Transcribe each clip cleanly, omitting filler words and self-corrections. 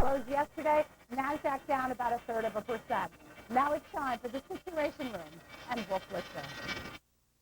closed yesterday. NASDAQ down about 1/3%. Now it's time for the Situation Room and Wolf Blitzer.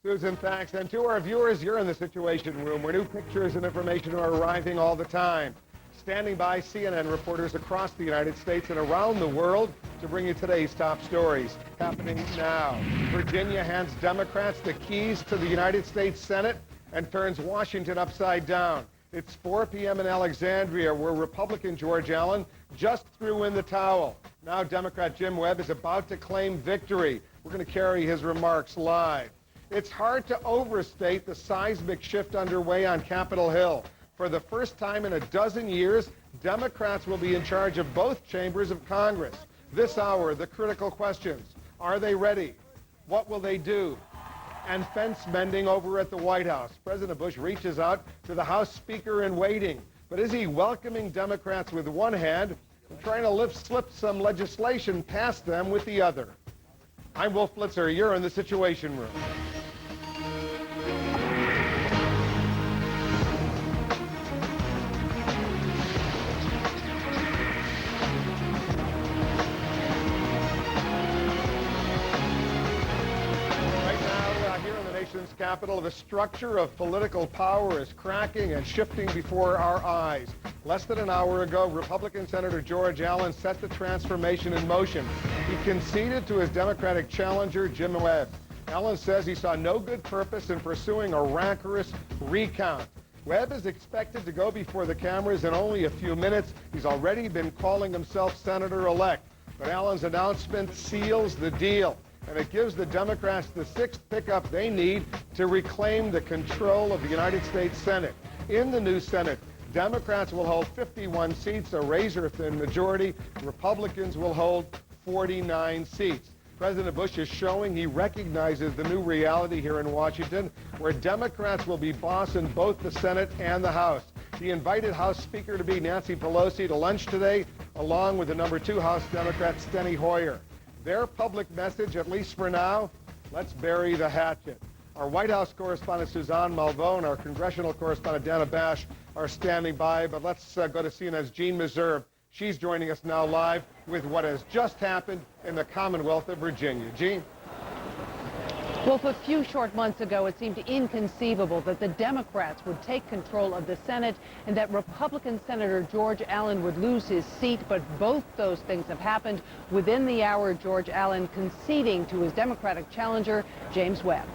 Susan, thanks. And to our viewers, you're in the Situation Room, where new pictures and information are arriving all the time. Standing by, CNN reporters across the United States and around the world to bring you today's top stories happening now. Virginia hands Democrats the keys to the United States Senate and turns Washington upside down. It's 4 p.m. in Alexandria, where Republican George Allen just threw in the towel. Now Democrat Jim Webb is about to claim victory. We're going to carry his remarks live. It's hard to overstate the seismic shift underway on Capitol Hill. For the first time in a dozen years, Democrats will be in charge of both chambers of Congress. This hour, the critical questions. Are they ready? What will they do? And fence mending over at the White House. President Bush reaches out to the House Speaker in waiting. But is he welcoming Democrats with one hand and trying to slip some legislation past them with the other? I'm Wolf Blitzer. You're in the Situation Room. Capital, the structure of political power is cracking and shifting before our eyes. Less than an hour ago, Republican Senator George Allen set the transformation in motion. He conceded to his Democratic challenger, Jim Webb. Allen says he saw no good purpose in pursuing a rancorous recount. Webb is expected to go before the cameras in only a few minutes. He's already been calling himself Senator-elect. But Allen's announcement seals the deal, and it gives the Democrats the sixth pickup they need to reclaim the control of the United States Senate. In the new Senate, Democrats will hold 51 seats, a razor-thin majority. Republicans will hold 49 seats. President Bush is showing he recognizes the new reality here in Washington, where Democrats will be boss in both the Senate and the House. He invited House Speaker to be Nancy Pelosi to lunch today, along with the number 2 House Democrat, Steny Hoyer. Their public message, at least for now, let's bury the hatchet. Our White House correspondent Suzanne Malveaux and our congressional correspondent Dana Bash are standing by, but let's go to CNN's Jean Meserve. She's joining us now live with what has just happened in the Commonwealth of Virginia. Jean? Well, a few short months ago, it seemed inconceivable that the Democrats would take control of the Senate and that Republican Senator George Allen would lose his seat. But both those things have happened within the hour, George Allen conceding to his Democratic challenger, James Webb.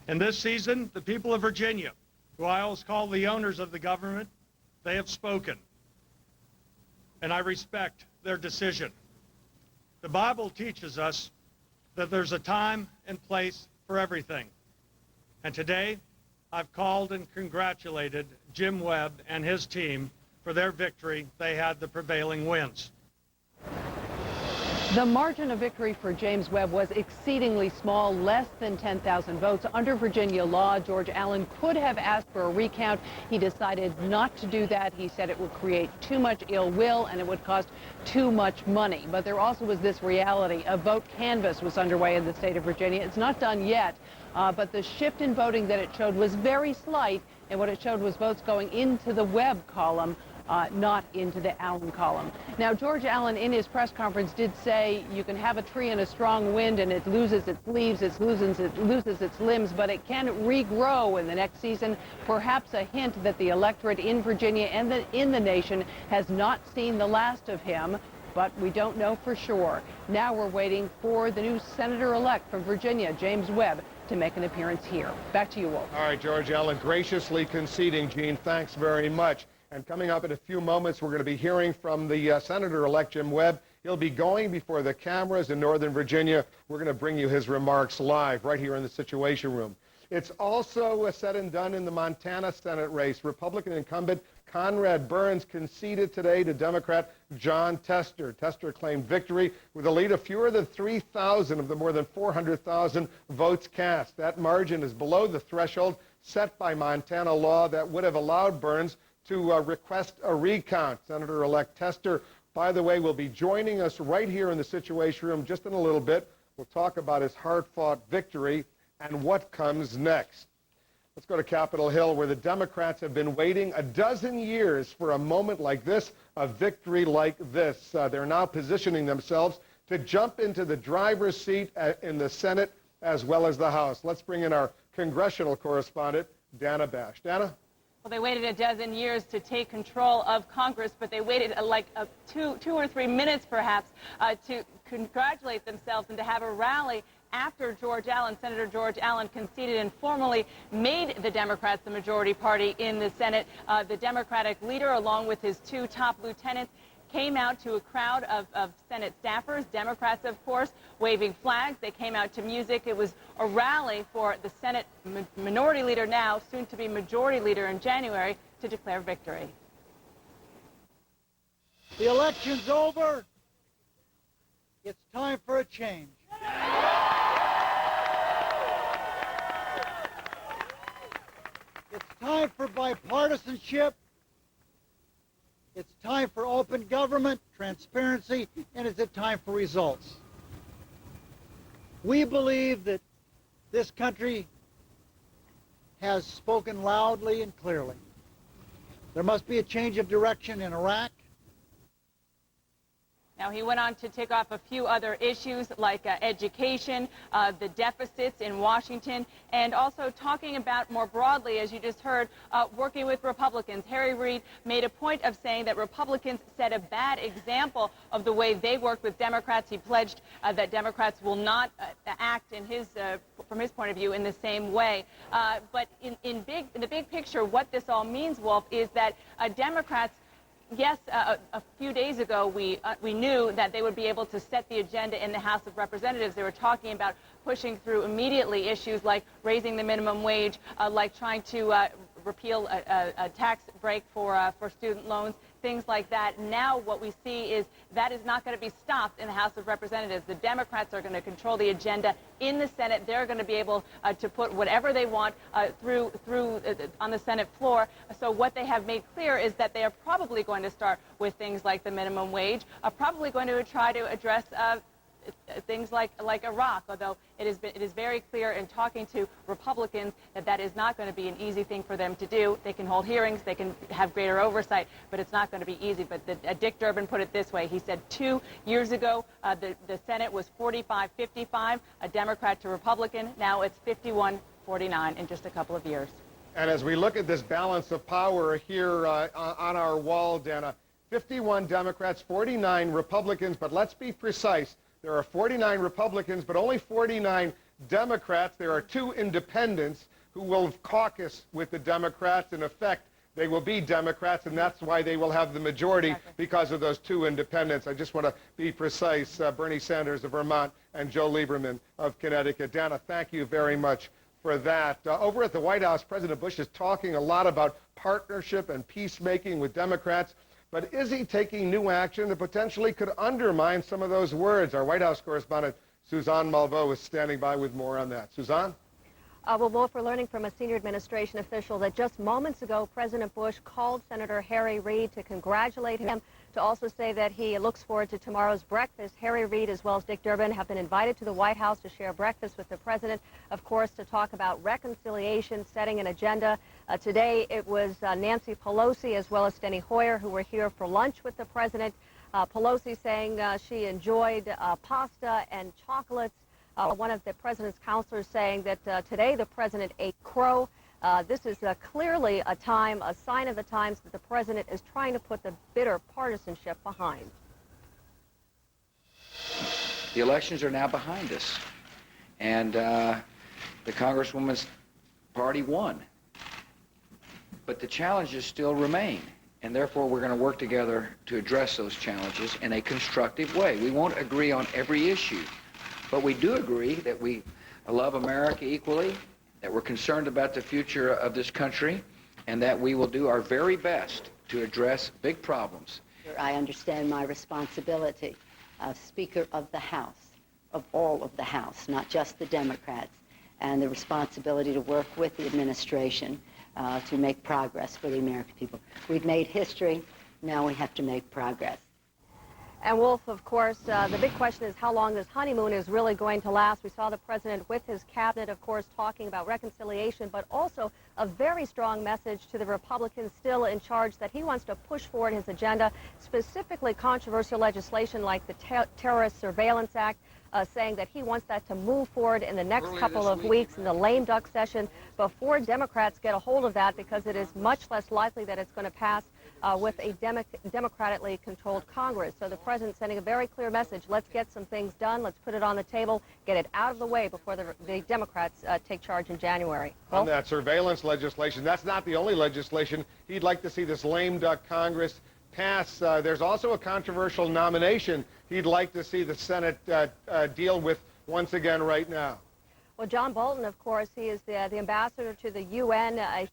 In this season, the people of Virginia, who I always call the owners of the government, they have spoken. And I respect their decision. The Bible teaches us that there's a time and place for everything. And today, I've called and congratulated Jim Webb and his team for their victory. They had the prevailing winds. The margin of victory for James Webb was exceedingly small, less than 10,000 votes. Under Virginia law, George Allen could have asked for a recount. He decided not to do that. He said it would create too much ill will and it would cost too much money. But there also was this reality. A vote canvass was underway in the state of Virginia. It's not done yet, but the shift in voting that it showed was very slight, and what it showed was votes going into the Webb column, not into the Allen column. Now, George Allen, in his press conference, did say you can have a tree in a strong wind and it loses its leaves, it loses its limbs, but it can regrow in the next season. Perhaps a hint that the electorate in Virginia and in the nation has not seen the last of him, but we don't know for sure. Now we're waiting for the new Senator-elect from Virginia, James Webb, to make an appearance here. Back to you, Wolf. All right, George Allen graciously conceding. Jean, thanks very much. And coming up in a few moments, we're going to be hearing from the Senator-elect Jim Webb. He'll be going before the cameras in Northern Virginia. We're going to bring you his remarks live right here in the Situation Room. It's also said and done in the Montana Senate race. Republican incumbent Conrad Burns conceded today to Democrat John Tester. Tester claimed victory with a lead of fewer than 3,000 of the more than 400,000 votes cast. That margin is below the threshold set by Montana law that would have allowed Burns to request a recount. Senator-elect Tester, by the way, will be joining us right here in the Situation Room just in a little bit. We'll talk about his hard-fought victory and what comes next. Let's go to Capitol Hill, where the Democrats have been waiting a dozen years for a moment like this, a victory like this. They're now positioning themselves to jump into the driver's seat in the Senate as well as the House. Let's bring in our congressional correspondent, Dana Bash. Dana? Well, they waited a dozen years to take control of Congress, but they waited two or 3 minutes, perhaps, to congratulate themselves and to have a rally after Senator George Allen conceded and formally made the Democrats the majority party in the Senate. The Democratic leader, along with his two top lieutenants, came out to a crowd of Senate staffers, Democrats, of course, waving flags. They came out to music. It was a rally for the Senate minority leader now, soon to be majority leader in January, to declare victory. The election's over. It's time for a change. It's time for bipartisanship. It's time for open government, transparency, and it's a time for results. We believe that this country has spoken loudly and clearly. There must be a change of direction in Iraq. Now, he went on to tick off a few other issues like education, the deficits in Washington, and also talking about more broadly, as you just heard, working with Republicans. Harry Reid made a point of saying that Republicans set a bad example of the way they worked with Democrats. He pledged that Democrats will not act from his point of view in the same way. But in the big picture, what this all means, Wolf, is that Democrats, yes, a few days ago, we knew that they would be able to set the agenda in the House of Representatives. They were talking about pushing through immediately issues like raising the minimum wage, like trying to repeal a tax break for student loans, things like that. Now what we see is that is not going to be stopped in the House of Representatives. The Democrats are going to control the agenda in the Senate. They're going to be able to put whatever they want through on the Senate floor. So what they have made clear is that they are probably going to start with things like the minimum wage, probably going to try to address things like Iraq, although it is very clear in talking to Republicans that that is not going to be an easy thing for them to do. They can hold hearings, they can have greater oversight, but it's not going to be easy. But Dick Durbin put it this way. He said 2 years ago the Senate was 45-55, a Democrat to Republican. Now it's 51-49 in just a couple of years. And as we look at this balance of power here on our wall, Dana, 51 Democrats, 49 Republicans, but let's be precise. There are 49 Republicans, but only 49 Democrats. There are 2 independents who will caucus with the Democrats. In effect, they will be Democrats, and that's why they will have the majority, because of those 2 independents. I just want to be precise. Bernie Sanders of Vermont and Joe Lieberman of Connecticut. Dana, thank you very much for that. Over at the White House, President Bush is talking a lot about partnership and peacemaking with Democrats. But is he taking new action that potentially could undermine some of those words? Our White House correspondent, Suzanne Malveaux, is standing by with more on that. Suzanne? Well, Wolf, we're learning from a senior administration official that just moments ago, President Bush called Senator Harry Reid to congratulate him, to also say that he looks forward to tomorrow's breakfast. Harry Reid, as well as Dick Durbin, have been invited to the White House to share breakfast with the president, of course, to talk about reconciliation, setting an agenda. Today, it was Nancy Pelosi as well as Steny Hoyer who were here for lunch with the president. Pelosi saying she enjoyed pasta and chocolates. One of the president's counselors saying that today the president ate crow. This is clearly a sign of the times that the president is trying to put the bitter partisanship behind. The elections are now behind us, and the Congresswoman's party won. But the challenges still remain, and therefore we're going to work together to address those challenges in a constructive way. We won't agree on every issue, but we do agree that we love America equally, that we're concerned about the future of this country, and that we will do our very best to address big problems. I understand my responsibility as Speaker of the House, of all of the House, not just the Democrats, and the responsibility to work with the administration to make progress for the American people. We've made history. Now we have to make progress. And Wolf, of course, the big question is how long this honeymoon is really going to last. We saw the president with his cabinet, of course, talking about reconciliation, but also a very strong message to the Republicans still in charge that he wants to push forward his agenda, specifically controversial legislation like the Terrorist Surveillance Act, saying that he wants that to move forward in the next couple of weeks in the lame duck session before Democrats get a hold of that, because it is much less likely that it's going to pass with a democratically controlled Congress. So the president's sending a very clear message. Let's get some things done. Let's put it on the table, get it out of the way before the Democrats take charge in January. On that surveillance legislation, that's not the only legislation. He'd like to see this lame duck Congress pass. There's also a controversial nomination he'd like to see the Senate deal with once again right now. Well, John Bolton, of course, he is the ambassador to the UN.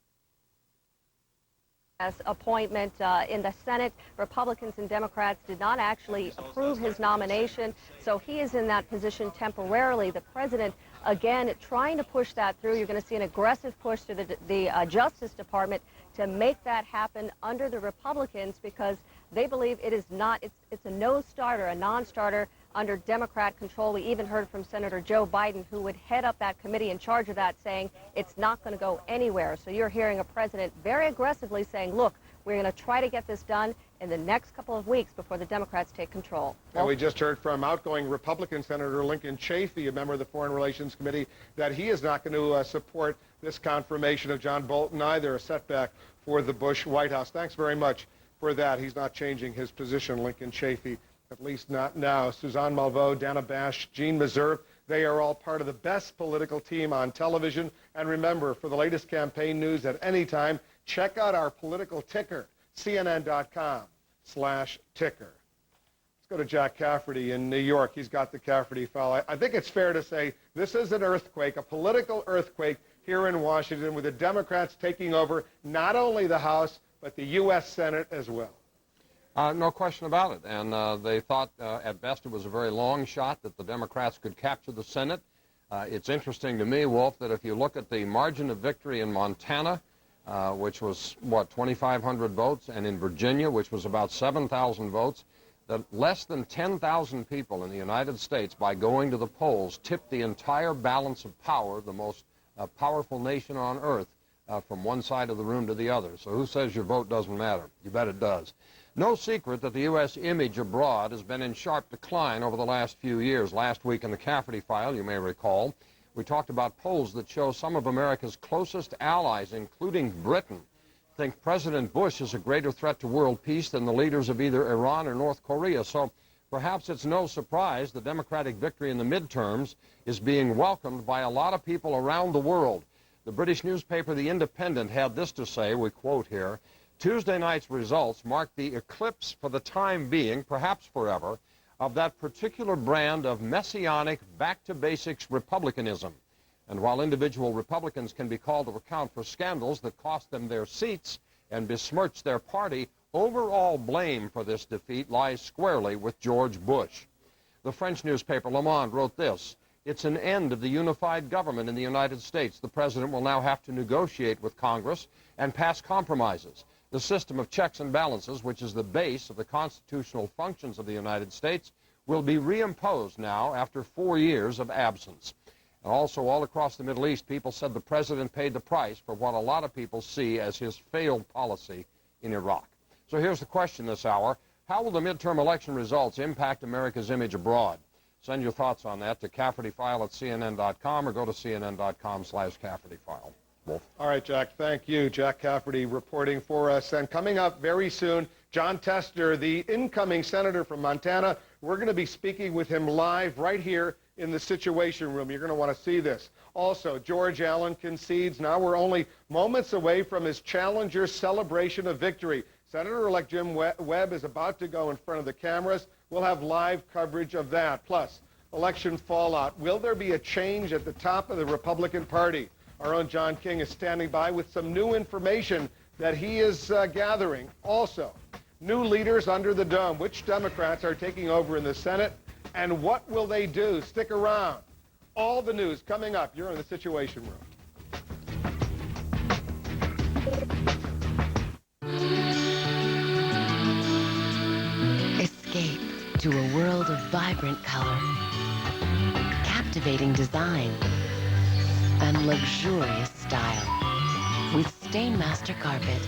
Appointment in the Senate. Republicans and Democrats did not actually approve his nomination, so he is in that position temporarily. The president, again, trying to push that through. You're going to see an aggressive push to the Justice Department to make that happen under the Republicans, because they believe it is not, it's a no-starter, a non-starter under Democrat control. We even heard from Senator Joe Biden, who would head up that committee in charge of that, saying it's not going to go anywhere. So you're hearing a president very aggressively saying, look, we're going to try to get this done in the next couple of weeks before the Democrats take control. And we just heard from outgoing Republican Senator Lincoln Chafee, a member of the Foreign Relations Committee, that he is not going to support this confirmation of John Bolton either, a setback for the Bush White House. Thanks very much for that. He's not changing his position, Lincoln Chafee, at least not now. Suzanne Malveaux, Dana Bash, Jean Meserve, they are all part of the best political team on television. And remember, for the latest campaign news at any time, check out our political ticker, CNN.com/ticker. Let's go to Jack Cafferty in New York. He's got the Cafferty file. I think it's fair to say this is an earthquake, a political earthquake here in Washington, with the Democrats taking over not only the House, but the U.S. Senate as well. No question about it. And they thought at best it was a very long shot that the Democrats could capture the Senate. It's interesting to me, Wolf, that if you look at the margin of victory in Montana, which was, 2,500 votes, and in Virginia, which was about 7,000 votes, that less than 10,000 people in the United States, by going to the polls, tipped the entire balance of power, the most powerful nation on earth, from one side of the room to the other. So who says your vote doesn't matter? You bet it does. No secret that the U.S. image abroad has been in sharp decline over the last few years. Last week in the Cafferty file, you may recall, we talked about polls that show some of America's closest allies, including Britain, think President Bush is a greater threat to world peace than the leaders of either Iran or North Korea. So perhaps it's no surprise the Democratic victory in the midterms is being welcomed by a lot of people around the world. The British newspaper The Independent had this to say, we quote here, Tuesday night's results marked the eclipse for the time being, perhaps forever, of that particular brand of messianic, back-to-basics republicanism. And while individual Republicans can be called to account for scandals that cost them their seats and besmirch their party, overall blame for this defeat lies squarely with George Bush. The French newspaper Le Monde wrote this, it's an end of the unified government in the United States. The president will now have to negotiate with Congress and pass compromises. The system of checks and balances, which is the base of the constitutional functions of the United States, will be reimposed now after 4 years of absence. And also all across the Middle East, people said the president paid the price for what a lot of people see as his failed policy in Iraq. So here's the question this hour. How will the midterm election results impact America's image abroad? Send your thoughts on that to CaffertyFile@CNN.com or go to CNN.com/CaffertyFile. Wolf. All right, Jack, thank you. Jack Cafferty reporting for us. And coming up very soon, John Tester, the incoming senator from Montana. We're going to be speaking with him live right here in the Situation Room. You're going to want to see this. Also, George Allen concedes. Now we're only moments away from his challenger's celebration of victory. Senator-elect Jim Webb is about to go in front of the cameras. We'll have live coverage of that. Plus, election fallout. Will there be a change at the top of the Republican Party? Our own John King is standing by with some new information that he is gathering. Also, new leaders under the dome. Which Democrats are taking over in the Senate, and what will they do? Stick around. All the news coming up. You're in the Situation Room. Escape to vibrant color, captivating design, and luxurious style with Stainmaster Carpet.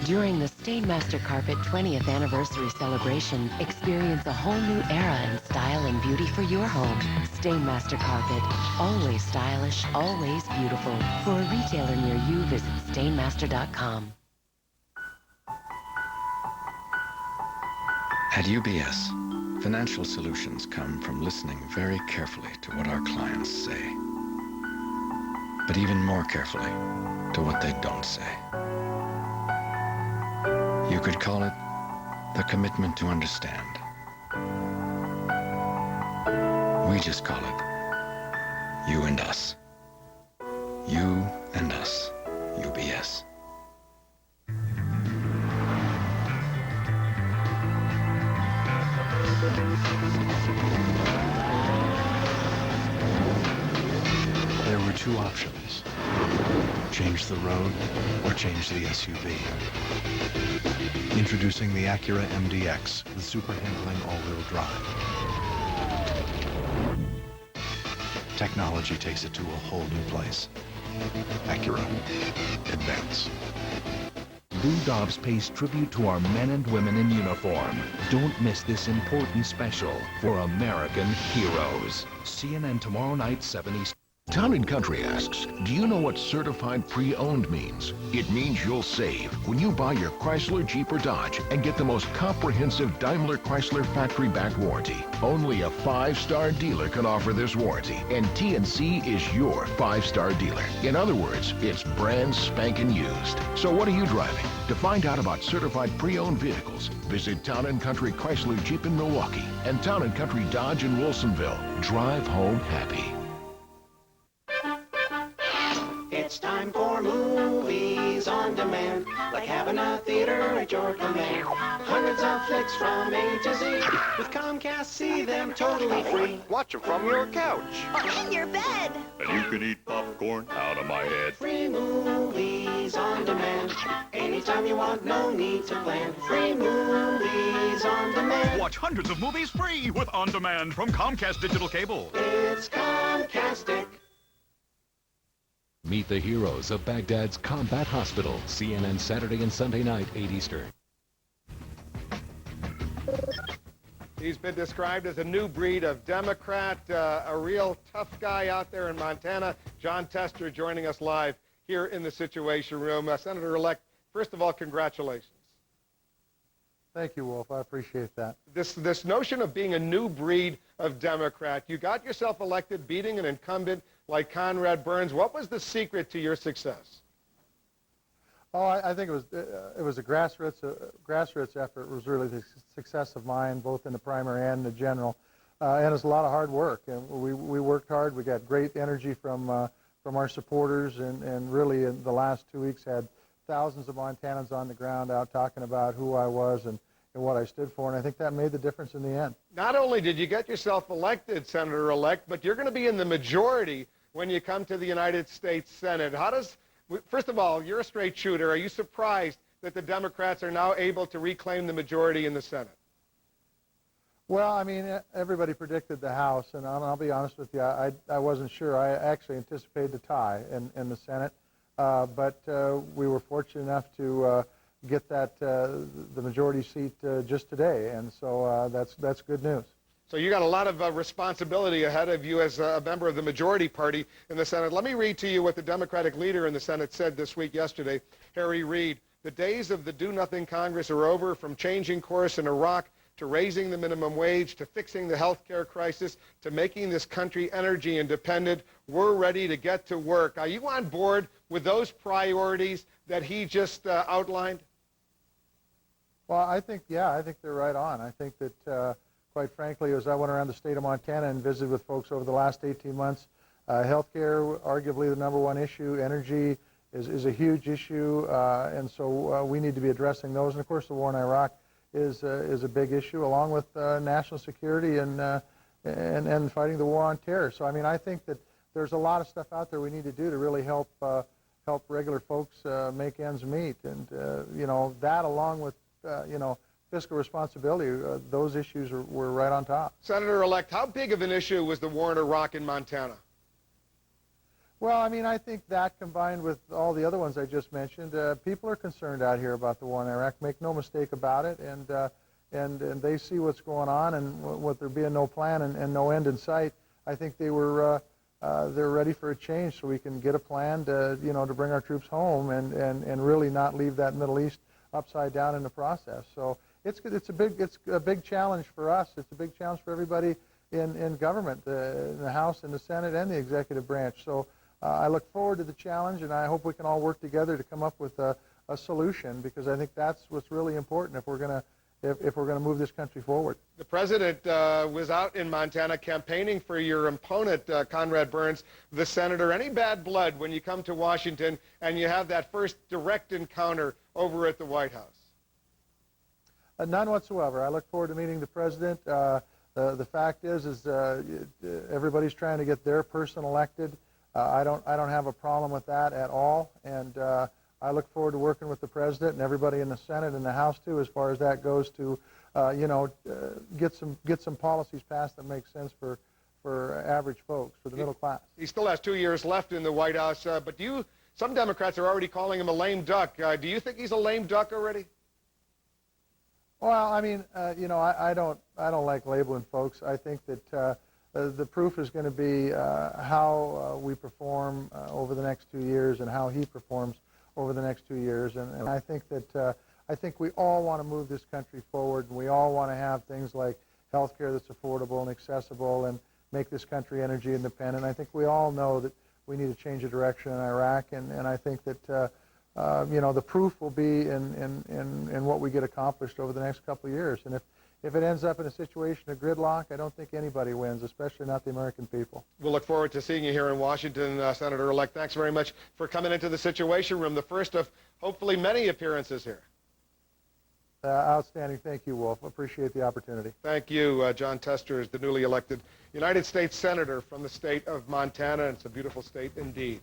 During the Stainmaster Carpet 20th anniversary celebration, experience a whole new era in style and beauty for your home. Stainmaster Carpet, always stylish, always beautiful. For a retailer near you, visit stainmaster.com. At UBS, financial solutions come from listening very carefully to what our clients say, but even more carefully to what they don't say. You could call it the commitment to understand. We just call it you and us. You and us, UBS. There were two options. Change the road or change the SUV. Introducing the Acura MDX with super handling all-wheel drive. Technology takes it to a whole new place. Acura. Advance. Lou Dobbs pays tribute to our men and women in uniform. Don't miss this important special for American heroes. CNN tomorrow night, 7 East. Town & Country asks, do you know what certified pre-owned means? It means you'll save when you buy your Chrysler, Jeep, or Dodge and get the most comprehensive Daimler Chrysler factory-backed warranty. Only a 5-star dealer can offer this warranty, and TNC is your 5-star dealer. In other words, it's brand spanking used. So what are you driving? To find out about certified pre-owned vehicles, visit Town & Country Chrysler Jeep in Milwaukee and Town & Country Dodge in Wilsonville. Drive home happy. It's time for movies on demand, like having a theater at your command. Hundreds of flicks from A to Z. With Comcast, see them totally free. Watch them from your couch. Or in your bed. And you can eat popcorn out of my head. Free movies on demand. Anytime you want, no need to plan. Free movies on demand. Watch hundreds of movies free with On Demand from Comcast Digital Cable. It's Comcastic. Meet the heroes of Baghdad's Combat Hospital. CNN Saturday and Sunday night, 8 Eastern. He's been described as a new breed of Democrat, a real tough guy out there in Montana. John Tester joining us live here in the Situation Room. Senator-elect, first of all, congratulations. Thank you, Wolf. I appreciate that. This notion of being a new breed of Democrat, you got yourself elected beating an incumbent like Conrad Burns. What was the secret to your success? Oh, I think it was a grassroots effort. It was really the success of mine, both in the primary and the general, and it's a lot of hard work. And we worked hard. We got great energy from our supporters, and really in the last 2 weeks had thousands of Montanans on the ground out talking about who I was and what I stood for, and I think that made the difference in the end. Not only did you get yourself elected, Senator-elect, but you're going to be in the majority when you come to the United States Senate. First of all, you're a straight shooter. Are you surprised that the Democrats are now able to reclaim the majority in the Senate? Well, I mean, everybody predicted the House, and I'll be honest with you, I wasn't sure. I actually anticipated a tie in the Senate, but we were fortunate enough to get that the majority seat just today, and so that's good news. So you got a lot of responsibility ahead of you as a member of the majority party in the Senate. Let me read to you what the Democratic leader in the Senate said this week yesterday, Harry Reid. The days of the do-nothing Congress are over, from changing course in Iraq to raising the minimum wage to fixing the health care crisis to making this country energy independent. We're ready to get to work. Are you on board with those priorities that he just outlined? Well, I think they're right on. I think that, quite frankly, as I went around the state of Montana and visited with folks over the last 18 months, healthcare, arguably the #1 issue, energy is a huge issue, and so we need to be addressing those. And of course, the war in Iraq is a big issue, along with national security and fighting the war on terror. So I mean, I think that there's a lot of stuff out there we need to do to really help regular folks make ends meet, and you know, that along with fiscal responsibility, those issues were right on top. Senator-elect, how big of an issue was the war in Iraq in Montana? Well, I mean, I think that combined with all the other ones I just mentioned, people are concerned out here about the war in Iraq. Make no mistake about it, and they see what's going on, and with there being no plan and no end in sight, I think they're ready for a change so we can get a plan to, to bring our troops home and really not leave that Middle East upside down in the process. So it's a big challenge for us. It's a big challenge for everybody in government, in the House and the Senate and the executive branch. So I look forward to the challenge, and I hope we can all work together to come up with a solution, because I think that's what's really important if we're going to move this country forward. The president was out in Montana campaigning for your opponent, Conrad Burns, the senator. Any bad blood when you come to Washington and you have that first direct encounter over at the White House? None whatsoever. I look forward to meeting the president. The fact is everybody's trying to get their person elected. I don't have a problem with that at all, and I look forward to working with the president and everybody in the Senate and the House too, as far as that goes, to get some policies passed that make sense for average folks, for the middle class. He still has 2 years left in the White House, but some Democrats are already calling him a lame duck. Do you think he's a lame duck already? Well, I mean, I don't like labeling folks. I think that the proof is going to be how we perform over the next 2 years and how he performs over the next 2 years. And I think that I think we all want to move this country forward, and we all want to have things like health care that's affordable and accessible and make this country energy independent. I think we all know that we need to change the direction in Iraq, and I think that the proof will be in what we get accomplished over the next couple of years. And if it ends up in a situation of gridlock, I don't think anybody wins, especially not the American people. We'll look forward to seeing you here in Washington, Senator-elect. Thanks very much for coming into the Situation Room, the first of hopefully many appearances here. Outstanding. Thank you, Wolf. Appreciate the opportunity. Thank you. John Tester is the newly elected United States Senator from the state of Montana. It's a beautiful state indeed.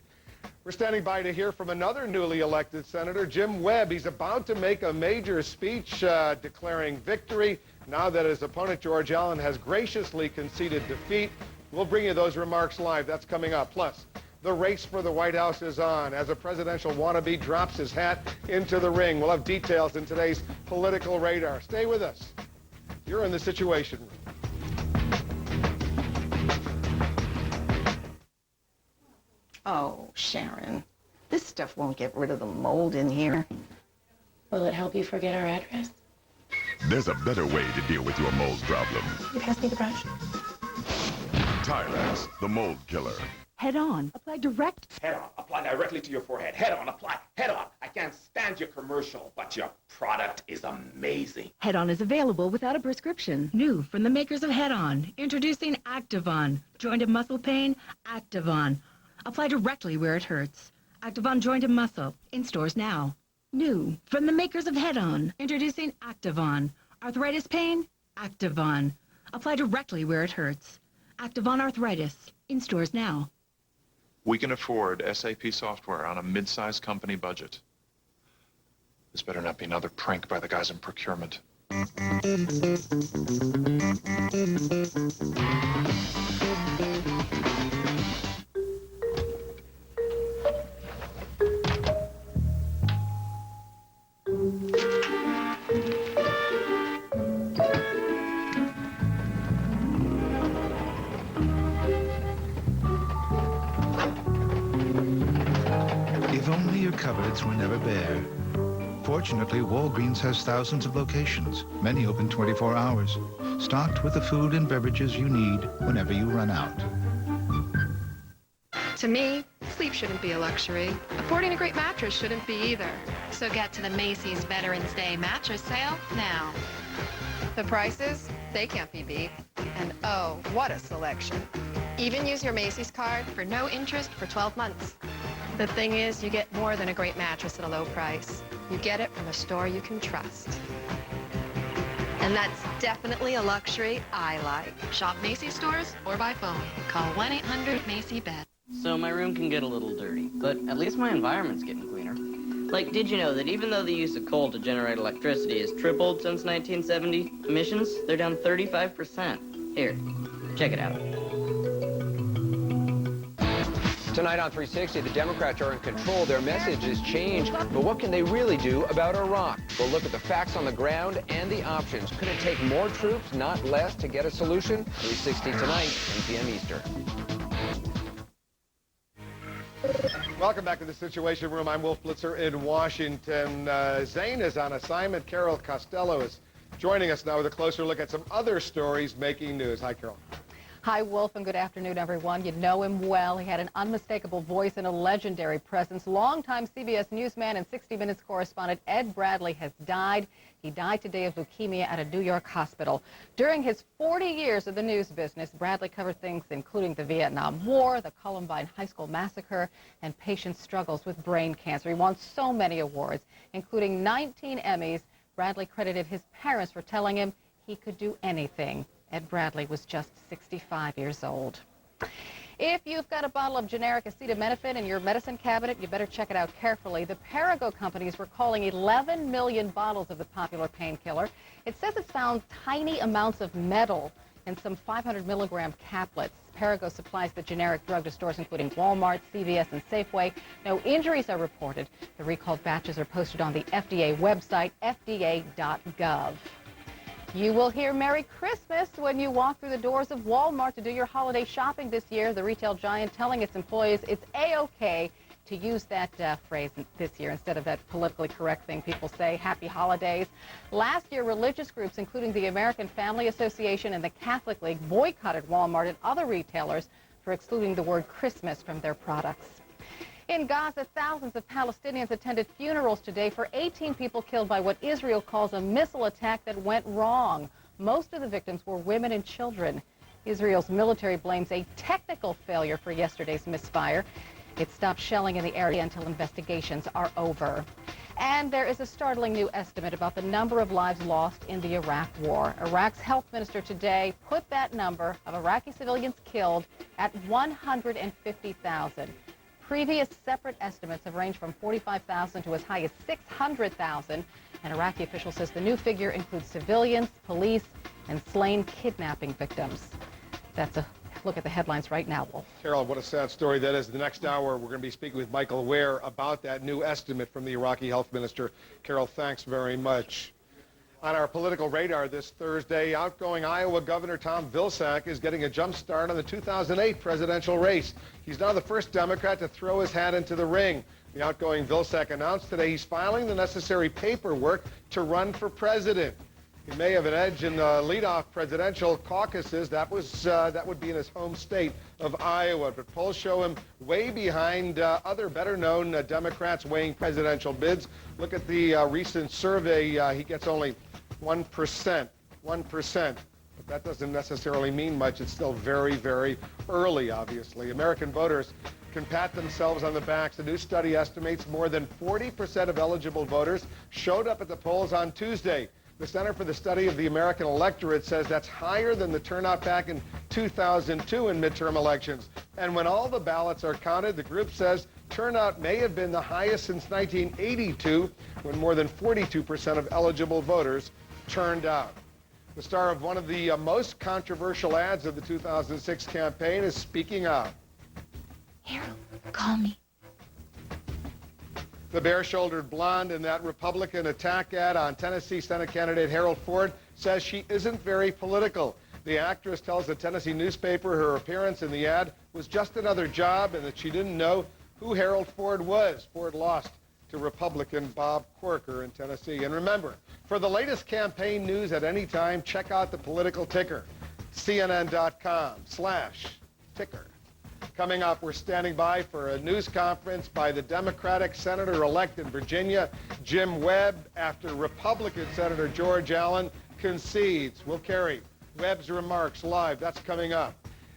We're standing by to hear from another newly elected senator, Jim Webb. He's about to make a major speech declaring victory now that his opponent, George Allen, has graciously conceded defeat. We'll bring you those remarks live. That's coming up. Plus, the race for the White House is on as a presidential wannabe drops his hat into the ring. We'll have details in today's Political Radar. Stay with us. You're in the Situation Room. Oh, Sharon, this stuff won't get rid of the mold in here. Will it help you forget our address? There's a better way to deal with your mold problem. Can you pass me the brush? Tyrex, the mold killer. Head on. Apply direct. Head on. Apply directly to your forehead. Head on. Apply. Head on. I can't stand your commercial, but your product is amazing. Head on is available without a prescription. New from the makers of Head On. Introducing Activon. Joint and muscle pain? Activon. Apply directly where it hurts. Activon Joint and Muscle. In stores now. New from the makers of Head On. Introducing Activon. Arthritis pain? Activon. Apply directly where it hurts. Activon Arthritis. In stores now. We can afford SAP software on a mid-sized company budget. This better not be another prank by the guys in procurement. If only your cupboards were never bare. Fortunately, Walgreens has thousands of locations, many open 24 hours, stocked with the food and beverages you need whenever you run out. To me, sleep shouldn't be a luxury. Affording a great mattress shouldn't be either. So get to the Macy's Veterans Day mattress sale now. The prices, they can't be beat. And oh, what a selection. Even use your Macy's card For no interest for 12 months. The thing is, you get more than a great mattress at a low price. You get it from a store you can trust. And that's definitely a luxury I like. Shop Macy's stores or by phone. Call 1-800-MACY-BED. So my room can get a little dirty, but at least my environment's getting cleaner. Like, did you know that even though the use of coal to generate electricity has tripled since 1970, emissions, they're down 35%. Here, check it out. Tonight on 360, the Democrats are in control. Their message has changed, but what can they really do about Iraq? We'll look at the facts on the ground and the options. Could it take more troops, not less, to get a solution? 360 tonight, 10 p.m. Eastern. Welcome back to the Situation Room. I'm Wolf Blitzer in Washington. Zane is on assignment. Carol Costello is joining us now with a closer look at some other stories making news. Hi, Carol. Hi, Wolf, and good afternoon, everyone. You know him well. He had an unmistakable voice and a legendary presence. Longtime CBS newsman and 60 Minutes correspondent Ed Bradley has died. He died today of leukemia at a New York hospital. During his 40 years of the news business, Bradley covered things including the Vietnam War, the Columbine High School massacre, and patients' struggles with brain cancer. He won so many awards, including 19 Emmys. Bradley credited his parents for telling him he could do anything. Ed Bradley was just 65 years old. If you've got a bottle of generic acetaminophen in your medicine cabinet, you better check it out carefully. The Perrigo companies were calling 11 million bottles of the popular painkiller. It says it's found tiny amounts of metal in some 500 milligram caplets. Perrigo supplies the generic drug to stores including Walmart, CVS, and Safeway. No injuries are reported. The recalled batches are posted on the FDA website, fda.gov. You will hear Merry Christmas when you walk through the doors of Walmart to do your holiday shopping this year. The retail giant telling its employees it's A-OK to use that phrase this year instead of that politically correct thing people say, Happy Holidays. Last year, religious groups, including the American Family Association and the Catholic League, boycotted Walmart and other retailers for excluding the word Christmas from their products. In Gaza, thousands of Palestinians attended funerals today for 18 people killed by what Israel calls a missile attack that went wrong. Most of the victims were women and children. Israel's military blames a technical failure for yesterday's misfire. It stopped shelling in the area until investigations are over. And there is a startling new estimate about the number of lives lost in the Iraq war. Iraq's health minister today put that number of Iraqi civilians killed at 150,000. Previous separate estimates have ranged from 45,000 to as high as 600,000. An Iraqi official says the new figure includes civilians, police, and slain kidnapping victims. That's a look at the headlines right now, Wolf. Carol, what a sad story that is. The next hour, we're going to be speaking with Michael Ware about that new estimate from the Iraqi health minister. Carol, thanks very much. On our political radar this Thursday, outgoing Iowa Governor Tom Vilsack is getting a jump start on the 2008 presidential race. He's now the first Democrat to throw his hat into the ring. The outgoing Vilsack announced today he's filing the necessary paperwork to run for president. He may have an edge in the leadoff presidential caucuses. That would be in his home state of Iowa. But polls show him way behind other better-known Democrats weighing presidential bids. Look at the recent survey. He gets only 1%. 1%. But that doesn't necessarily mean much. It's still very, very early, obviously. American voters can pat themselves on the backs. A new study estimates more than 40% of eligible voters showed up at the polls on Tuesday. The Center for the Study of the American Electorate says that's higher than the turnout back in 2002 in midterm elections. And when all the ballots are counted, the group says turnout may have been the highest since 1982, when more than 42% of eligible voters turned out. The star of one of the most controversial ads of the 2006 campaign is speaking out. Harold, call me. The bare-shouldered blonde in that Republican attack ad on Tennessee Senate candidate Harold Ford says she isn't very political. The actress tells a Tennessee newspaper her appearance in the ad was just another job and that she didn't know who Harold Ford was. Ford lost to Republican Bob Corker in Tennessee. And remember, for the latest campaign news at any time, check out the political ticker, CNN.com/ticker. Coming up, we're standing by for a news conference by the Democratic senator-elect in Virginia, Jim Webb, after Republican Senator George Allen concedes. We'll carry Webb's remarks live. That's coming up.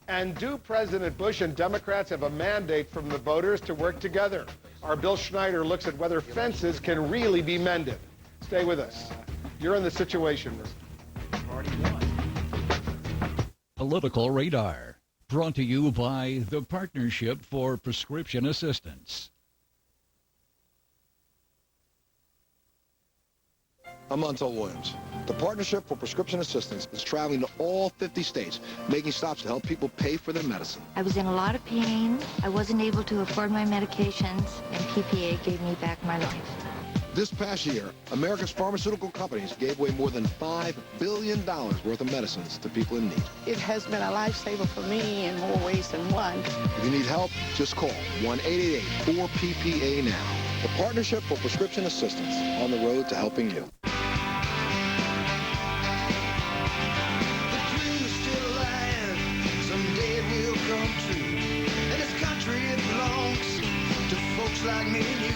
And do President Bush and Democrats have a mandate from the voters to work together? Our Bill Schneider looks at whether fences can really be mended. Stay with us. You're in the Situation Room. Political Radar. Brought to you by the Partnership for Prescription Assistance. I'm Montel Williams. The Partnership for Prescription Assistance is traveling to all 50 states, making stops to help people pay for their medicine. I was in a lot of pain. I wasn't able to afford my medications, and PPA gave me back my life. This past year, America's pharmaceutical companies gave away more than $5 billion worth of medicines to people in need. It has been a lifesaver for me in more ways than one. If you need help, just call 1-888-4PPA now. The Partnership for Prescription Assistance, on the road to helping you. Like me and you,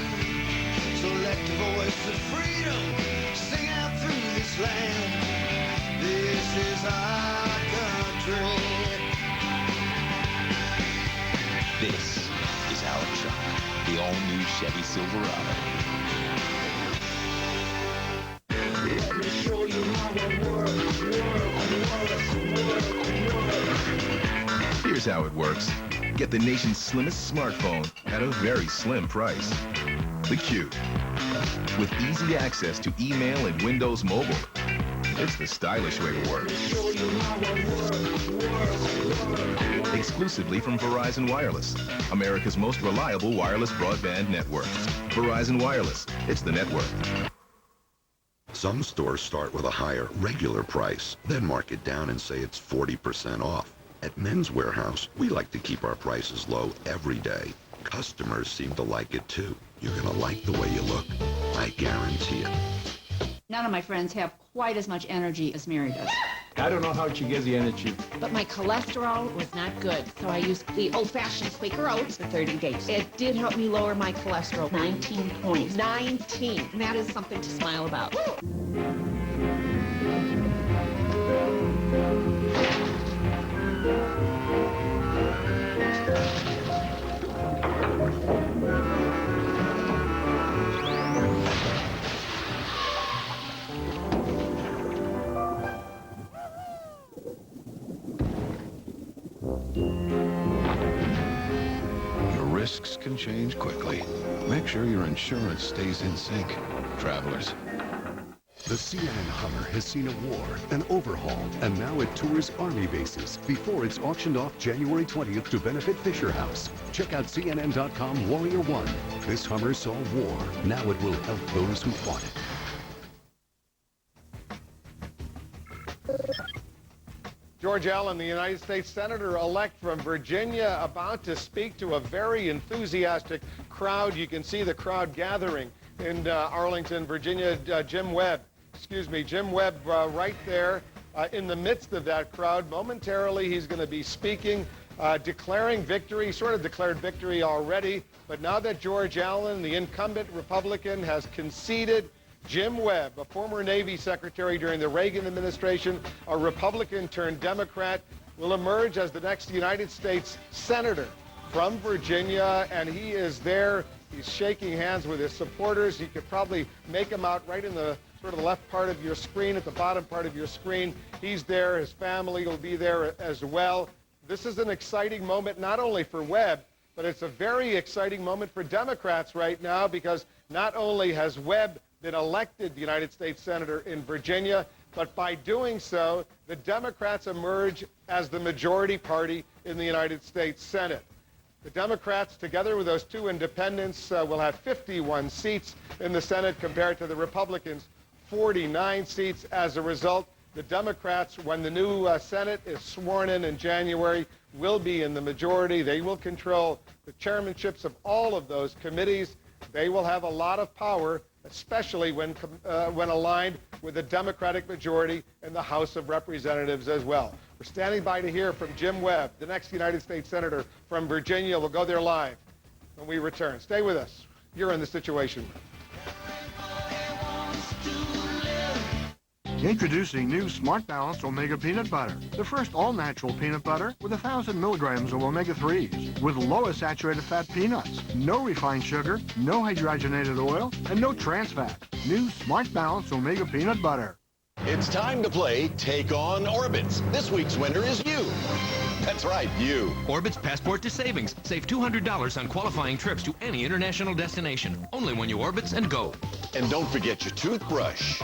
so let the voice of freedom sing out through this land. This is our country. This is our truck, the all-new Chevy Silverado. Let me show you how it works. Here's how it works. Get the nation's slimmest smartphone at a very slim price. The Q. With easy access to email and Windows Mobile. It's the stylish way to work. Exclusively from Verizon Wireless, America's most reliable wireless broadband network. Verizon Wireless. It's the network. Some stores start with a higher regular price, then mark it down and say it's 40% off. At Men's Warehouse, we like to keep our prices low every day. Customers seem to like it too. You're going to like the way you look. I guarantee it. None of my friends have quite as much energy as Mary does. I don't know how she gets the energy. But my cholesterol was not good, so I used the old-fashioned Quaker Oats for 30 days. It did help me lower my cholesterol 19 points. 19! And that is something to smile about. Your risks can change quickly. Make sure your insurance stays in sync, travelers. The CNN Hummer has seen a war, an overhaul, and now it tours Army bases before it's auctioned off January 20th to benefit Fisher House. Check out CNN.com Warrior One. This Hummer saw war. Now it will help those who fought it. George Allen, the United States Senator-elect from Virginia, about to speak to a very enthusiastic crowd. You can see the crowd gathering in Arlington, Virginia. Jim Webb right there in the midst of that crowd. Momentarily, he's going to be speaking, declaring victory. He sort of declared victory already, but now that George Allen, the incumbent Republican, has conceded, Jim Webb, a former Navy secretary during the Reagan administration, a Republican turned Democrat, will emerge as the next United States Senator from Virginia, and he is there. He's shaking hands with his supporters. You could probably make him out right in the sort of the left part of your screen, at the bottom part of your screen. He's there. His family will be there as well. This is an exciting moment not only for Webb, but it's a very exciting moment for Democrats right now, because not only has Webb been elected the United States Senator in Virginia, but by doing so, the Democrats emerge as the majority party in the United States Senate. The Democrats, together with those two independents, will have 51 seats in the Senate compared to the Republicans' 49 seats. As a result, the Democrats, when the new Senate is sworn in January, will be in the majority. They will control the chairmanships of all of those committees. They will have a lot of power, especially when aligned with the Democratic majority in the House of Representatives as well. We're standing by to hear from Jim Webb, the next United States Senator from Virginia. We'll go there live when we return. Stay with us. You're in the Situation Room. Introducing new Smart Balance Omega Peanut Butter, the first all-natural peanut butter with 1,000 milligrams of omega-3s, with lowest saturated fat peanuts, no refined sugar, no hydrogenated oil, and no trans fat. New Smart Balance Omega Peanut Butter. It's time to play Take on Orbitz. This week's winner is you. That's right, you. Orbitz Passport to Savings. Save $200 on qualifying trips to any international destination. Only when you Orbitz and go. And don't forget your toothbrush.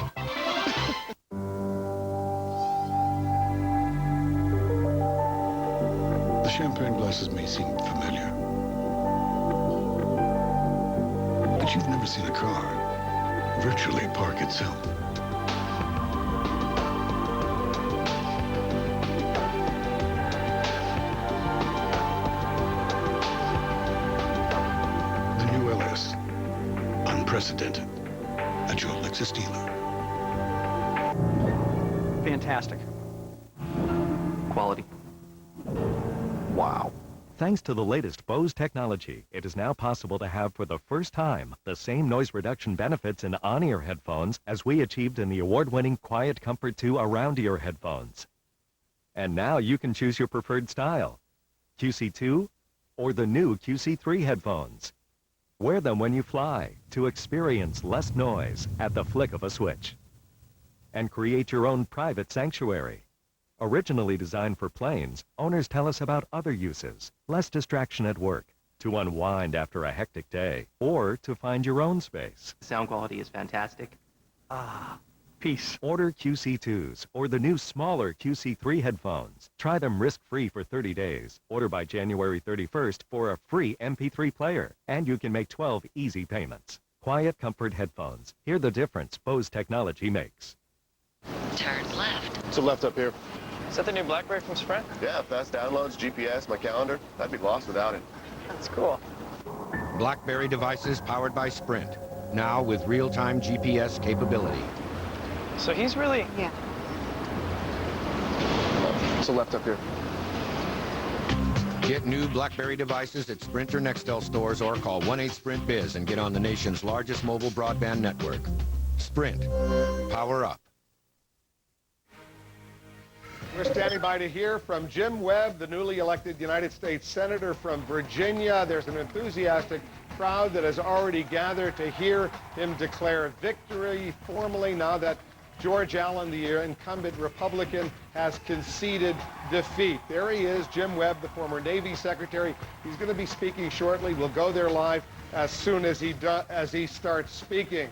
houses may seem familiar, but you've never seen a car virtually park itself. The new LS, unprecedented, at your Lexus dealer. Fantastic. Quality. Wow. Thanks to the latest Bose technology, it is now possible to have for the first time the same noise reduction benefits in on-ear headphones as we achieved in the award-winning Quiet Comfort 2 around-ear headphones. And now you can choose your preferred style, QC2 or the new QC3 headphones. Wear them when you fly to experience less noise at the flick of a switch. And create your own private sanctuary. Originally designed for planes, owners tell us about other uses, less distraction at work, to unwind after a hectic day, or to find your own space. Sound quality is fantastic. Peace. Order QC2s or the new smaller QC3 headphones. Try them risk-free for 30 days. Order by January 31st for a free MP3 player, and you can make 12 easy payments. Quiet Comfort headphones. Hear the difference Bose technology makes. Turn left. It's a left up here. Is that the new BlackBerry from Sprint? Yeah, fast downloads, GPS, my calendar. I'd be lost without it. That's cool. BlackBerry devices powered by Sprint, now with real-time GPS capability. So he's really... Yeah. It's a left up here. Get new BlackBerry devices at Sprint or Nextel stores or call 1-8-SPRINT-BIZ and get on the nation's largest mobile broadband network. Sprint. Power up. We're standing by to hear from Jim Webb, the newly elected United States Senator from Virginia. There's an enthusiastic crowd that has already gathered to hear him declare victory formally now that George Allen, the incumbent Republican, has conceded defeat. There he is, Jim Webb, the former Navy Secretary. He's going to be speaking shortly. We'll go there live as soon as he starts speaking.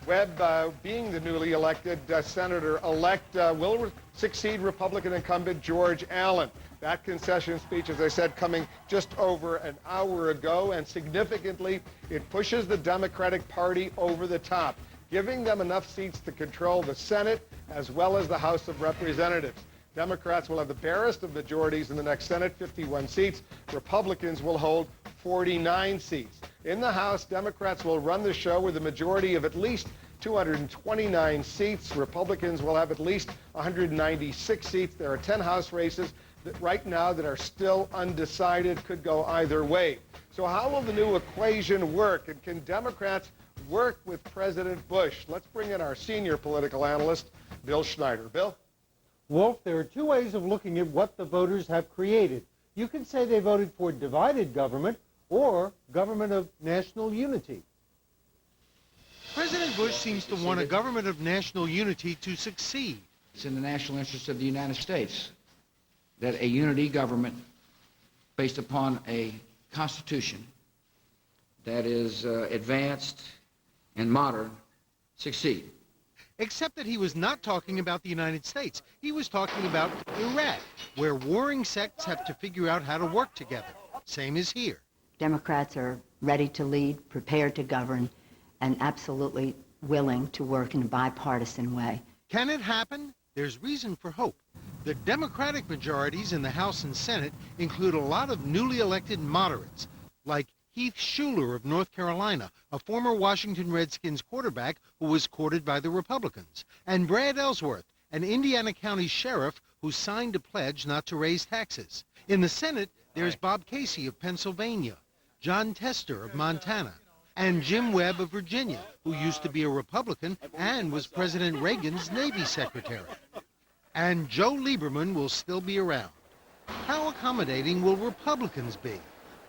Webb, being the newly elected senator-elect, will succeed Republican incumbent George Allen. That concession speech, as I said, coming just over an hour ago, and significantly, it pushes the Democratic Party over the top, giving them enough seats to control the Senate as well as the House of Representatives. Democrats will have the barest of majorities in the next Senate, 51 seats. Republicans will hold 49 seats. In the House, Democrats will run the show with a majority of at least 229 seats. Republicans will have at least 196 seats. There are 10 House races right now that are still undecided, could go either way. So how will the new equation work, and can Democrats work with President Bush? Let's bring in our senior political analyst, Bill Schneider. Bill? Wolf, there are two ways of looking at what the voters have created. You can say they voted for divided government or government of national unity. President Bush seems to want a government of national unity to succeed. It's in the national interest of the United States that a unity government based upon a constitution that is advanced and modern succeed. Except that he was not talking about the United States. He was talking about Iraq, where warring sects have to figure out how to work together. Same as here. Democrats are ready to lead, prepared to govern, and absolutely willing to work in a bipartisan way. Can it happen? There's reason for hope. The Democratic majorities in the House and Senate include a lot of newly elected moderates, like Heath Shuler of North Carolina, a former Washington Redskins quarterback who was courted by the Republicans, and Brad Ellsworth, an Indiana County sheriff who signed a pledge not to raise taxes. In the Senate, there's Bob Casey of Pennsylvania, John Tester of Montana, and Jim Webb of Virginia, who used to be a Republican and was President Reagan's Navy Secretary. And Joe Lieberman will still be around. How accommodating will Republicans be?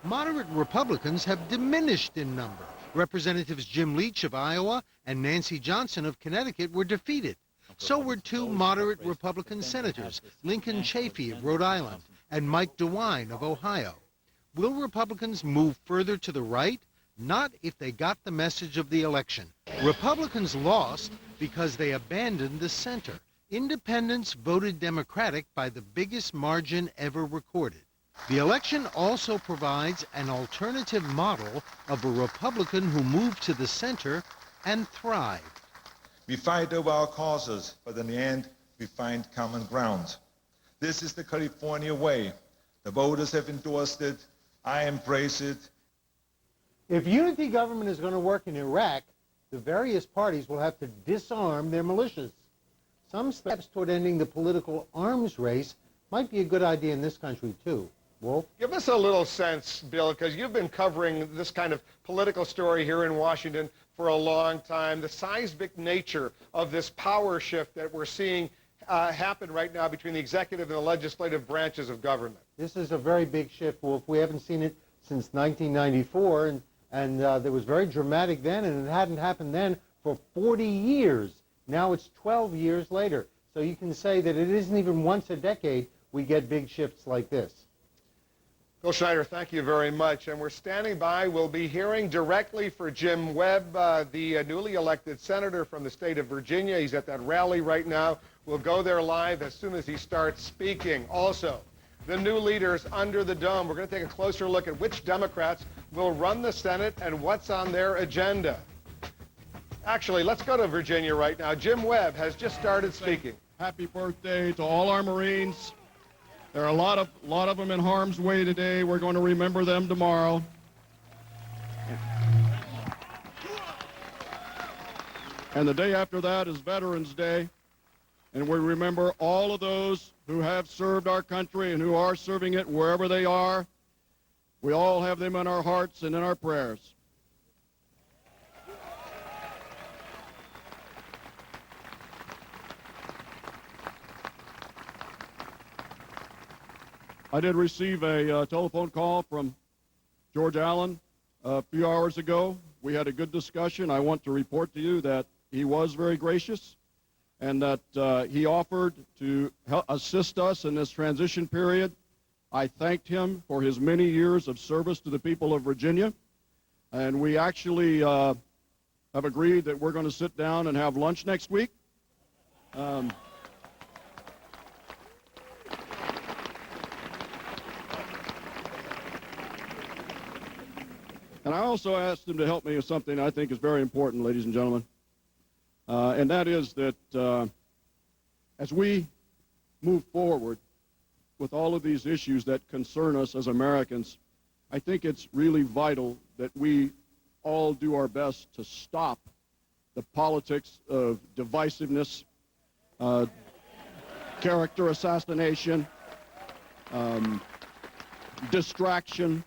Moderate Republicans have diminished in number. Representatives Jim Leach of Iowa and Nancy Johnson of Connecticut were defeated. So were two moderate Republican senators, Lincoln Chafee of Rhode Island and Mike DeWine of Ohio. Will Republicans move further to the right? Not if they got the message of the election. Republicans lost because they abandoned the center. Independents voted Democratic by the biggest margin ever recorded. The election also provides an alternative model of a Republican who moved to the center and thrived. We fight over our causes, but in the end, we find common ground. This is the California way. The voters have endorsed it. I embrace it. If unity government is going to work in Iraq, the various parties will have to disarm their militias. Some steps toward ending the political arms race might be a good idea in this country, too. Wolf? Give us a little sense, Bill, because you've been covering this kind of political story here in Washington for a long time, the seismic nature of this power shift that we're seeing happen right now between the executive and the legislative branches of government. This is a very big shift, Wolf. We haven't seen it since 1994, and it was very dramatic then, and it hadn't happened then for 40 years. Now it's 12 years later. So you can say that it isn't even once a decade we get big shifts like this. Bill Schneider, thank you very much. And we're standing by. We'll be hearing directly for Jim Webb, the newly elected senator from the state of Virginia. He's at that rally right now. We'll go there live as soon as he starts speaking. Also, the new leaders under the dome. We're going to take a closer look at which Democrats will run the Senate and what's on their agenda. Actually, let's go to Virginia right now. Jim Webb has just started speaking. Happy birthday to all our Marines. There are a lot of them in harm's way today. We're going to remember them tomorrow. And the day after that is Veterans Day. And we remember all of those who have served our country and who are serving it wherever they are. We all have them in our hearts and in our prayers. I did receive a telephone call from George Allen a few hours ago. We had a good discussion. I want to report to you that he was very gracious and that he offered to help assist us in this transition period. I thanked him for his many years of service to the people of Virginia. And we actually have agreed that we're going to sit down and have lunch next week. And I also asked him to help me with something I think is very important, ladies and gentlemen. And that is that as we move forward with all of these issues that concern us as Americans, I think it's really vital that we all do our best to stop the politics of divisiveness, character assassination, distraction.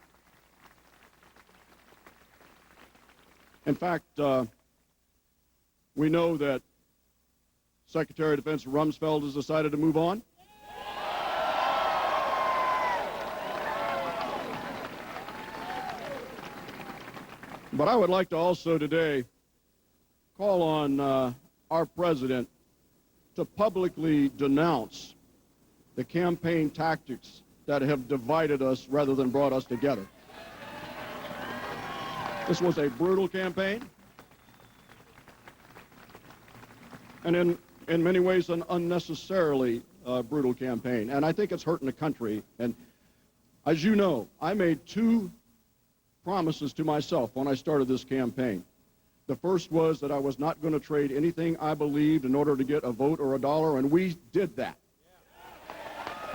In fact, we know that Secretary of Defense Rumsfeld has decided to move on. But I would like to also today call on our president to publicly denounce the campaign tactics that have divided us rather than brought us together. This was a brutal campaign, and in many ways an unnecessarily brutal campaign. And I think it's hurting the country. And as you know, I made two promises to myself when I started this campaign. The first was that I was not going to trade anything I believed in order to get a vote or a dollar, and we did that.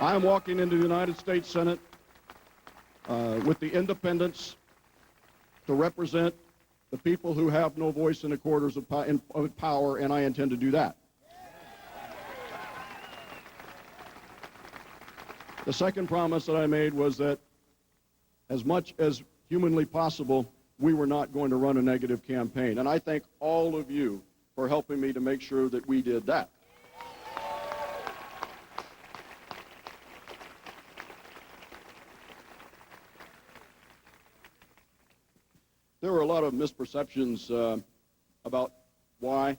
I am walking into the United States Senate with the independents to represent the people who have no voice in the quarters of power, and I intend to do that. The second promise that I made was that as much as humanly possible, we were not going to run a negative campaign. And I thank all of you for helping me to make sure that we did that. There were a lot of misperceptions about why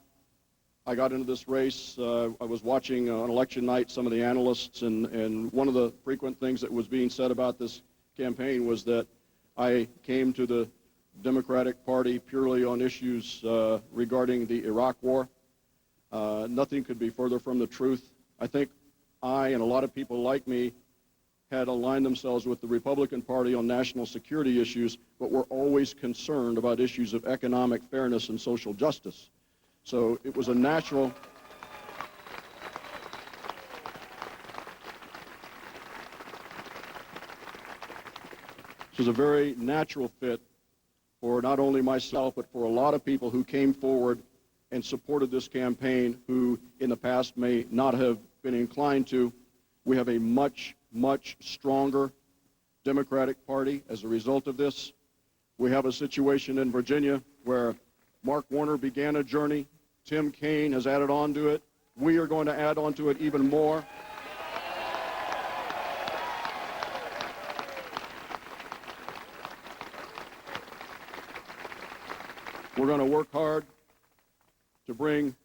I got into this race. I was watching on election night some of the analysts, and one of the frequent things that was being said about this campaign was that I came to the Democratic Party purely on issues regarding the Iraq War. Nothing could be further from the truth. I think I and a lot of people like me had aligned themselves with the Republican Party on national security issues, but were always concerned about issues of economic fairness and social justice. So it was a natural... This was a very natural fit for not only myself, but for a lot of people who came forward and supported this campaign who in the past may not have been inclined to. We have a much, much stronger Democratic Party as a result of this. We have a situation in Virginia where Mark Warner began a journey. Tim Kaine has added on to it. We are going to add on to it even more. We're going to work hard to bring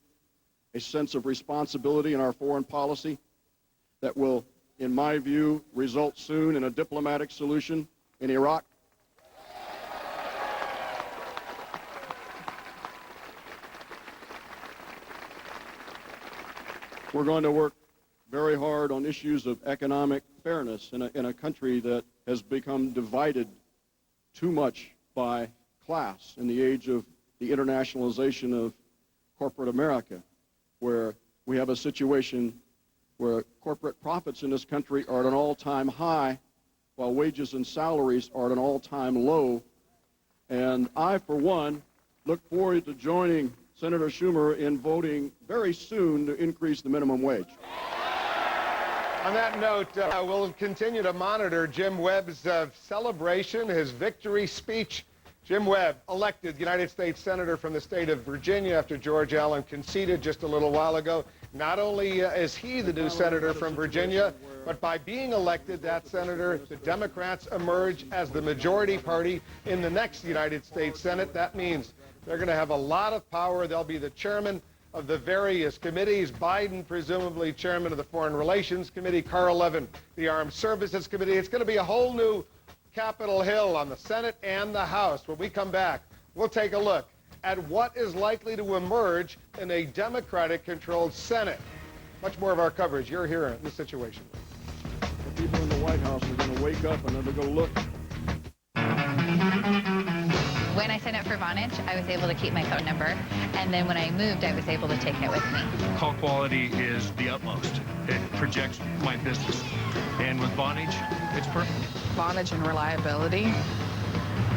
a sense of responsibility in our foreign policy that will, in my view, result soon in a diplomatic solution in Iraq. We're going to work very hard on issues of economic fairness in a country that has become divided too much by class in the age of the internationalization of corporate America, where we have a situation where corporate profits in this country are at an all-time high, while wages and salaries are at an all-time low. And I, for one, look forward to joining Senator Schumer in voting very soon to increase the minimum wage. On that note, we'll continue to monitor Jim Webb's celebration, his victory speech. Jim Webb, elected United States Senator from the state of Virginia after George Allen conceded just a little while ago. Not only is he the new senator from Virginia, but by being elected that senator, the Democrats emerge as the majority party in the next United States Senate. That means they're going to have a lot of power. They'll be the chairman of the various committees. Biden, presumably chairman of the Foreign Relations Committee. Carl Levin, the Armed Services Committee. It's going to be a whole new Capitol Hill on the Senate and the House. When we come back, we'll take a look at what is likely to emerge in a Democratic-controlled Senate. Much more of our coverage. You're here in this situation. The people in the White House are going to wake up and they're going to look. When I signed up for Vonage, I was able to keep my phone number, and then when I moved, I was able to take it with me. Call quality is the utmost. It projects my business. And with Vonage, it's perfect. Vonage and reliability,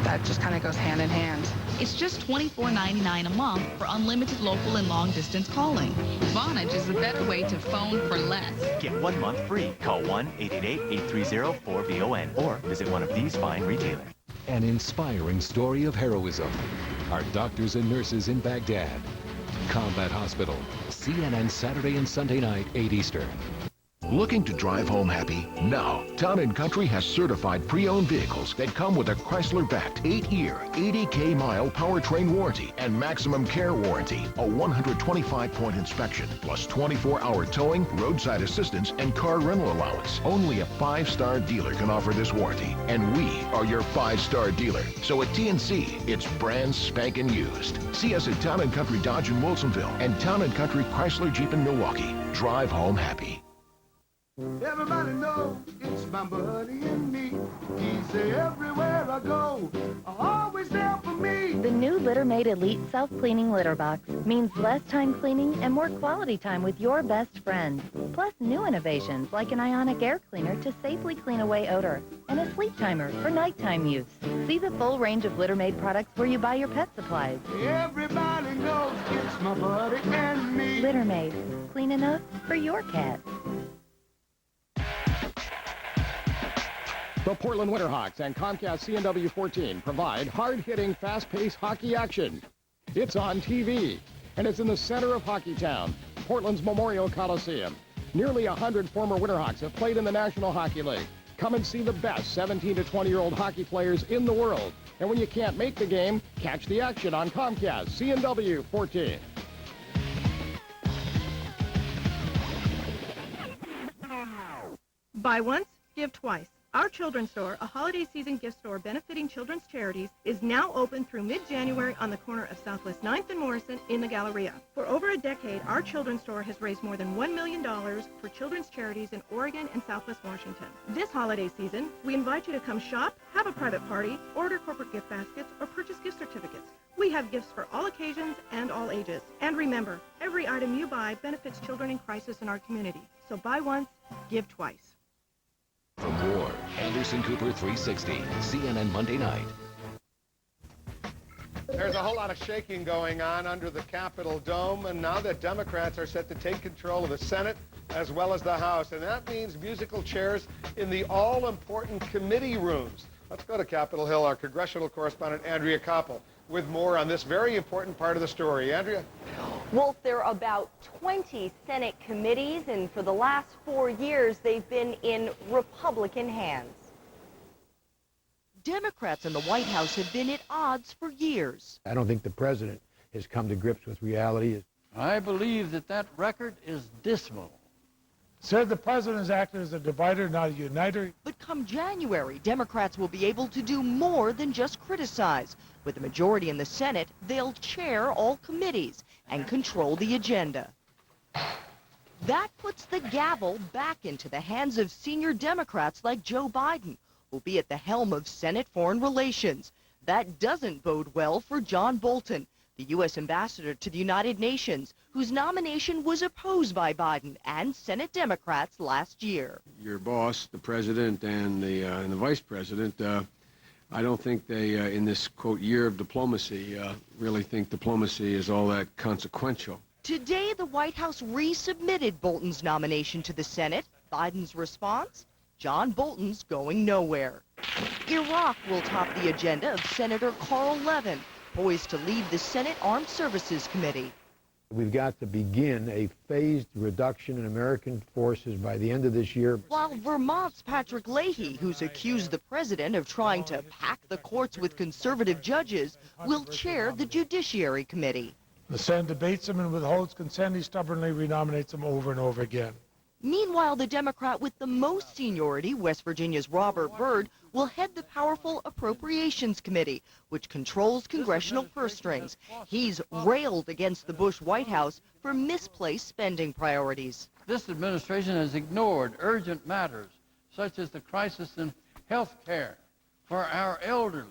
that just kind of goes hand in hand. It's just $24.99 a month for unlimited local and long-distance calling. Vonage is a better way to phone for less. Get 1 month free. Call 1-888-830-4VON or visit one of these fine retailers. An inspiring story of heroism. Our doctors and nurses in Baghdad. Combat Hospital. CNN Saturday and Sunday night, 8 Eastern. Looking to drive home happy? Now, Town & Country has certified pre-owned vehicles that come with a Chrysler-backed 8-year, 80K-mile powertrain warranty and maximum care warranty, a 125-point inspection, plus 24-hour towing, roadside assistance, and car rental allowance. Only a 5-star dealer can offer this warranty, and we are your 5-star dealer. So at TNC, it's brand spanking used. See us at Town & Country Dodge in Wilsonville and Town & Country Chrysler Jeep in Milwaukee. Drive home happy. Everybody knows it's my buddy and me. He's everywhere I go, always there for me. The new Littermate Elite Self-Cleaning Litter Box means less time cleaning and more quality time with your best friend. Plus new innovations like an ionic air cleaner to safely clean away odor and a sleep timer for nighttime use. See the full range of Littermate products where you buy your pet supplies. Everybody knows it's my buddy and me. Littermate, clean enough for your cat. The Portland Winterhawks and Comcast CNW14 provide hard-hitting, fast-paced hockey action. It's on TV, and it's in the center of Hockey Town, Portland's Memorial Coliseum. Nearly 100 former Winterhawks have played in the National Hockey League. Come and see the best 17 to 20-year-old hockey players in the world. And when you can't make the game, catch the action on Comcast CNW14. Buy once, give twice. Our children's store, a holiday season gift store benefiting children's charities, is now open through mid-January on the corner of Southwest 9th and Morrison in the Galleria. For over a decade, our children's store has raised more than $1 million for children's charities in Oregon and Southwest Washington. This holiday season, we invite you to come shop, have a private party, order corporate gift baskets, or purchase gift certificates. We have gifts for all occasions and all ages. And remember, every item you buy benefits children in crisis in our community. So buy once, give twice. For more, Anderson Cooper 360, CNN Monday night. There's a whole lot of shaking going on under the Capitol dome, and now that Democrats are set to take control of the Senate as well as the House, and that means musical chairs in the all-important committee rooms. Let's go to Capitol Hill, our congressional correspondent Andrea Koppel, with more on this very important part of the story. Andrea? Wolf, there are about 20 Senate committees, and for the last 4 years, they've been in Republican hands. Democrats in the White House have been at odds for years. I don't think the president has come to grips with reality. I believe that record is dismal. Said the president has acted as a divider, not a uniter. But come January, Democrats will be able to do more than just criticize. With a majority in the Senate, they'll chair all committees and control the agenda. That puts the gavel back into the hands of senior Democrats like Joe Biden, who'll be at the helm of Senate Foreign Relations. That doesn't bode well for John Bolton, the U.S. ambassador to the United Nations, whose nomination was opposed by Biden and Senate Democrats last year. Your boss, the president, and the vice president, I don't think they, in this, quote, year of diplomacy, really think diplomacy is all that consequential. Today, the White House resubmitted Bolton's nomination to the Senate. Biden's response? John Bolton's going nowhere. Iraq will top the agenda of Senator Carl Levin, poised to lead the Senate Armed Services Committee. We've got to begin a phased reduction in American forces by the end of this year. While Vermont's Patrick Leahy, who's accused the president of trying to pack the courts with conservative judges, will chair the Judiciary Committee. The Senate debates him and withholds consent. He stubbornly renominates him over and over again. Meanwhile, the Democrat with the most seniority, West Virginia's Robert Byrd, will head the powerful Appropriations Committee, which controls congressional purse strings. He's railed against the Bush White House for misplaced spending priorities. This administration has ignored urgent matters, such as the crisis in health care for our elderly.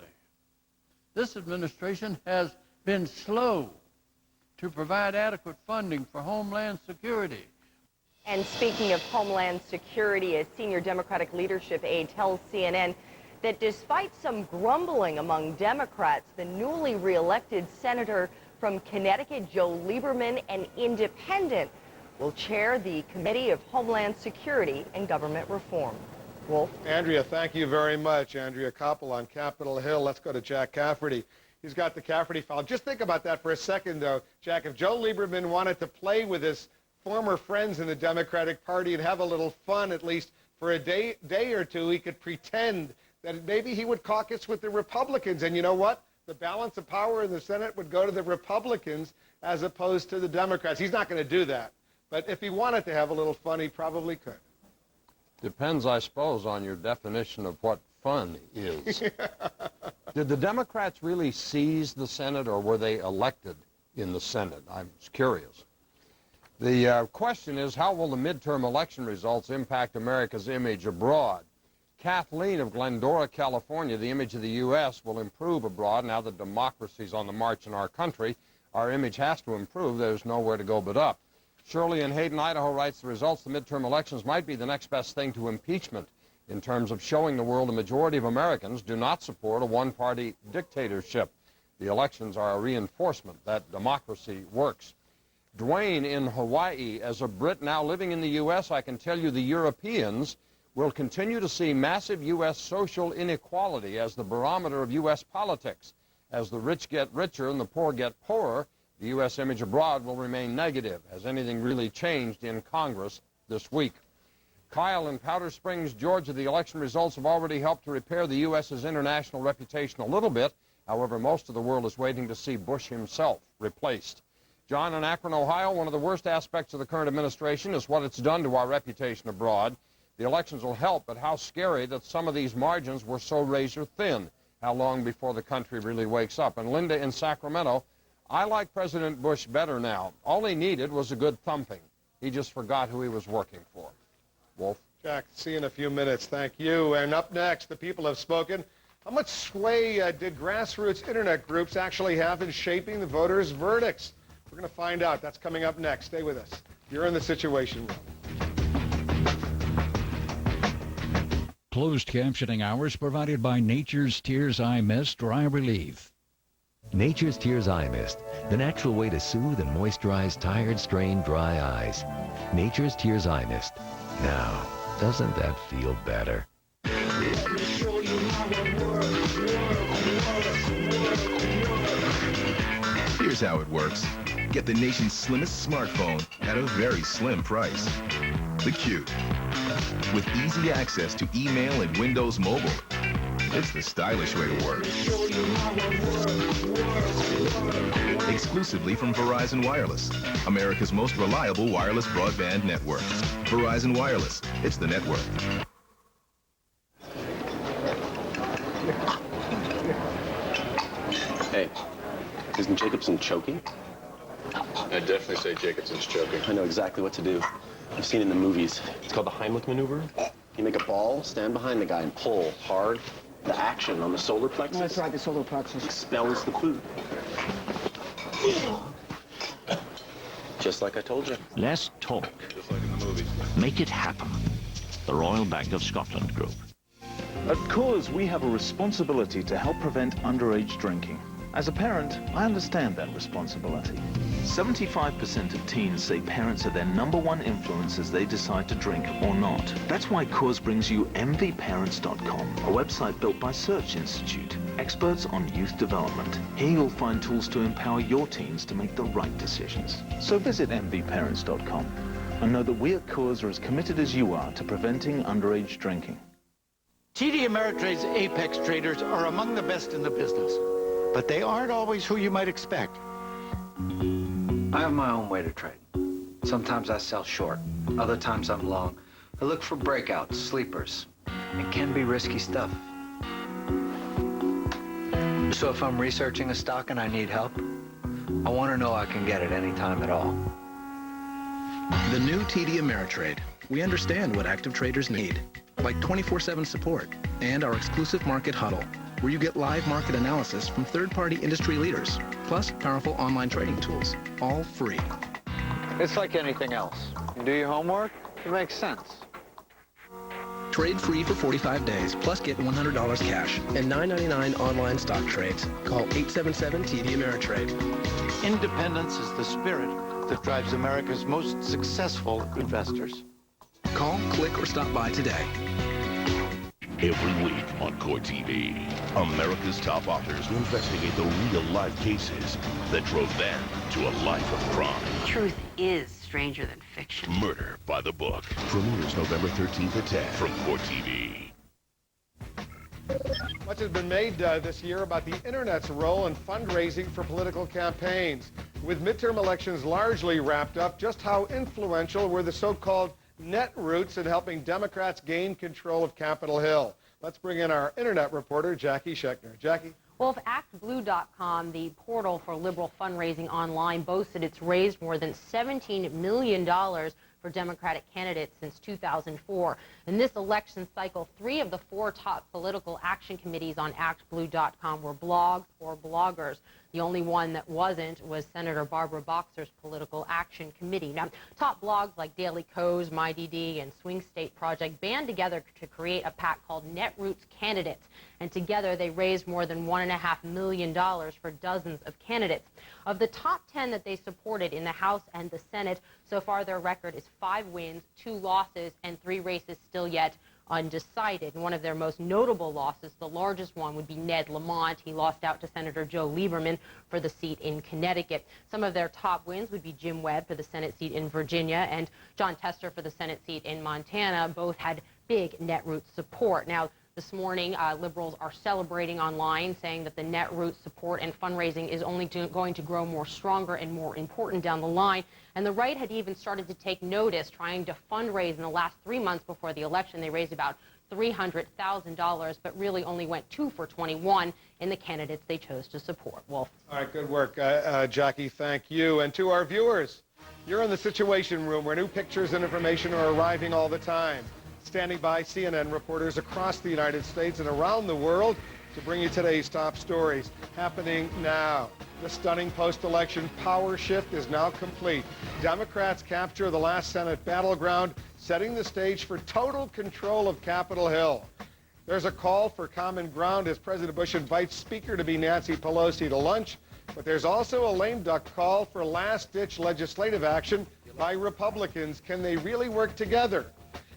This administration has been slow to provide adequate funding for Homeland Security. And speaking of Homeland Security, a senior Democratic leadership aide tells CNN that despite some grumbling among Democrats, the newly reelected senator from Connecticut, Joe Lieberman, an independent, will chair the Committee of Homeland Security and Government Reform. Wolf? Andrea, thank you very much. Andrea Koppel on Capitol Hill. Let's go to Jack Cafferty. He's got the Cafferty file. Just think about that for a second, though, Jack. If Joe Lieberman wanted to play with his former friends in the Democratic Party and have a little fun, at least for a day or two, he could pretend that maybe he would caucus with the Republicans. And you know what? The balance of power in the Senate would go to the Republicans as opposed to the Democrats. He's not going to do that. But if he wanted to have a little fun, he probably could. Depends, I suppose, on your definition of what fun is. Did the Democrats really seize the Senate, or were they elected in the Senate? I'm curious. The question is, how will the midterm election results impact America's image abroad? Kathleen of Glendora, California, the image of the U.S. will improve abroad now that democracy's on the march in our country. Our image has to improve. There's nowhere to go but up. Shirley in Hayden, Idaho, writes, the results of the midterm elections might be the next best thing to impeachment in terms of showing the world a majority of Americans do not support a one-party dictatorship. The elections are a reinforcement that democracy works. Dwayne in Hawaii, as a Brit now living in the U.S., I can tell you the Europeans will continue to see massive U.S. social inequality as the barometer of U.S. politics. As the rich get richer and the poor get poorer, the U.S. image abroad will remain negative. Has anything really changed in Congress this week? Kyle in Powder Springs, Georgia, the election results have already helped to repair the U.S.'s international reputation a little bit. However, most of the world is waiting to see Bush himself replaced. John in Akron, Ohio, one of the worst aspects of the current administration is what it's done to our reputation abroad. The elections will help, but how scary that some of these margins were so razor thin. How long before the country really wakes up? And Linda in Sacramento, I like President Bush better now. All he needed was a good thumping. He just forgot who he was working for. Wolf? Jack, see you in a few minutes. Thank you. And up next, the people have spoken. How much sway did grassroots internet groups actually have in shaping the voters' verdicts? We're going to find out. That's coming up next. Stay with us. You're in the Situation Room. Closed captioning hours provided by Nature's Tears Eye Mist Dry Relief. Nature's Tears Eye Mist, the natural way to soothe and moisturize tired, strained, dry eyes. Nature's Tears Eye Mist. Now, doesn't that feel better? Here's how it works. Get the nation's slimmest smartphone at a very slim price. The Cute. With easy access to email and Windows Mobile. It's the stylish way to work. Exclusively from Verizon Wireless, America's most reliable wireless broadband network. Verizon Wireless. It's the network. Hey, isn't Jacobson choking? I'd definitely say Jacobson's choking. I know exactly what to do. I've seen it in the movies. It's called the Heimlich maneuver. You make a ball, stand behind the guy, and pull hard. The action on the solar plexus. That's right, the solar plexus. Expels the food. Just like I told you. Less talk. Just like in the movies. Make it happen. The Royal Bank of Scotland Group. At Coors, we have a responsibility to help prevent underage drinking. As a parent, I understand that responsibility. 75% of teens say parents are their #1 influence as they decide to drink or not. That's why Coors brings you mvparents.com, a website built by Search Institute, experts on youth development. Here you'll find tools to empower your teens to make the right decisions. So visit mvparents.com and know that we at Coors are as committed as you are to preventing underage drinking. TD Ameritrade's Apex traders are among the best in the business, but they aren't always who you might expect. I have my own way to trade. Sometimes I sell short, other times I'm long. I look for breakouts, sleepers. It can be risky stuff. So if I'm researching a stock and I need help, I want to know I can get it any time at all. The new TD Ameritrade. We understand what active traders need, like 24/7 support and our exclusive market huddle, where you get live market analysis from third-party industry leaders, plus powerful online trading tools, all free. It's like anything else. You do your homework, it makes sense. Trade free for 45 days, plus get $100 cash and $9.99 online stock trades. Call 877-TD Ameritrade. Independence is the spirit that drives America's most successful investors. Call, click, or stop by today. Every week on Court TV, America's top authors investigate the real-life cases that drove them to a life of crime. Truth is stranger than fiction. Murder by the Book. Premieres November 13th at 10 from Court TV. Much has been made this year about the Internet's role in fundraising for political campaigns. With midterm elections largely wrapped up, just how influential were the so-called net routes in helping Democrats gain control of Capitol Hill? Let's bring in our Internet reporter, Jackie Schechner. Jackie? Well, if ActBlue.com, the portal for liberal fundraising online, boasted it's raised more than $17 million for Democratic candidates since 2004. In this election cycle, 3 of the 4 top political action committees on ActBlue.com were blogs or bloggers. The only one that wasn't was Senator Barbara Boxer's Political Action Committee. Now, top blogs like Daily Kos, MyDD, and Swing State Project band together to create a PAC called Netroots Candidates, and together they raised more than $1.5 million for dozens of candidates. Of the top 10 that they supported in the House and the Senate, so far their record is 5 wins, 2 losses, and 3 races still yet undecided. And one of their most notable losses, the largest one, would be Ned Lamont. He lost out to Senator Joe Lieberman for the seat in Connecticut. Some of their top wins would be Jim Webb for the Senate seat in Virginia and John Tester for the Senate seat in Montana. Both had big Netroots support. Now, This morning, liberals are celebrating online, saying that the netroots support and fundraising is only going to grow more stronger and more important down the line. And the right had even started to take notice, trying to fundraise in the last 3 months before the election. They raised about $300,000, but really only went 2 for 21 in the candidates they chose to support. Wolf. All right, good work, Jackie. Thank you. And to our viewers, you're in the Situation Room where new pictures and information are arriving all the time. Standing by CNN reporters across the United States and around the world to bring you today's top stories happening now. The stunning post-election power shift is now complete. Democrats capture the last Senate battleground, setting the stage for total control of Capitol Hill. There's a call for common ground as President Bush invites Speaker-to-be Nancy Pelosi to lunch, but there's also a lame duck call for last-ditch legislative action by Republicans. Can they really work together?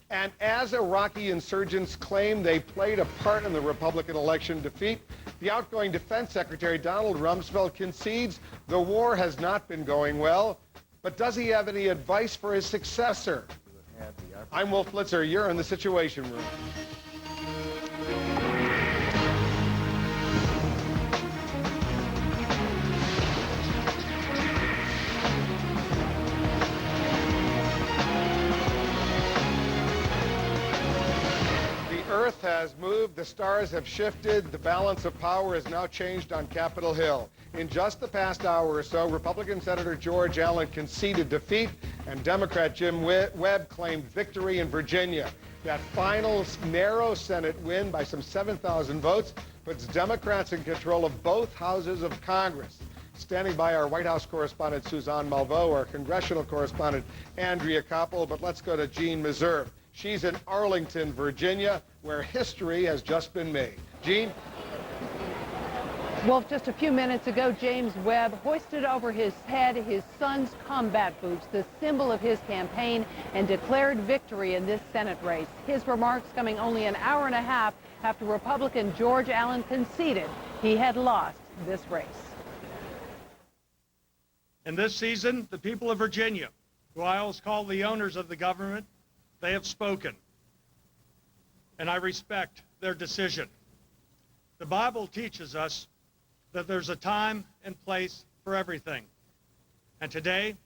And as Iraqi insurgents claim they played a part in the Republican election defeat, the outgoing Defense Secretary Donald Rumsfeld concedes the war has not been going well. But does he have any advice for his successor? I'm Wolf Blitzer. You're in the Situation Room. Earth has moved, the stars have shifted, the balance of power has now changed on Capitol Hill. In just the past hour or so, Republican Senator George Allen conceded defeat, and Democrat Jim Webb claimed victory in Virginia. That final narrow Senate win by some 7,000 votes puts Democrats in control of both houses of Congress. Standing by our White House correspondent Suzanne Malveaux, our congressional correspondent Andrea Koppel, but let's go to Jean Meserve. She's in Arlington, Virginia, where history has just been made. Jean? Wolf, just a few minutes ago, James Webb hoisted over his head his son's combat boots, the symbol of his campaign, and declared victory in this Senate race. His remarks coming only an hour and a half after Republican George Allen conceded he had lost this race. In this season, the people of Virginia, who I always call the owners of the government, they have spoken, and I respect their decision. The Bible teaches us that there's a time and place for everything. And today,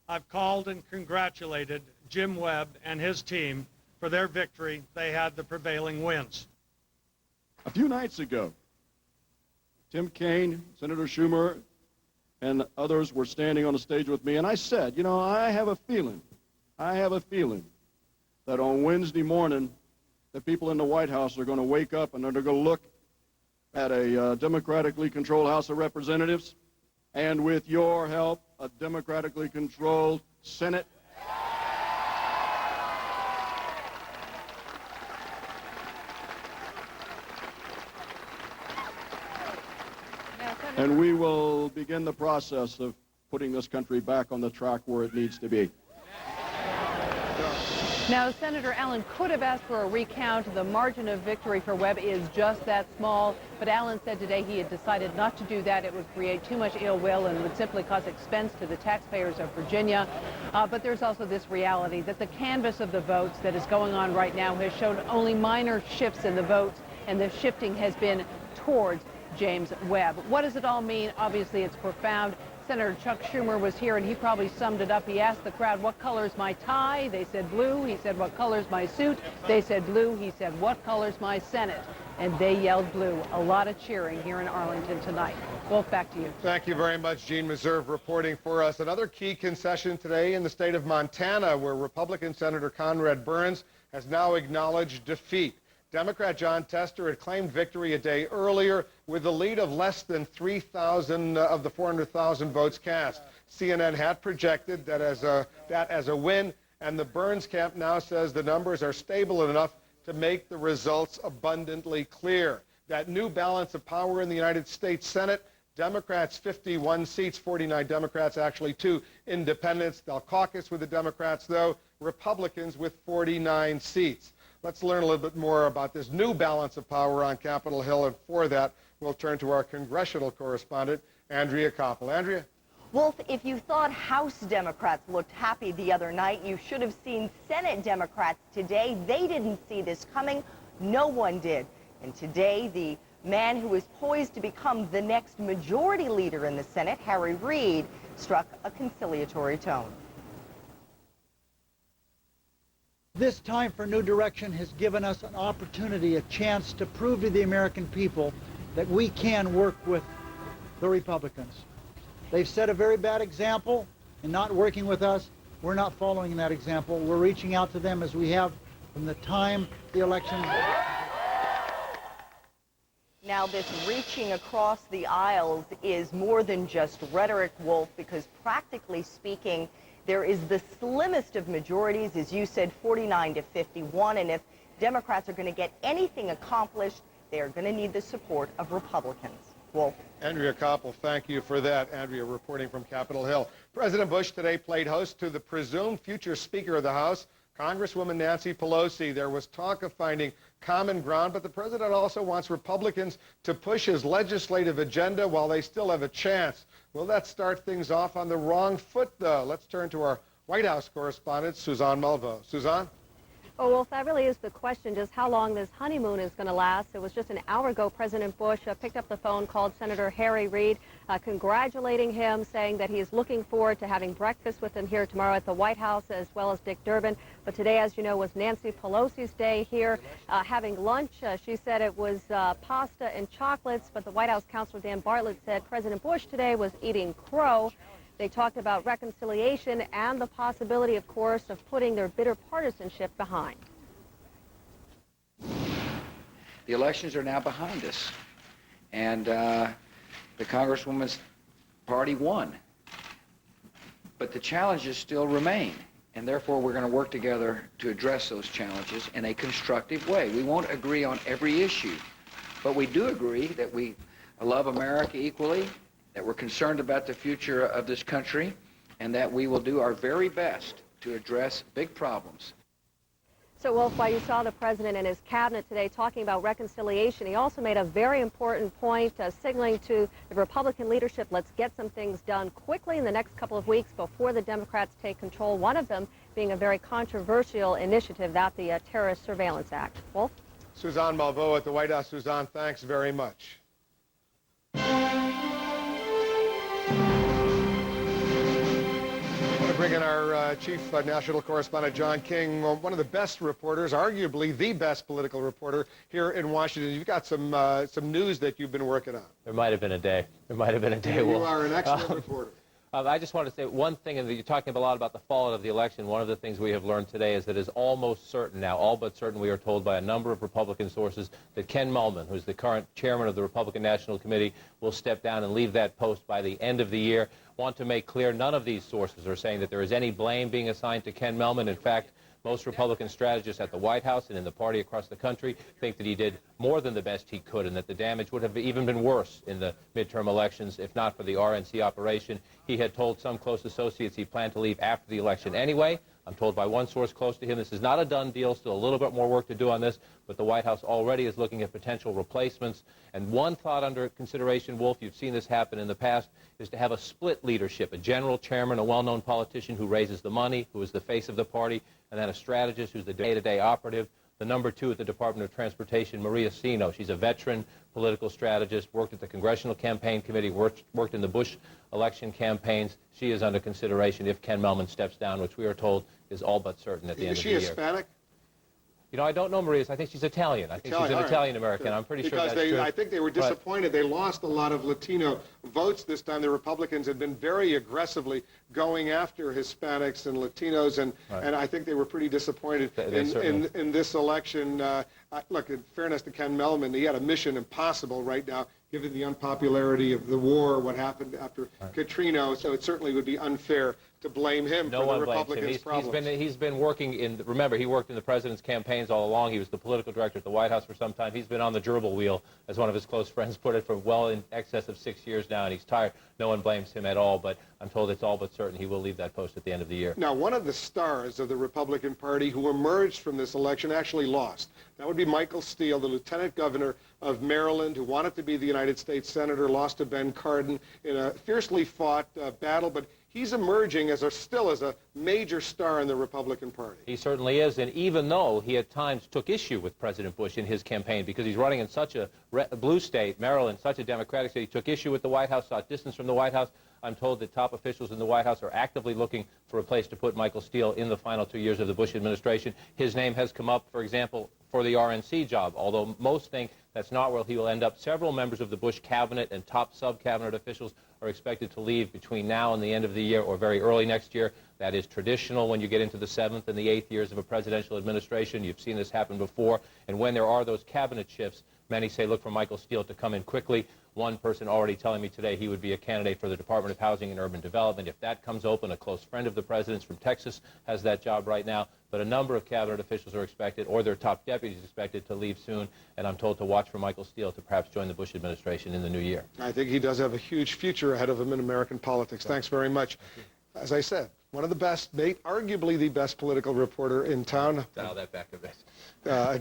I've called and congratulated Jim Webb and his team for their victory. They had the prevailing winds. A few nights ago, Tim Kaine, Senator Schumer, and others were standing on the stage with me, and I said, you know, I have a feeling that on Wednesday morning, the people in the White House are going to wake up and they're going to look at a democratically controlled House of Representatives, and with your help, a democratically controlled Senate. And we will begin the process of putting this country back on the track where it needs to be. Now, Senator Allen could have asked for a recount. The margin of victory for Webb is just that small. But Allen said today he had decided not to do that. It would create too much ill will and would simply cause expense to the taxpayers of Virginia. But there's also this reality that the canvass of the votes that is going on right now has shown only minor shifts in the votes, and the shifting has been towards James Webb. What does it all mean? Obviously, it's profound. Senator Chuck Schumer was here, and he probably summed it up. He asked the crowd, what color's my tie? They said blue. He said, what color's my suit? They said blue. He said, what color's my Senate? And they yelled blue. A lot of cheering here in Arlington tonight. Wolf, back to you. Thank you very much, Jean Meserve, reporting for us. Another key concession today in the state of Montana, where Republican Senator Conrad Burns has now acknowledged defeat. Democrat John Tester had claimed victory a day earlier with a lead of less than 3,000 of the 400,000 votes cast. CNN had projected that as a win, and the Burns camp now says the numbers are stable enough to make the results abundantly clear. That new balance of power in the United States Senate, Democrats 51 seats, 49 Democrats, actually 2 independents. They'll caucus with the Democrats, though. Republicans with 49 seats. Let's learn a little bit more about this new balance of power on Capitol Hill, and for that, we'll turn to our congressional correspondent, Andrea Koppel. Andrea? Wolf, if you thought House Democrats looked happy the other night, you should have seen Senate Democrats today. They didn't see this coming. No one did. And today, the man who is poised to become the next majority leader in the Senate, Harry Reid, struck a conciliatory tone. This time for new direction has given us an opportunity, a chance to prove to the American people that we can work with the Republicans. They've set a very bad example in not working with us. We're not following that example. We're reaching out to them as we have from the time the election. Now, this reaching across the aisles is more than just rhetoric, Wolf, because practically speaking, there is the slimmest of majorities, as you said, 49 to 51. And if Democrats are going to get anything accomplished, they are going to need the support of Republicans. Wolf. Andrea Koppel, thank you for that. Andrea reporting from Capitol Hill. President Bush today played host to the presumed future Speaker of the House, Congresswoman Nancy Pelosi. There was talk of finding common ground, but the president also wants Republicans to push his legislative agenda while they still have a chance. Will that start things off on the wrong foot, though? Let's turn to our White House correspondent, Suzanne Malveaux. Suzanne? Oh, Wolf, that really is the question, just how long this honeymoon is going to last. It was just an hour ago President Bush picked up the phone, called Senator Harry Reid, congratulating him, saying that he is looking forward to having breakfast with him here tomorrow at the White House, as well as Dick Durbin. But today, as you know, was Nancy Pelosi's day here having lunch. She said it was pasta and chocolates, but the White House counselor Dan Bartlett said President Bush today was eating crow. They talked about reconciliation and the possibility, of course, of putting their bitter partisanship behind. The elections are now behind us, and the Congresswoman's party won. But the challenges still remain, and therefore we're going to work together to address those challenges in a constructive way. We won't agree on every issue, but we do agree that we love America equally, that we're concerned about the future of this country, and that we will do our very best to address big problems. So, Wolf, while you saw the president and his cabinet today talking about reconciliation, he also made a very important point, signaling to the Republican leadership, let's get some things done quickly in the next couple of weeks before the Democrats take control, one of them being a very controversial initiative, that the Terrorist Surveillance Act. Wolf? Suzanne Malveaux at the White House. Suzanne, thanks very much. Bring in our chief national correspondent, John King, one of the best reporters, arguably the best political reporter here in Washington. You've got some news that you've been working on. There might have been a day. There might have been a day. You are an excellent reporter. I just want to say one thing, and you're talking a lot about the fallout of the election. One of the things we have learned today is that it is almost certain now, all but certain, we are told by a number of Republican sources, that Ken Mehlman, who's the current chairman of the Republican National Committee, will step down and leave that post by the end of the year. Want to make clear, none of these sources are saying that there is any blame being assigned to Ken Mehlman. In fact, most Republican strategists at the White House and in the party across the country think that he did more than the best he could, and that the damage would have even been worse in the midterm elections if not for the RNC operation. He had told some close associates he planned to leave after the election anyway. I'm told by one source close to him this is not a done deal, still a little bit more work to do on this, but the White House already is looking at potential replacements. And one thought under consideration, Wolf, you've seen this happen in the past, is to have a split leadership, a general chairman, a well-known politician who raises the money, who is the face of the party, and then a strategist who's the day-to-day operative. The number two at the Department of Transportation, Maria Sino. She's a veteran political strategist, worked at the Congressional Campaign Committee, worked in the Bush election campaigns. She is under consideration if Ken Mehlman steps down, which we are told is all but certain at the end of the year. Is she Hispanic? You know, I don't know Maria's. I think she's Italian. I think she's an Italian-American. I'm pretty sure that's true. I think they were disappointed. They lost a lot of Latino votes this time. The Republicans had been very aggressively going after Hispanics and Latinos, and I think they were pretty disappointed in this election. Look, in fairness to Ken Mehlman, he had a mission impossible right now, given the unpopularity of the war, what happened after Katrina, so it certainly would be unfair to blame him for the Republicans' problems. He's been working in, remember, he worked in the president's campaigns all along. He was the political director at the White House for some time. He's been on the gerbil wheel, as one of his close friends put it, for well in excess of 6 years now, and he's tired. No one blames him at all, but I'm told it's all but certain he will leave that post at the end of the year. Now, one of the stars of the Republican Party who emerged from this election actually lost. That would be Michael Steele, the lieutenant governor of Maryland, who wanted to be the United States senator, lost to Ben Cardin in a fiercely fought battle, but he's emerging as still as a major star in the Republican Party. He certainly is, and even though he at times took issue with President Bush in his campaign because he's running in such a blue state, Maryland, such a Democratic state, he took issue with the White House, sought distance from the White House. I'm told that top officials in the White House are actively looking for a place to put Michael Steele in the final 2 years of the Bush administration. His name has come up, for example, for the RNC job, although most think that's not where he will end up. Several members of the Bush cabinet and top sub-cabinet officials are expected to leave between now and the end of the year or very early next year. That is traditional when you get into the 7th and the 8th years of a presidential administration. You've seen this happen before. And when there are those cabinet shifts, many say look for Michael Steele to come in quickly. One person already telling me today he would be a candidate for the Department of Housing and Urban Development. If that comes open, a close friend of the president's from Texas has that job right now. But a number of cabinet officials are expected, or their top deputies expected, to leave soon. And I'm told to watch for Michael Steele to perhaps join the Bush administration in the new year. I think he does have a huge future ahead of him in American politics. Thanks very much. As I said, one of the best, arguably the best political reporter in town. Dial that back a bit.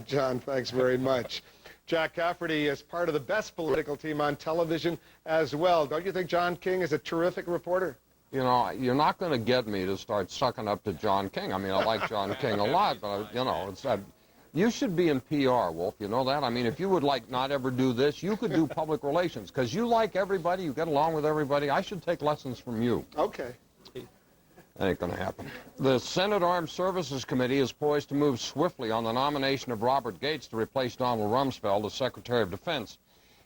John, thanks very much. Jack Cafferty is part of the best political team on television as well. Don't you think John King is a terrific reporter? You know, you're not going to get me to start sucking up to John King. I mean, I like John King a lot, but, you know, it's... you should be in PR, Wolf, you know that? I mean, if you would, like, not ever do this, you could do public relations, because you like everybody, you get along with everybody. I should take lessons from you. Okay. That ain't going to happen. The Senate Armed Services Committee is poised to move swiftly on the nomination of Robert Gates to replace Donald Rumsfeld as Secretary of Defense.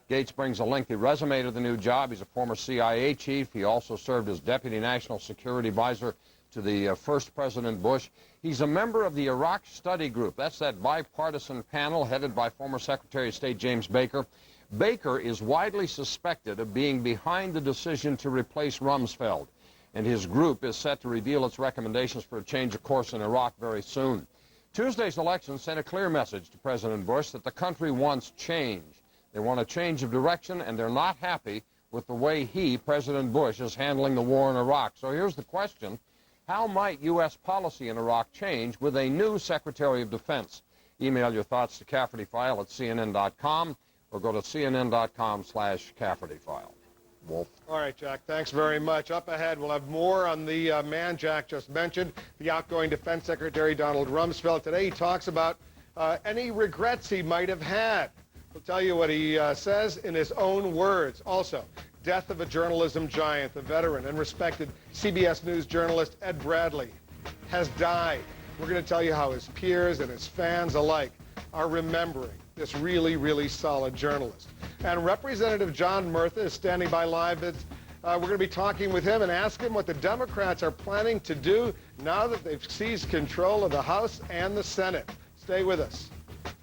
Gates brings a lengthy resume to the new job. He's a former CIA chief. He also served as Deputy National Security Advisor to the first President Bush. He's a member of the Iraq Study Group. That's that bipartisan panel headed by former Secretary of State James Baker. Baker is widely suspected of being behind the decision to replace Rumsfeld, and his group is set to reveal its recommendations for a change of course in Iraq very soon. Tuesday's election sent a clear message to President Bush that the country wants change. They want a change of direction, and they're not happy with the way President Bush, is handling the war in Iraq. So here's the question. How might U.S. policy in Iraq change with a new Secretary of Defense? Email your thoughts to CaffertyFile at CNN.com or go to CNN.com/CaffertyFile. Wolf. All right, Jack, thanks very much. Up ahead, we'll have more on the man Jack just mentioned, the outgoing Defense Secretary Donald Rumsfeld. Today he talks about any regrets he might have had. We'll tell you what he says in his own words. Also, death of a journalism giant, the veteran and respected CBS News journalist Ed Bradley has died. We're going to tell you how his peers and his fans alike are remembering this really, really solid journalist. And Representative John Murtha is standing by live. We're going to be talking with him and ask him what the Democrats are planning to do now that they've seized control of the House and the Senate. Stay with us.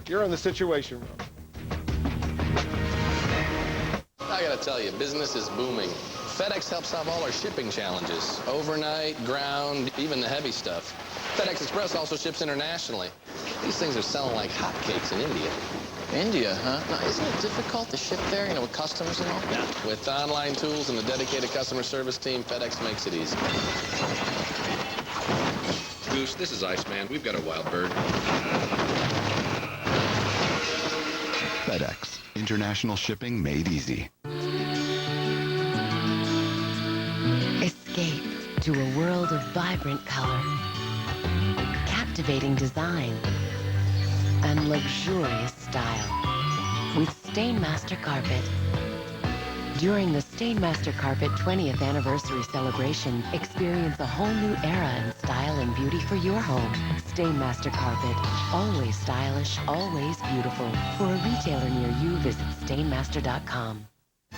You're in the Situation Room. I gotta tell you, business is booming. FedEx helps solve all our shipping challenges. Overnight, ground, even the heavy stuff. FedEx Express also ships internationally. These things are selling like hotcakes in India. India, huh? Now, isn't it difficult to ship there, with customs and all? Yeah. With online tools and a dedicated customer service team, FedEx makes it easy. Goose, this is Iceman. We've got a wild bird. FedEx. International shipping made easy. Escape to a world of vibrant color, captivating design, and luxurious style with Stainmaster Carpet. During the Stainmaster Carpet 20th anniversary celebration, experience a whole new era in style and beauty for your home. Stainmaster Carpet, always stylish, always beautiful. For a retailer near you, visit Stainmaster.com.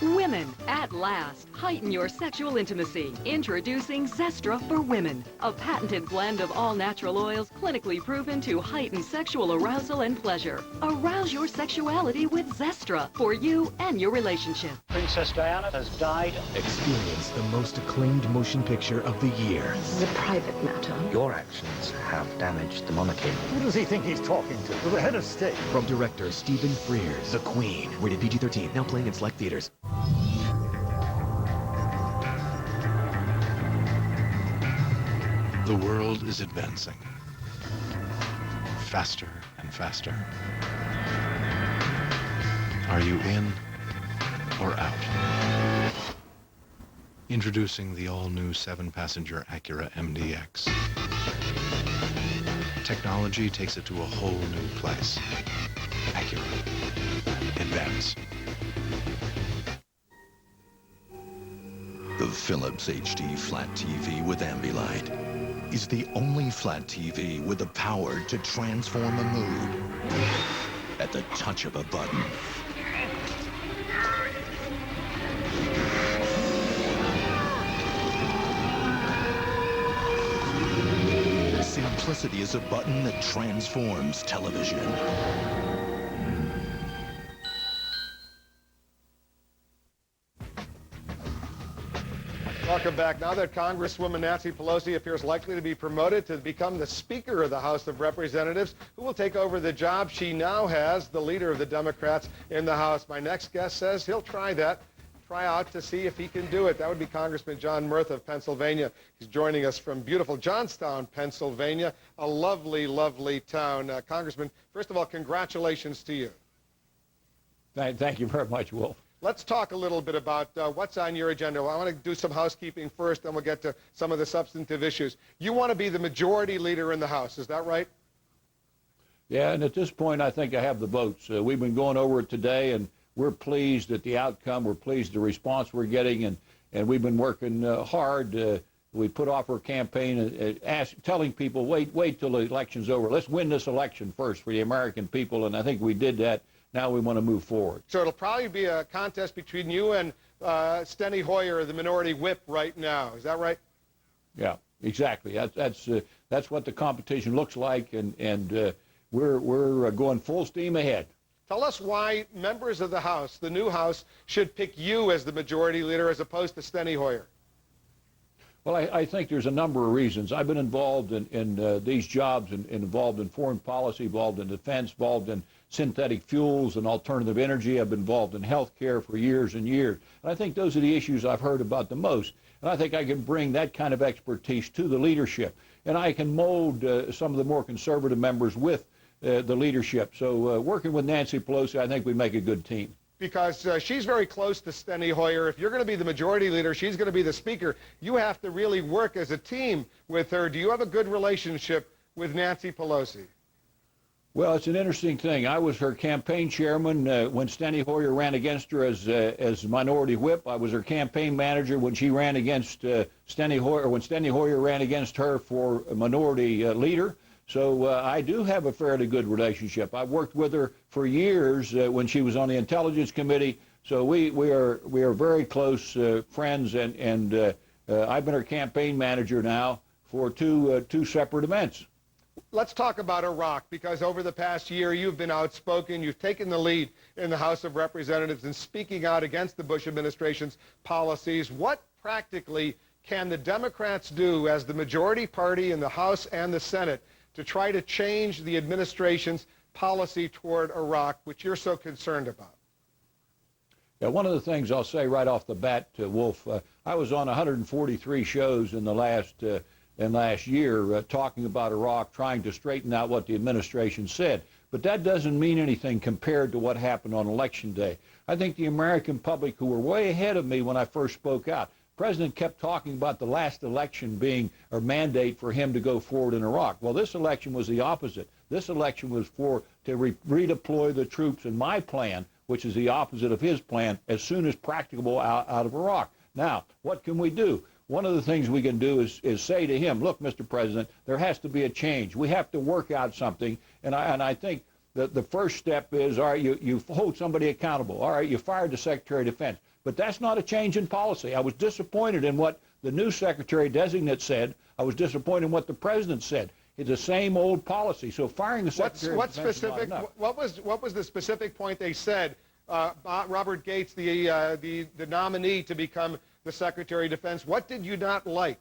Women, at last, heighten your sexual intimacy. Introducing Zestra for Women, a patented blend of all-natural oils clinically proven to heighten sexual arousal and pleasure. Arouse your sexuality with Zestra for you and your relationship. Princess Diana has died. Experience the most acclaimed motion picture of the year. This is a private matter. Your actions have damaged the monarchy. Who does he think he's talking to? The head of state. From director Stephen Frears, The Queen. Rated PG-13. Now playing in select theaters. The world is advancing. Faster and faster. Are you in or out? Introducing the all-new 7-passenger Acura MDX. Technology takes it to a whole new place. Acura. Advance. The Philips HD Flat TV with Ambilight is the only flat TV with the power to transform a mood at the touch of a button. Simplicity is a button that transforms television. Welcome back. Now that Congresswoman Nancy Pelosi appears likely to be promoted to become the Speaker of the House of Representatives, who will take over the job she now has, the leader of the Democrats in the House. My next guest says he'll try out to see if he can do it. That would be Congressman John Murtha of Pennsylvania. He's joining us from beautiful Johnstown, Pennsylvania, a lovely, lovely town. Congressman, first of all, congratulations to you. Thank you very much, Wolf. Let's talk a little bit about what's on your agenda. Well, I want to do some housekeeping first, then we'll get to some of the substantive issues. You want to be the majority leader in the House, is that right? Yeah, and at this point, I think I have the votes. We've been going over it today, and we're pleased at the outcome. We're pleased the response we're getting, and we've been working hard. We put off our campaign telling people, wait till the election's over. Let's win this election first for the American people, and I think we did that. Now we want to move forward. So it'll probably be a contest between you and Steny Hoyer, the minority whip, right now. Is that right? Yeah, exactly. That's what the competition looks like, and we're going full steam ahead. Tell us why members of the House, the new House, should pick you as the majority leader as opposed to Steny Hoyer. Well, I think there's a number of reasons. I've been involved in these jobs, and involved in foreign policy, involved in defense, involved in synthetic fuels and alternative energy. I've been involved in health care for years and years. And I think those are the issues I've heard about the most. And I think I can bring that kind of expertise to the leadership. And I can mold some of the more conservative members with the leadership. So working with Nancy Pelosi, I think we make a good team. Because she's very close to Steny Hoyer. If you're going to be the majority leader, she's going to be the speaker. You have to really work as a team with her. Do you have a good relationship with Nancy Pelosi? Well, it's an interesting thing. I was her campaign chairman when Steny Hoyer ran against her as minority whip. I was her campaign manager when she ran against Steny Hoyer, when Steny Hoyer ran against her for a minority leader. So I do have a fairly good relationship. I've worked with her for years when she was on the Intelligence Committee. So we are very close friends, and I've been her campaign manager now for two separate events. Let's talk about Iraq, because over the past year you've been outspoken. You've taken the lead in the House of Representatives in speaking out against the Bush administration's policies. What practically can the Democrats do as the majority party in the House and the Senate to try to change the administration's policy toward Iraq, which you're so concerned about? Yeah, one of the things I'll say right off the bat, Wolf, I was on 143 shows in the last year talking about Iraq, trying to straighten out what the administration said. But that doesn't mean anything compared to what happened on Election Day. I think the American public, who were way ahead of me when I first spoke out, the president kept talking about the last election being a mandate for him to go forward in Iraq. Well, this election was the opposite. This election was to redeploy the troops in my plan, which is the opposite of his plan, as soon as practicable out of Iraq. Now, what can we do? One of the things we can do is say to him, look, Mr. President, there has to be a change. We have to work out something. And I think that the first step is, all right, you hold somebody accountable. All right, you fired the Secretary of Defense. But that's not a change in policy. I was disappointed in what the new Secretary-designate said. I was disappointed in what the President said. It's the same old policy. So firing the Secretary of Defense is not enough. What was the specific point they said? Robert Gates, the nominee to become the Secretary of Defense, what did you not like?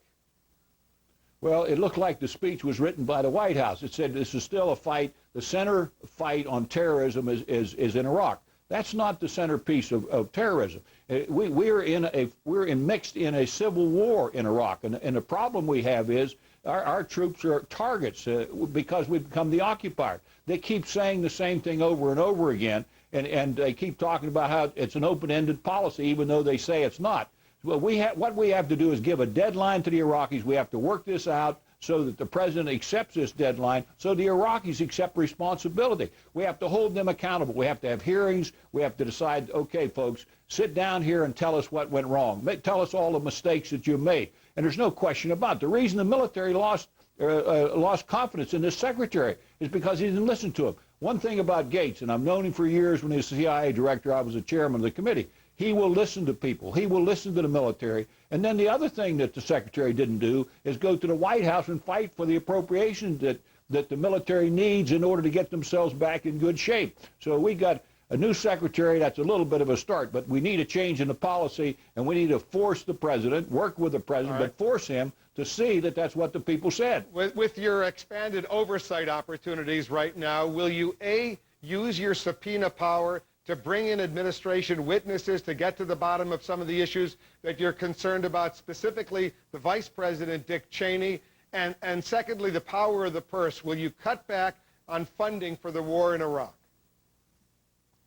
Well, it looked like the speech was written by the White House. It said this is still a fight. The center fight on terrorism is in Iraq. That's not the centerpiece of terrorism. We're mixed in a civil war in Iraq, and the problem we have is our troops are targets because we've become the occupier. They keep saying the same thing over and over again, and they keep talking about how it's an open-ended policy, even though they say it's not. Well, what we have to do is give a deadline to the Iraqis. We have to work this out so that the president accepts this deadline, so the Iraqis accept responsibility. We have to hold them accountable. We have to have hearings. We have to decide, okay, folks, sit down here and tell us what went wrong. Tell us all the mistakes that you made. And there's no question about it. The reason the military lost confidence in this secretary is because he didn't listen to him. One thing about Gates, and I've known him for years. When he was CIA director, I was the chairman of the committee. He will listen to people. He will listen to the military. And then the other thing that the secretary didn't do is go to the White House and fight for the appropriations that the military needs in order to get themselves back in good shape. So we got a new secretary. That's a little bit of a start, but we need a change in the policy, and we need to force the president, work with the president, but force him to see that that's what the people said. With your expanded oversight opportunities right now, will you, A, use your subpoena power to bring in administration witnesses to get to the bottom of some of the issues that you're concerned about, specifically the Vice President, Dick Cheney, and secondly, the power of the purse? Will you cut back on funding for the war in Iraq?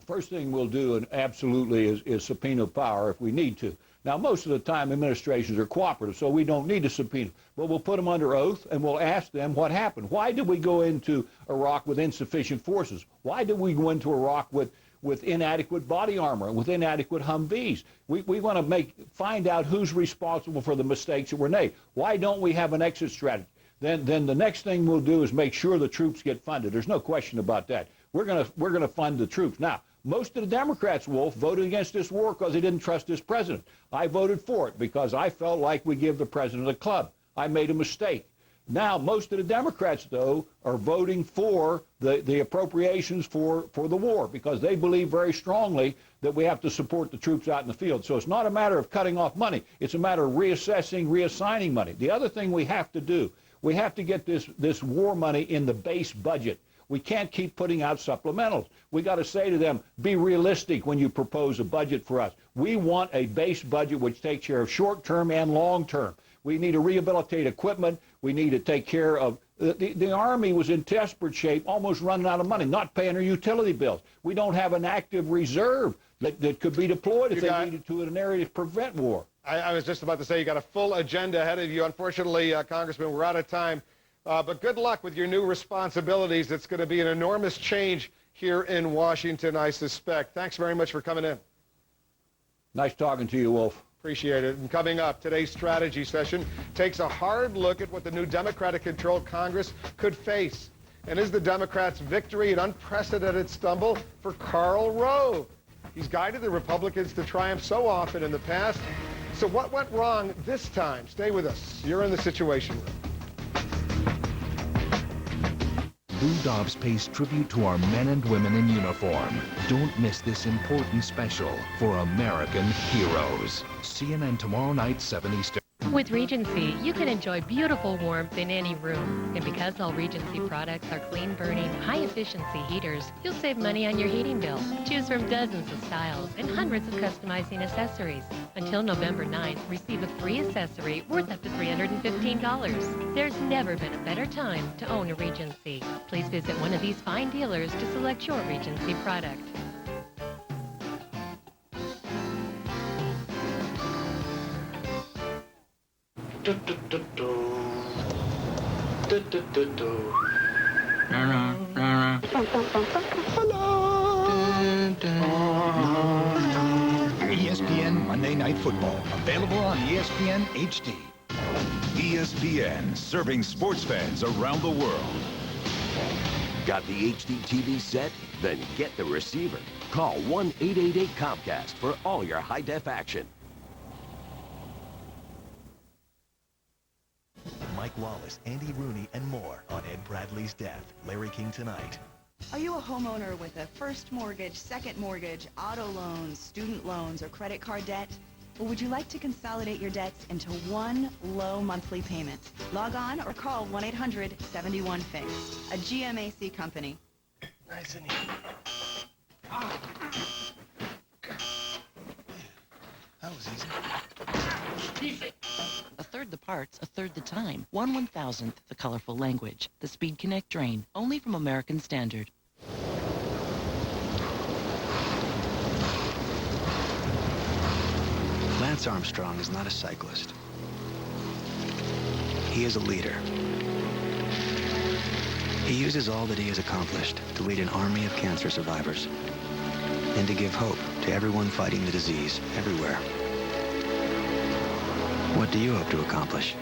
First thing we'll do, and absolutely, is subpoena power if we need to. Now, most of the time, administrations are cooperative, so we don't need a subpoena. But we'll put them under oath, and we'll ask them what happened. Why did we go into Iraq with insufficient forces? Why did we go into Iraq with inadequate body armor and with inadequate Humvees? We want to find out who's responsible for the mistakes that were made. Why don't we have an exit strategy? Then the next thing we'll do is make sure the troops get funded. There's no question about that. We're gonna fund the troops. Now, most of the Democrats, Wolf, voted against this war because they didn't trust this president. I voted for it because I felt like we give the president a club. I made a mistake. Now, most of the Democrats, though, are voting for the appropriations for the war because they believe very strongly that we have to support the troops out in the field. So it's not a matter of cutting off money. It's a matter of reassessing, reassigning money. The other thing we have to do, we have to get this war money in the base budget. We can't keep putting out supplementals. We got to say to them, be realistic when you propose a budget for us. We want a base budget which takes care of short-term and long-term. We need to rehabilitate equipment. We need to take care of the Army was in desperate shape, almost running out of money, not paying their utility bills. We don't have an active reserve that could be deployed if they needed to in an area to prevent war. I was just about to say you got a full agenda ahead of you. Unfortunately, Congressman, we're out of time. But good luck with your new responsibilities. It's going to be an enormous change here in Washington, I suspect. Thanks very much for coming in. Nice talking to you, Wolf. Appreciate it. And coming up, today's strategy session takes a hard look at what the new Democratic-controlled Congress could face. And is the Democrats' victory an unprecedented stumble for Karl Rove? He's guided the Republicans to triumph so often in the past. So what went wrong this time? Stay with us. You're in the Situation Room. Lou Dobbs pays tribute to our men and women in uniform. Don't miss this important special for American heroes. CNN tomorrow night, 7 Eastern. With Regency, you can enjoy beautiful warmth in any room. And because all Regency products are clean-burning, high-efficiency heaters, you'll save money on your heating bill. Choose from dozens of styles and hundreds of customizing accessories. Until November 9th, receive a free accessory worth up to $315. There's never been a better time to own a Regency. Please visit one of these fine dealers to select your Regency product. ESPN Monday Night Football, available on ESPN HD. ESPN, serving sports fans around the world. Got the HD TV set? Then get the receiver. Call 1-888-COMCAST for all your high-def action. Mike Wallace, Andy Rooney, and more on Ed Bradley's Death. Larry King tonight. Are you a homeowner with a first mortgage, second mortgage, auto loans, student loans, or credit card debt? Or would you like to consolidate your debts into one low monthly payment? Log on or call 1-800-71-FIXED, a GMAC company. Nice and That was easy. A third the parts, a third the time. 1/1000th the colorful language. The Speed Connect drain, only from American Standard. That's Lance Armstrong is not a cyclist. He is a leader. He uses all that he has accomplished to lead an army of cancer survivors and to give hope to everyone fighting the disease everywhere. What do you hope to accomplish?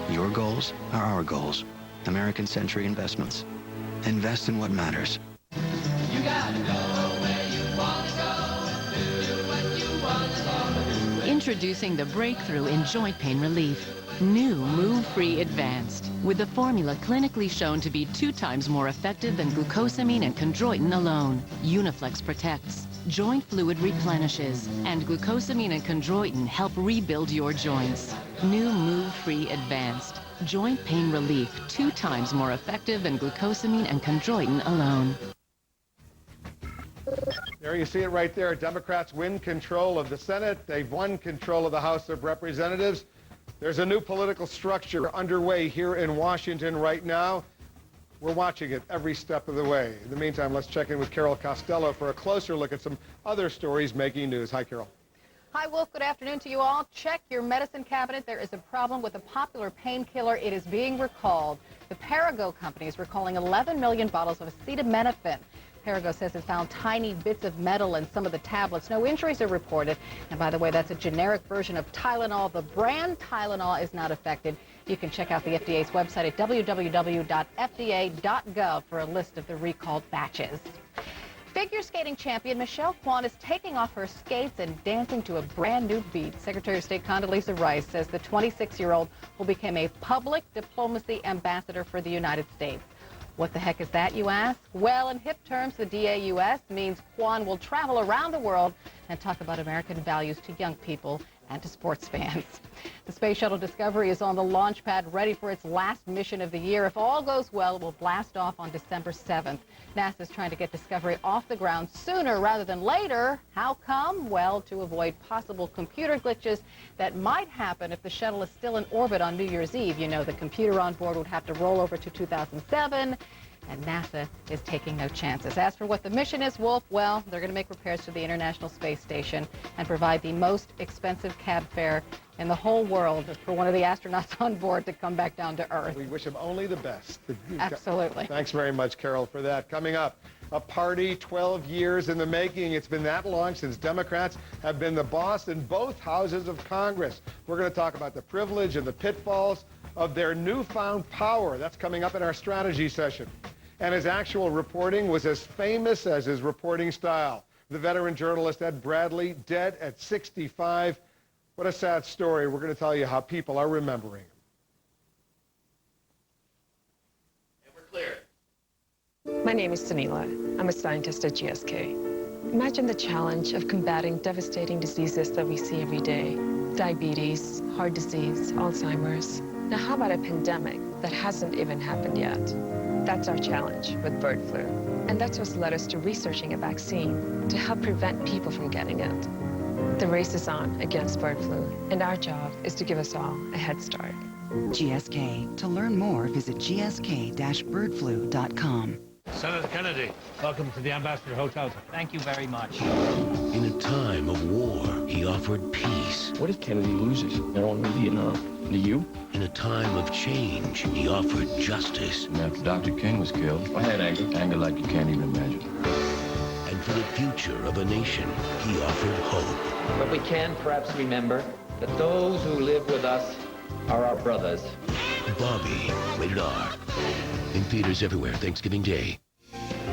Your goals are our goals. American Century Investments. Invest in what matters. You gotta go where you wanna go and do what you wanna do. Introducing the breakthrough in joint pain relief. New Move Free Advanced, with a formula clinically shown to be 2 times more effective than glucosamine and chondroitin alone. Uniflex protects, joint fluid replenishes, and glucosamine and chondroitin help rebuild your joints. New Move Free Advanced, joint pain relief 2 times more effective than glucosamine and chondroitin alone. There you see it right there. Democrats win control of the Senate. They've won control of the House of Representatives. There's a new political structure underway here in Washington right now. We're watching it every step of the way. In the meantime, let's check in with Carol Costello for a closer look at some other stories making news. Hi, Carol. Hi, Wolf. Good afternoon to you all. Check your medicine cabinet. There is a problem with a popular painkiller. It is being recalled. The Perrigo company is recalling 11 million bottles of acetaminophen. Perrigo says it found tiny bits of metal in some of the tablets. No injuries are reported. And by the way, that's a generic version of Tylenol. The brand Tylenol is not affected. You can check out the FDA's website at www.fda.gov for a list of the recalled batches. Figure skating champion Michelle Kwan is taking off her skates and dancing to a brand new beat. Secretary of State Condoleezza Rice says the 26-year-old will become a public diplomacy ambassador for the United States. What the heck is that, you ask? Well, in hip terms, the DAUS means Kwan will travel around the world and talk about American values to young people and to sports fans. The Space Shuttle Discovery is on the launch pad, ready for its last mission of the year. If all goes well, it will blast off on December 7th. NASA is trying to get Discovery off the ground sooner rather than later. How come? Well, to avoid possible computer glitches that might happen if the shuttle is still in orbit on New Year's Eve. You know, the computer on board would have to roll over to 2007. And NASA is taking no chances. As for what the mission is, Wolf, well, they're going to make repairs to the International Space Station and provide the most expensive cab fare in the whole world for one of the astronauts on board to come back down to Earth. We wish him only the best. Absolutely. Thanks very much, Carol, for that. Coming up, a party 12 years in the making. It's been that long since Democrats have been the boss in both houses of Congress. We're going to talk about the privilege and the pitfalls of their newfound power. That's coming up in our strategy session. And his actual reporting was as famous as his reporting style. The veteran journalist Ed Bradley, dead at 65. What a sad story. We're going to tell you how people are remembering him. And we're clear. My name is Sunila. I'm a scientist at GSK. Imagine the challenge of combating devastating diseases that we see every day. Diabetes, heart disease, Alzheimer's. Now how about a pandemic that hasn't even happened yet? That's our challenge with bird flu. And that's what's led us to researching a vaccine to help prevent people from getting it. The race is on against bird flu, and our job is to give us all a head start. GSK. To learn more, visit gsk-birdflu.com. Senator Kennedy, welcome to the Ambassador Hotel. Thank you very much. In a time of war, he offered peace. What if Kennedy loses? I don't want to be Vietnam. Do you? In a time of change, he offered justice. And after Dr. King was killed, I had anger like you can't even imagine. And for the future of a nation, he offered hope. But we can perhaps remember that those who live with us are our brothers. Bobby, rated R. In theaters everywhere, Thanksgiving Day.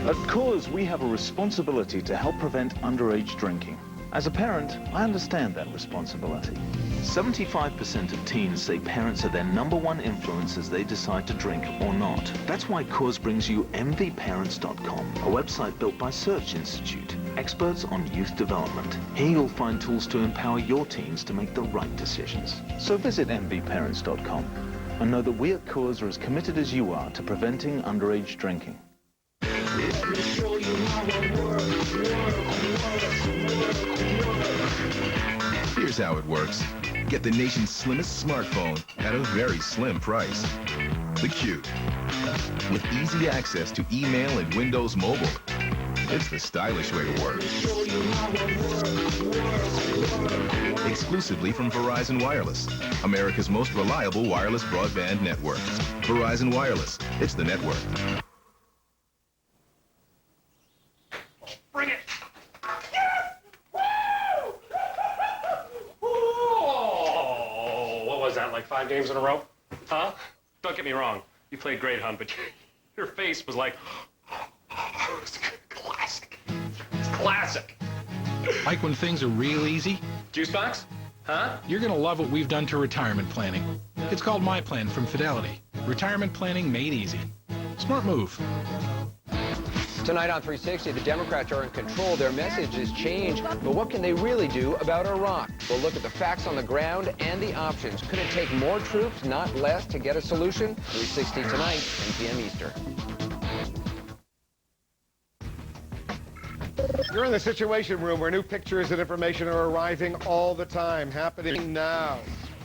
At Coors, we have a responsibility to help prevent underage drinking. As a parent, I understand that responsibility. 75% of teens say parents are their #1 influence as they decide to drink or not. That's why Coors brings you mvparents.com, a website built by Search Institute, experts on youth development. Here you'll find tools to empower your teens to make the right decisions. So visit mvparents.com and know that we at Coors are as committed as you are to preventing underage drinking. Here's how it works. Get the nation's slimmest smartphone at a very slim price. The Q. With easy access to email and Windows Mobile. It's the stylish way to work. Exclusively from Verizon Wireless, America's most reliable wireless broadband network. Verizon Wireless. It's the network. Bring it! Oh, what was that, like 5 games in a row? Huh? Don't get me wrong. You played great, hon, but your face was like... It's classic. It's classic. Like when things are real easy? Juice box? Huh? You're going to love what we've done to retirement planning. It's called My Plan from Fidelity. Retirement planning made easy. Smart move. Tonight on 360, the Democrats are in control. Their message has changed, but what can they really do about Iraq? We'll look at the facts on the ground and the options. Could it take more troops, not less, to get a solution? 360 tonight, 10 p.m. Eastern. You're in the Situation Room, where new pictures and information are arriving all the time, happening now.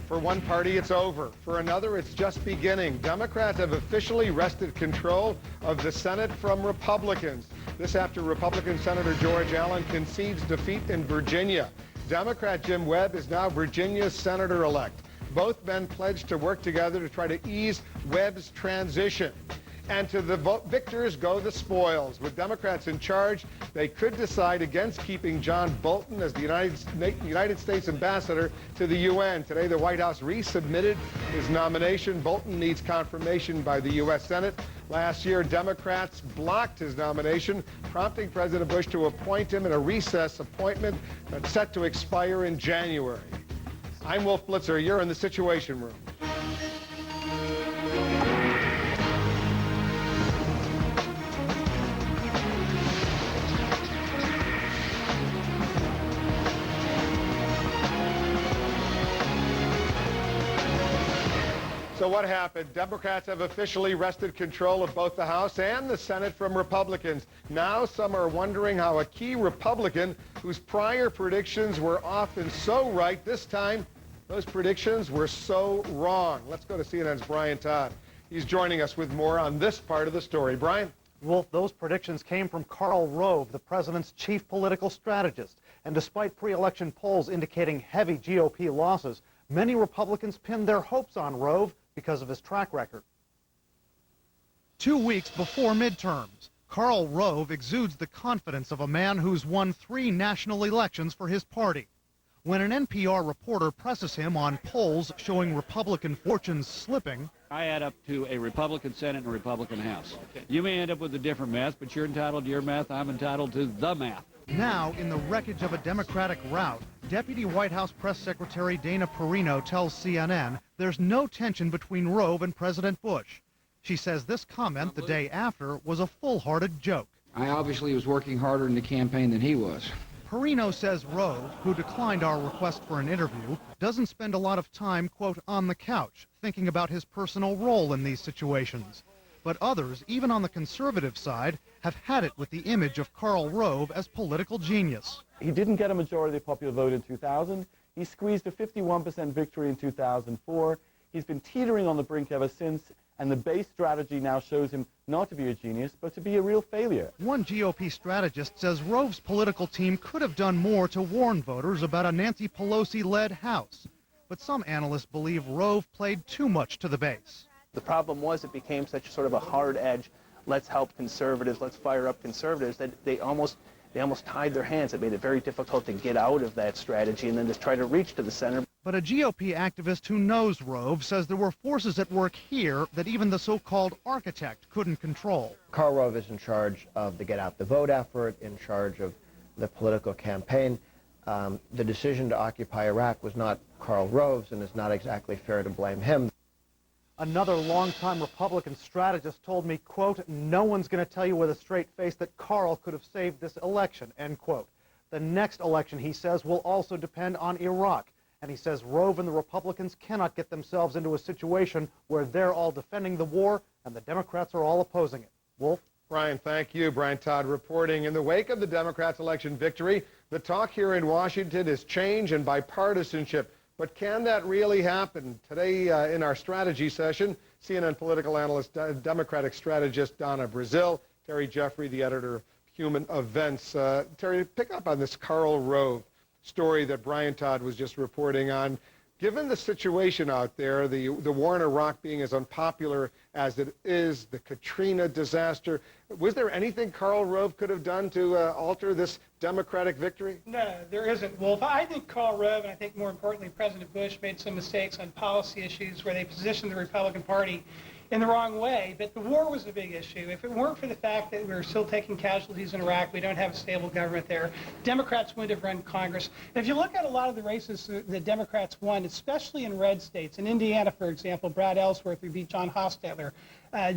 For one party, it's over. For another, it's just beginning. Democrats have officially wrested control of the Senate from Republicans. This after Republican Senator George Allen concedes defeat in Virginia. Democrat Jim Webb is now Virginia's senator-elect. Both men pledged to work together to try to ease Webb's transition. And to the victors go the spoils. With Democrats in charge, they could decide against keeping John Bolton as the United States ambassador to the UN. Today, the White House resubmitted his nomination. Bolton needs confirmation by the U.S. Senate. Last year, Democrats blocked his nomination, prompting President Bush to appoint him in a recess appointment that's set to expire in January. I'm Wolf Blitzer. You're in the Situation Room. So what happened? Democrats have officially wrested control of both the House and the Senate from Republicans. Now some are wondering how a key Republican whose prior predictions were often so right, this time those predictions were so wrong. Let's go to CNN's Brian Todd. He's joining us with more on this part of the story. Brian? Wolf, those predictions came from Karl Rove, the president's chief political strategist. And despite pre-election polls indicating heavy GOP losses, many Republicans pinned their hopes on Rove because of his track record. 2 weeks before midterms, Karl Rove exudes the confidence of a man who's won 3 national elections for his party. When an NPR reporter presses him on polls showing Republican fortunes slipping, I add up to a Republican Senate and a Republican House. You may end up with a different math, but you're entitled to your math. I'm entitled to the math. now in the wreckage of a Democratic rout, Deputy White House Press Secretary Dana Perino tells CNN there's no tension between Rove and President Bush. She says this comment the day after was a full-hearted joke. I obviously was working harder in the campaign than he was. Perino says Rove, who declined our request for an interview, doesn't spend a lot of time, quote, on the couch, thinking about his personal role in these situations. But others, even on the conservative side, have had it with the image of Karl Rove as political genius. He didn't get a majority of the popular vote in 2000. He squeezed a 51% victory in 2004. He's been teetering on the brink ever since, and the base strategy now shows him not to be a genius, but to be a real failure. One GOP strategist says Rove's political team could have done more to warn voters about a Nancy Pelosi-led House. But some analysts believe Rove played too much to the base. The problem was it became such sort of a hard edge, let's help conservatives, let's fire up conservatives, that they almost tied their hands. It made it very difficult to get out of that strategy and then just try to reach to the center. But a GOP activist who knows Rove says there were forces at work here that even the so-called architect couldn't control. Karl Rove is in charge of the Get Out the Vote effort, in charge of the political campaign. The decision to occupy Iraq was not Karl Rove's, and it's not exactly fair to blame him. Another longtime Republican strategist told me, quote, no one's going to tell you with a straight face that Karl could have saved this election, end quote. The next election, he says, will also depend on Iraq. And he says Rove and the Republicans cannot get themselves into a situation where they're all defending the war and the Democrats are all opposing it. Wolf? Brian, thank you. Brian Todd reporting. In the wake of the Democrats' election victory, the talk here in Washington is change and bipartisanship. But can that really happen? Today in our strategy session, CNN political analyst, Democratic strategist Donna Brazile, Terry Jeffrey, the editor of human events. Terry, pick up on this Karl Rove story that Brian Todd was just reporting on. Given the situation out there, the war in Iraq being as unpopular as it is, the Katrina disaster, was there anything Karl Rove could have done to alter this Democratic victory? No, there isn't, Wolf. I think Karl Rove, and I think more importantly President Bush, made some mistakes on policy issues where they positioned the Republican Party in the wrong way, but the war was a big issue. If it weren't for the fact that we're still taking casualties in Iraq, we don't have a stable government there, Democrats wouldn't have run Congress. And if you look at a lot of the races the Democrats won, especially in red states, in Indiana, for example, Brad Ellsworth, who beat John Hostetler,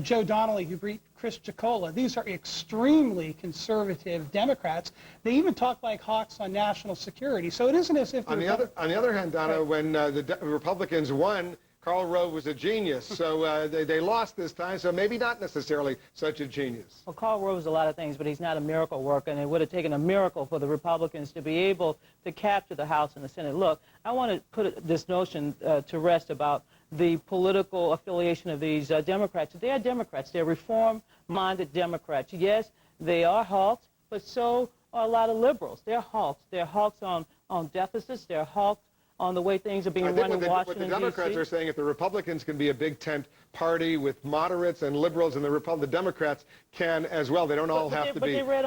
Joe Donnelly, who beat Chris Ciccolo. These are extremely conservative Democrats. They even talk like hawks on national security. So it isn't as if... On the other hand, Donna, when the Republicans won, Karl Rove was a genius, so they lost this time, so maybe not necessarily such a genius. Well, Karl Rove is a lot of things, but he's not a miracle worker, and it would have taken a miracle for the Republicans to be able to capture the House and the Senate. Look, I want to put this notion to rest about the political affiliation of these Democrats. They are Democrats. They're reform-minded Democrats. Yes, they are hawks, but so are a lot of liberals. They're hawks. They're hawks on deficits. They're hawks on the way things are being run in Washington, what the Democrats are saying, if the Republicans can be a big tent party with moderates and liberals, and the Democrats can as well. They don't all have to be they ran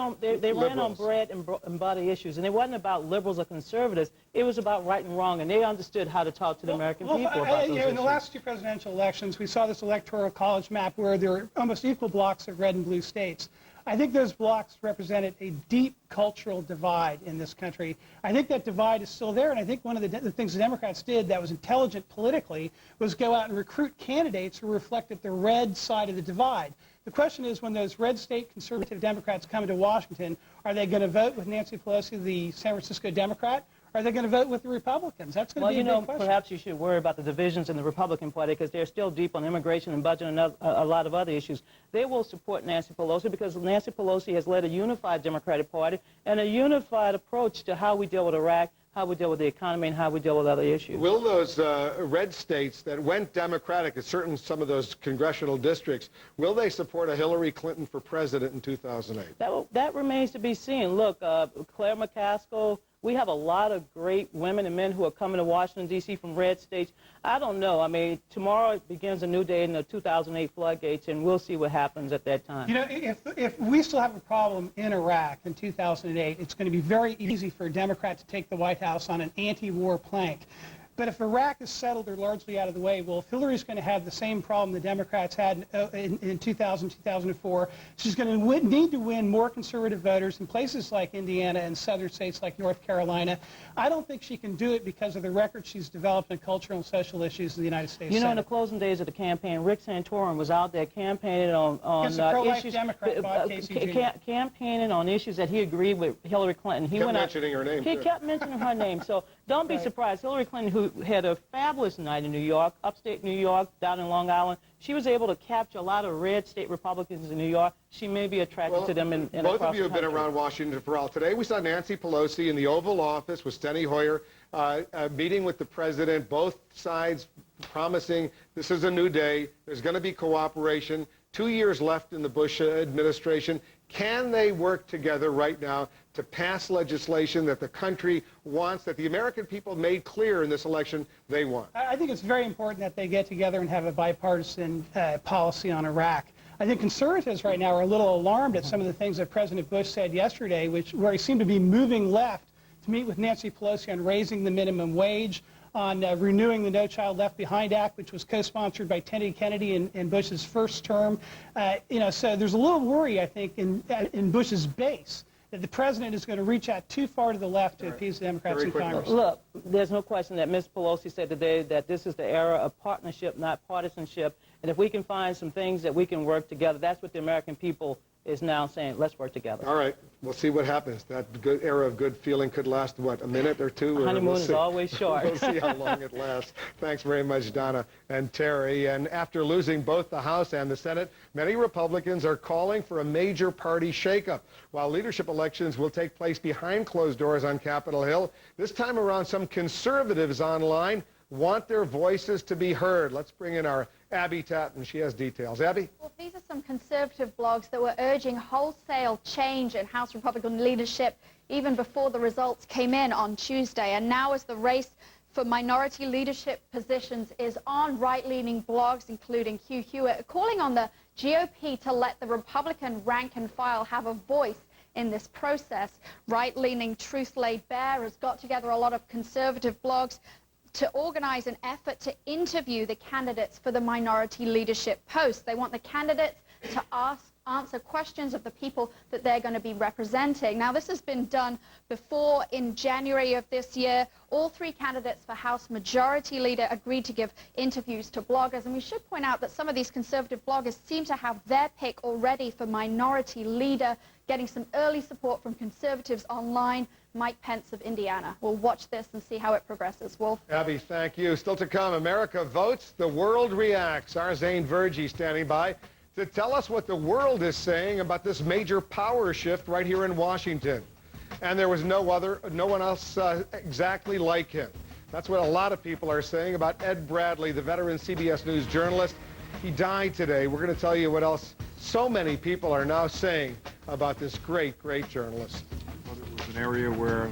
on bread and butter issues, and it wasn't about liberals or conservatives. It was about right and wrong, and they understood how to talk to the American people about those issues. In the last two presidential elections, we saw this electoral college map where there were almost equal blocks of red and blue states. I think those blocks represented a deep cultural divide in this country. I think that divide is still there, and I think one of the things the Democrats did that was intelligent politically was go out and recruit candidates who reflected the red side of the divide. The question is, when those red state conservative Democrats come into Washington, are they going to vote with Nancy Pelosi, the San Francisco Democrat? Or are they going to vote with the Republicans? That's going to be a big question. Perhaps you should worry about the divisions in the Republican Party because they're still deep on immigration and budget and a lot of other issues. They will support Nancy Pelosi because Nancy Pelosi has led a unified Democratic Party and a unified approach to how we deal with Iraq, how we deal with the economy, and how we deal with other issues. Will those red states that went Democratic in some of those congressional districts, will they support a Hillary Clinton for president in 2008? That remains to be seen. Look, Claire McCaskill, we have a lot of great women and men who are coming to Washington, D.C. from red states. I don't know. I mean, tomorrow begins a new day in the 2008 floodgates, and we'll see what happens at that time. You know, if we still have a problem in Iraq in 2008, it's going to be very easy for a Democrat to take the White House on an anti-war plank. But if Iraq is settled or largely out of the way, well, if Hillary's going to have the same problem the Democrats had in 2000, 2004, she's going to need to win more conservative voters in places like Indiana and southern states like North Carolina. I don't think she can do it because of the record she's developed in cultural and social issues in the United States You know, Senate. in the closing days of the campaign, Rick Santorum was out there campaigning on issues, campaigning on issues that he agreed with Hillary Clinton. He kept mentioning her name. He kept mentioning her name. So don't be surprised. Hillary Clinton, who had a fabulous night in New York, upstate New York, down in Long Island, she was able to capture a lot of red state Republicans in New York. She may be attracted to them in both of you have been around Washington for a while. Today we saw Nancy Pelosi in the Oval Office with Steny Hoyer meeting with the president, both sides promising this is a new day, there's going to be cooperation. 2 years left in the Bush administration. Can they work together right now to pass legislation that the country wants, that the American people made clear in this election they want? I think it's very important that they get together and have a bipartisan policy on Iraq. I think conservatives right now are a little alarmed at some of the things that President Bush said yesterday, where he seemed to be moving left to meet with Nancy Pelosi on raising the minimum wage, on renewing the No Child Left Behind Act, which was co-sponsored by Teddy Kennedy in Bush's first term. So there's a little worry, I think, in Bush's base that the president is going to reach out too far to the left to appease the Democrats in Congress. Look, there's no question that Ms. Pelosi said today that this is the era of partnership, not partisanship. And if we can find some things that we can work together, that's what the American people is now saying, let's work together. All right. We'll see what happens. That good era of good feeling could last, what, a minute or two? Honeymoon is always short. We'll see how long it lasts. Thanks very much, Donna and Terry. And after losing both the House and the Senate, many Republicans are calling for a major party shakeup. While leadership elections will take place behind closed doors on Capitol Hill, this time around some conservatives online want their voices to be heard. Let's bring in our Abby Tatton. She has details. Abby? Well, these are some some conservative blogs that were urging wholesale change in House Republican leadership even before the results came in on Tuesday. And now as the race for minority leadership positions is on, right-leaning blogs, including Hugh Hewitt, are calling on the GOP to let the Republican rank and file have a voice in this process. Right-leaning Truth Laid Bare has got together a lot of conservative blogs to organize an effort to interview the candidates for the minority leadership post. They want the candidates to answer questions of the people that they're going to be representing. Now, this has been done before. In January of this year, all three candidates for House Majority Leader agreed to give interviews to bloggers. And we should point out that some of these conservative bloggers seem to have their pick already for Minority Leader, getting some early support from conservatives online. Mike Pence of Indiana. We'll watch this and see how it progresses. Wolf. Abby, thank you. Still to come, America votes, the world reacts. Our Zane Vergy standing by to tell us what the world is saying about this major power shift right here in Washington. And there was no one else exactly like him. That's what a lot of people are saying about Ed Bradley, the veteran CBS News journalist. He died today. We're going to tell you what else so many people are now saying about this great, great journalist. Well, it was an area where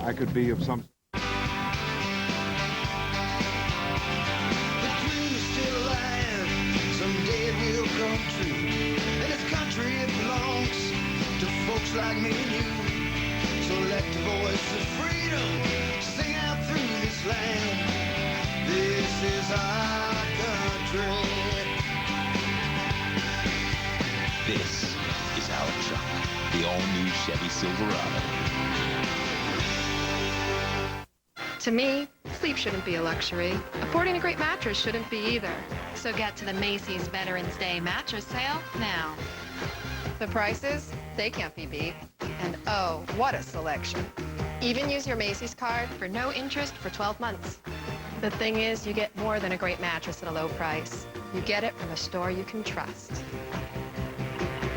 I could be of some... like me and you, so let the voice of freedom sing out through this land. This is our country. This is our truck, the all-new Chevy Silverado. To me, sleep shouldn't be a luxury. Affording a great mattress shouldn't be either. So get to the Macy's Veterans Day mattress sale now. The prices, they can't be beat. And oh, what a selection. Even use your Macy's card For no interest for 12 months. The thing is, you get more than a great mattress at a low price. You get it from a store you can trust.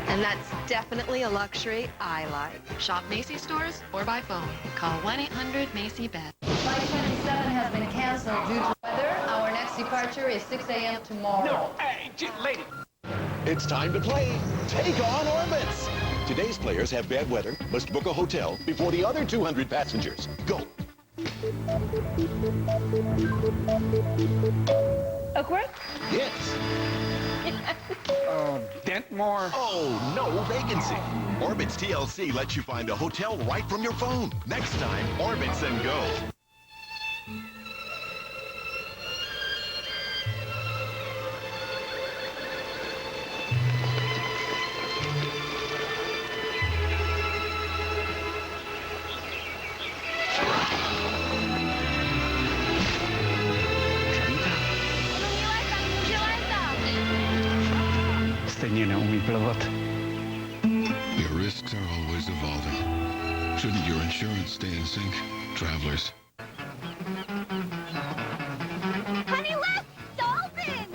And that's definitely a luxury I like. Shop Macy's stores or by phone. Call 1-800-MACY-BED. Flight 27 has been canceled due to weather. Our next departure is 6 a.m. tomorrow. No, hey, lady. It's time to play Take on Orbits. Today's players have bad weather, must book a hotel before the other 200 passengers. Go. Okra? Yes. Dentmore. Oh, no vacancy. Orbitz TLC lets you find a hotel right from your phone. Next time, Orbitz and go. Your risks are always evolving. Shouldn't your insurance stay in sync? Travelers. Honey, look! Dolphin!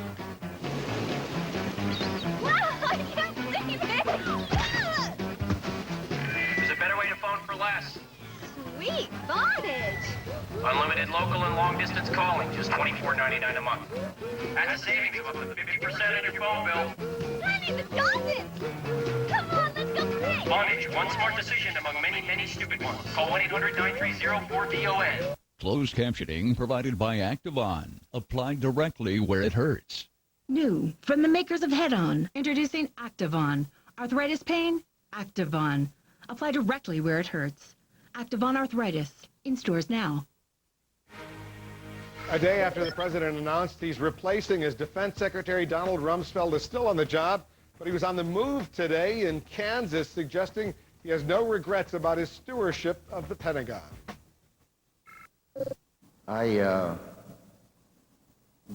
Wow, I can't believe it! There's a better way to phone for less. Sweet bondage! Unlimited local and long-distance calling, just $24.99 a month. That's a savings of up to 50% on your phone bill. Honey, the dolphins! Come on, let's go play! Bondage, one smart decision among many, many stupid ones. Call 1-800-930-4DON. Closed captioning provided by Activon. Applied directly where it hurts. New from the makers of Head-On, introducing Activon. Arthritis pain? Activon. Apply directly where it hurts. Activon Arthritis. In stores now. A day after the president announced he's replacing his defense secretary, Donald Rumsfeld is still on the job, but he was on the move today in Kansas, suggesting he has no regrets about his stewardship of the Pentagon. I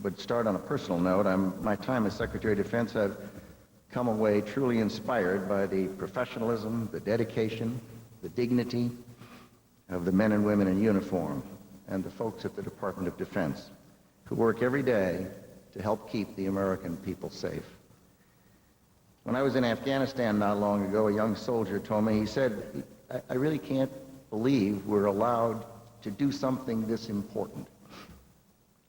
would start on a personal note. My time as Secretary of Defense, I've come away truly inspired by the professionalism, the dedication, the dignity of the men and women in uniform and the folks at the Department of Defense who work every day to help keep the American people safe. When I was in Afghanistan not long ago, a young soldier told me, he said, I really can't believe we're allowed to do something this important.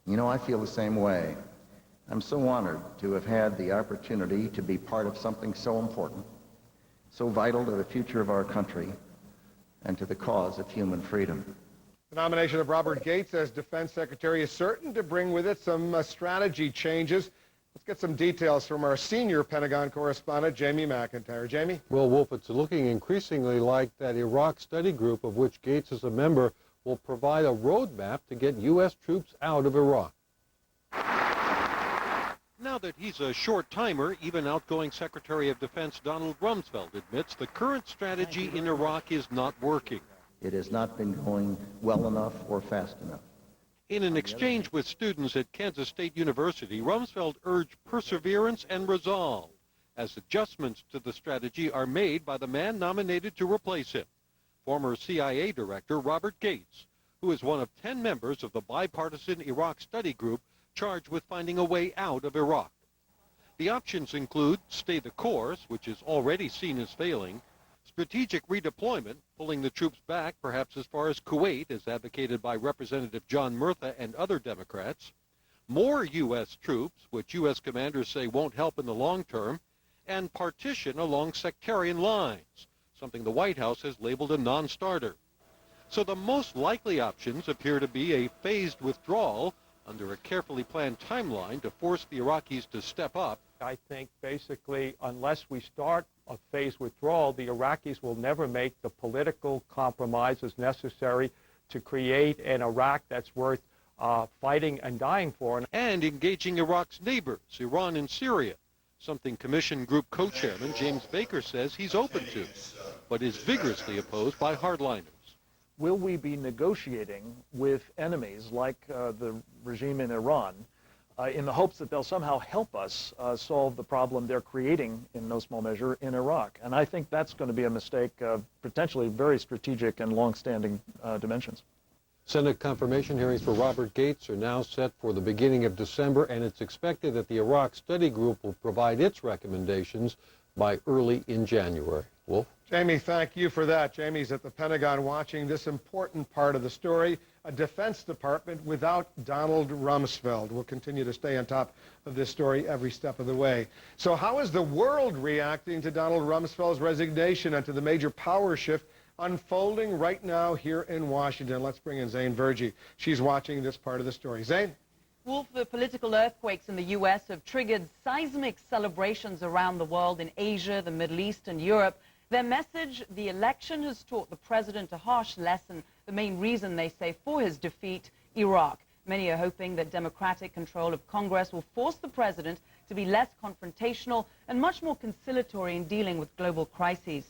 You know, I feel the same way. I'm so honored to have had the opportunity to be part of something so important, so vital to the future of our country and to the cause of human freedom. The nomination of Robert Gates as Defense Secretary is certain to bring with it some strategy changes. Let's get some details from our senior Pentagon correspondent, Jamie McIntyre. Jamie? Well, Wolf, it's looking increasingly like that Iraq study group of which Gates is a member will provide a roadmap to get U.S. troops out of Iraq. Now that he's a short-timer, even outgoing Secretary of Defense Donald Rumsfeld admits the current strategy in Iraq is not working. It has not been going well enough or fast enough. In an exchange with students at Kansas State University, Rumsfeld urged perseverance and resolve as adjustments to the strategy are made by the man nominated to replace him, former CIA Director Robert Gates, who is one of 10 members of the bipartisan Iraq study group charged with finding a way out of Iraq. The options include stay the course, which is already seen as failing, strategic redeployment, pulling the troops back perhaps as far as Kuwait, as advocated by Representative John Murtha and other Democrats, more U.S. troops, which U.S. commanders say won't help in the long term, and partition along sectarian lines, something the White House has labeled a non-starter. So the most likely options appear to be a phased withdrawal under a carefully planned timeline to force the Iraqis to step up. I think basically unless we start a phased withdrawal, the Iraqis will never make the political compromises necessary to create an Iraq that's worth fighting and dying for. And engaging Iraq's neighbors, Iran and Syria, something Commission Group co-chairman James Baker says he's open to, but is vigorously opposed by hardliners. Will we be negotiating with enemies like the regime in Iran in the hopes that they'll somehow help us solve the problem they're creating in no small measure in Iraq? And I think that's going to be a mistake of potentially very strategic and long-standing dimensions. Senate confirmation hearings for Robert Gates are now set for the beginning of December, and it's expected that the Iraq study group will provide its recommendations by early in January. Wolf? Jamie, thank you for that. Jamie's at the Pentagon watching this important part of the story, a Defense Department without Donald Rumsfeld. We'll continue to stay on top of this story every step of the way. So how is the world reacting to Donald Rumsfeld's resignation and to the major power shift unfolding right now here in Washington? Let's bring in Zane Verjee. She's watching this part of the story. Zane? Wolf, the political earthquakes in the U.S. have triggered seismic celebrations around the world in Asia, the Middle East, and Europe. Their message, the election has taught the president a harsh lesson, the main reason, they say, for his defeat, Iraq. Many are hoping that Democratic control of Congress will force the president to be less confrontational and much more conciliatory in dealing with global crises.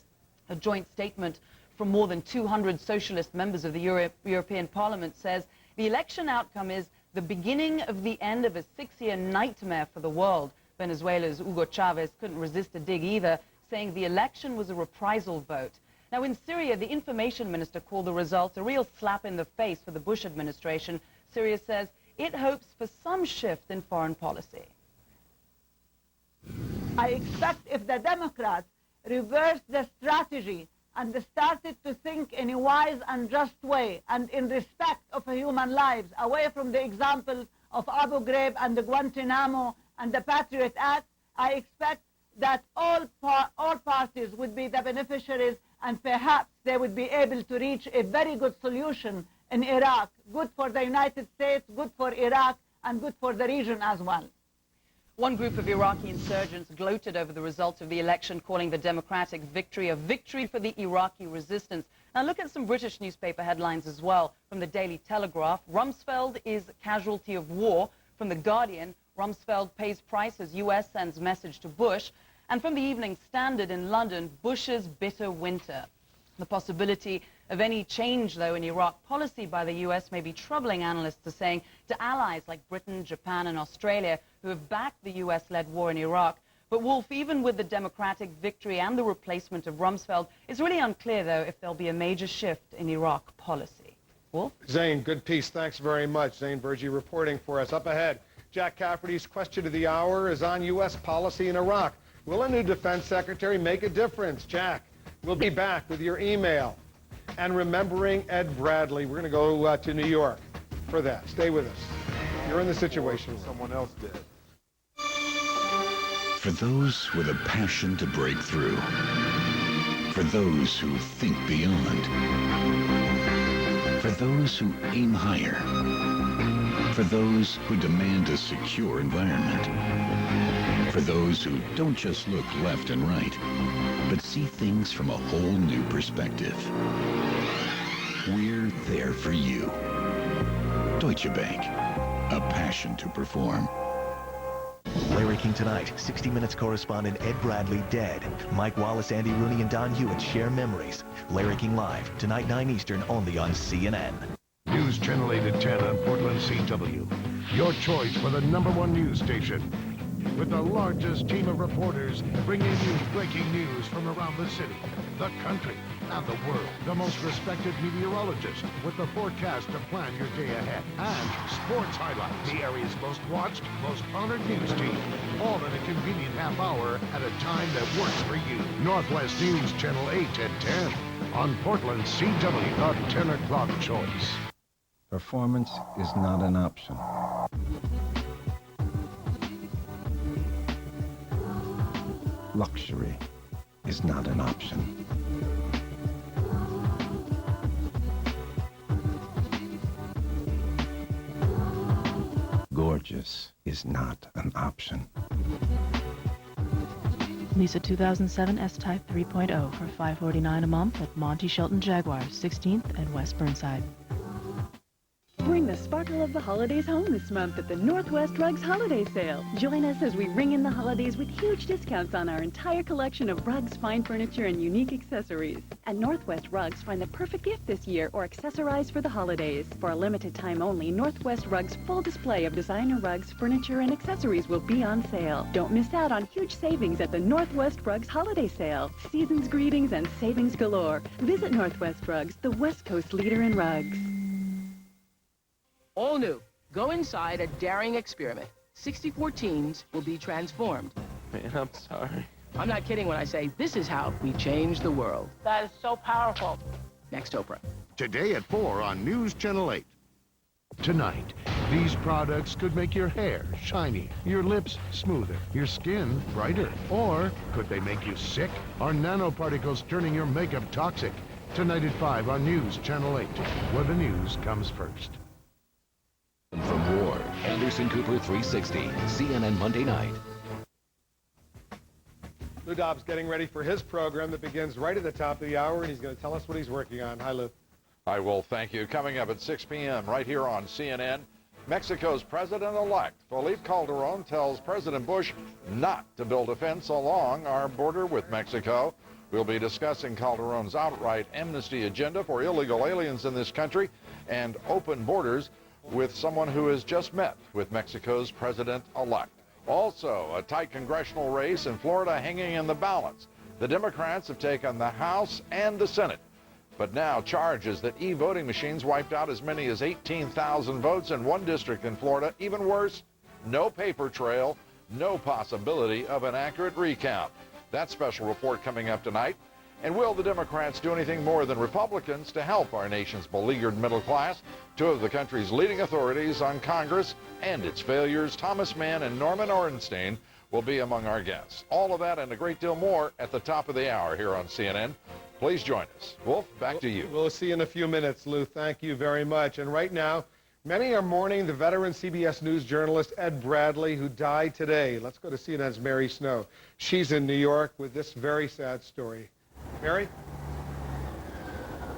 A joint statement from more than 200 socialist members of the European Parliament says the election outcome is the beginning of the end of a 6-year nightmare for the world. Venezuela's Hugo Chavez couldn't resist a dig either, saying the election was a reprisal vote. Now, in Syria, the information minister called the result a real slap in the face for the Bush administration. Syria says it hopes for some shift in foreign policy. I expect if the Democrats reverse the strategy and started to think in a wise and just way and in respect of human lives, away from the example of Abu Ghraib and the Guantanamo and the Patriot Act, I expect that all parties would be the beneficiaries, and perhaps they would be able to reach a very good solution in Iraq, good for the United States, good for Iraq, and good for the region as well. One group of Iraqi insurgents gloated over the results of the election, calling the Democratic victory a victory for the Iraqi resistance. Now look at some British newspaper headlines as well. From the Daily Telegraph, Rumsfeld is casualty of war. From The Guardian, Rumsfeld pays price as U.S. sends message to Bush. And from the Evening Standard in London, Bush's bitter winter. The possibility of any change, though, in Iraq policy by the U.S. may be troubling, analysts are saying, to allies like Britain, Japan, and Australia, who have backed the U.S.-led war in Iraq. But, Wolf, even with the Democratic victory and the replacement of Rumsfeld, it's really unclear, though, if there'll be a major shift in Iraq policy. Wolf? Zane, good piece. Thanks very much. Zane Verjee reporting for us. Up ahead, Jack Cafferty's question of the hour is on U.S. policy in Iraq. Will a new defense secretary make a difference? Jack, we'll be back with your email. And remembering Ed Bradley, we're going to go to New York for that. Stay with us. You're in the Situation Room. Someone else did. For those with a passion to break through. For those who think beyond. For those who aim higher. For those who demand a secure environment. For those who don't just look left and right, but see things from a whole new perspective. We're there for you. Deutsche Bank, a passion to perform. Larry King tonight, 60 Minutes correspondent Ed Bradley dead. Mike Wallace, Andy Rooney, and Don Hewitt share memories. Larry King live, tonight 9 Eastern, only on CNN. News Channel 8 at 10 on Portland CW. Your choice for the #1 news station. With the largest team of reporters bringing you breaking news from around the city, the country, and the world. The most respected meteorologist with the forecast to plan your day ahead. And sports highlights. The area's most watched, most honored news team. All in a convenient half hour at a time that works for you. Northwest News Channel 8 at 10 on Portland CW, the 10 o'clock choice. Performance is not an option. Luxury is not an option. Gorgeous is not an option. Lease a 2007 S-Type 3.0 for $549 a month at Monty Shelton Jaguar, 16th and West Burnside. Bring the sparkle of the holidays home this month at the Northwest Rugs Holiday Sale. Join us as we ring in the holidays with huge discounts on our entire collection of rugs, fine furniture, and unique accessories. At Northwest Rugs, find the perfect gift this year or accessorize for the holidays. For a limited time only, Northwest Rugs' full display of designer rugs, furniture, and accessories will be on sale. Don't miss out on huge savings at the Northwest Rugs Holiday Sale. Season's greetings and savings galore. Visit Northwest Rugs, the West Coast leader in rugs. All new. Go inside a daring experiment. 64 teens will be transformed. Man, I'm sorry. I'm not kidding when I say this is how we change the world. That is so powerful. Next Oprah. Today at 4 on News Channel 8. Tonight, these products could make your hair shiny, your lips smoother, your skin brighter. Or could they make you sick? Are nanoparticles turning your makeup toxic? Tonight at 5 on News Channel 8, where the news comes first. From War, Anderson Cooper 360, CNN Monday night. Lou Dobbs getting ready for his program that begins right at the top of the hour, and he's going to tell us what he's working on. Hi, Lou. Hi, Wolf. Thank you. Coming up at 6 p.m. right here on CNN, Mexico's president-elect Felipe Calderon tells President Bush not to build a fence along our border with Mexico. We'll be discussing Calderon's outright amnesty agenda for illegal aliens in this country and open borders with someone who has just met with Mexico's president-elect. Also, a tight congressional race in Florida hanging in the balance. The Democrats have taken the House and the Senate. But now charges that e-voting machines wiped out as many as 18,000 votes in one district in Florida. Even worse, no paper trail, no possibility of an accurate recount. That special report coming up tonight. And will the Democrats do anything more than Republicans to help our nation's beleaguered middle class? Two of the country's leading authorities on Congress and its failures, Thomas Mann and Norman Ornstein, will be among our guests. All of that and a great deal more at the top of the hour here on CNN. Please join us. Wolf, back to you. We'll see you in a few minutes, Lou. Thank you very much. And right now, many are mourning the veteran CBS News journalist Ed Bradley, who died today. Let's go to CNN's Mary Snow. She's in New York with this very sad story. Mary?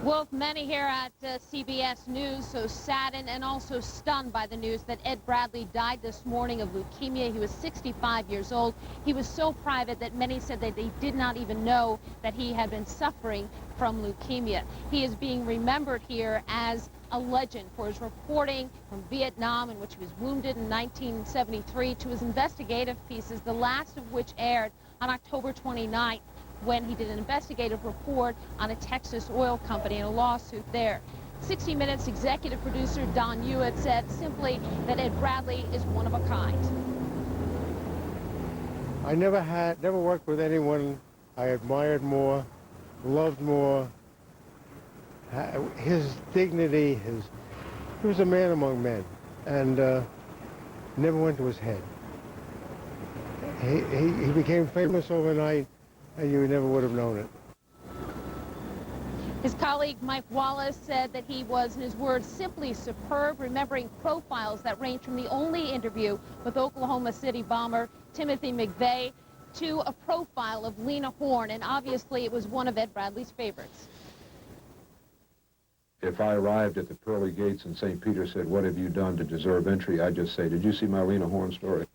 Wolf, many here at CBS News so saddened and also stunned by the news that Ed Bradley died this morning of leukemia. He was 65 years old. He was so private that many said that they did not even know that he had been suffering from leukemia. He is being remembered here as a legend for his reporting from Vietnam, in which he was wounded in 1973, to his investigative pieces, the last of which aired on October 29th. When he did an investigative report on a Texas oil company and a lawsuit there. 60 Minutes executive producer Don Hewitt said simply that Ed Bradley is one of a kind. I never worked with anyone I admired more, loved more. His dignity, he was a man among men, and never went to his head. He became famous overnight, and you never would have known it. His colleague Mike Wallace said that he was, in his words, simply superb, remembering profiles that range from the only interview with Oklahoma City bomber Timothy McVeigh to a profile of Lena Horne, and obviously it was one of Ed Bradley's favorites. If I arrived at the pearly gates and St. Peter said, "What have you done to deserve entry?" I'd just say, "Did you see my Lena Horne story?"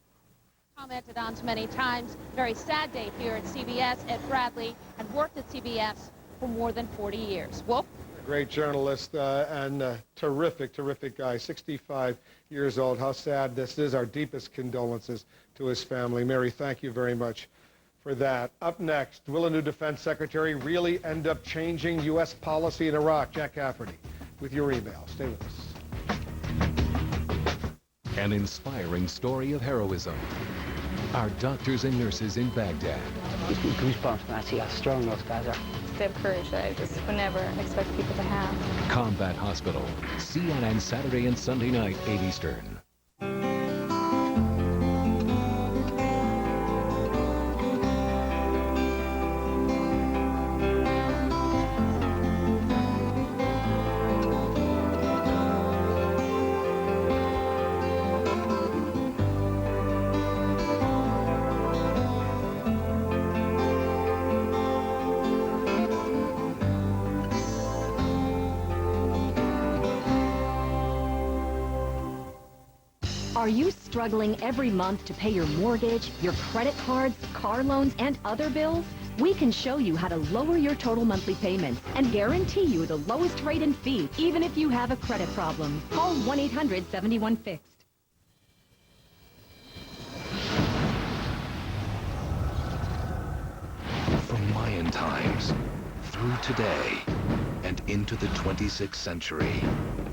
Commented on so many times. Very sad day here at CBS. Ed Bradley had worked at CBS for more than 40 years. Wolf? A great journalist and terrific guy, 65 years old. How sad this is. Our deepest condolences to his family. Mary, thank you very much for that. Up next, will a new defense secretary really end up changing U.S. policy in Iraq? Jack Cafferty with your email. Stay with us. An inspiring story of heroism. Our doctors and nurses in Baghdad. Gives me goosebumps when I see how strong those guys are. They have courage that I just would never expect people to have. Combat Hospital. CNN Saturday and Sunday night, 8 Eastern. Are you struggling every month to pay your mortgage, your credit cards, car loans, and other bills? We can show you how to lower your total monthly payments and guarantee you the lowest rate and fee, even if you have a credit problem. Call 1-800-71-FIXED. From Mayan times, through today, and into the 26th century,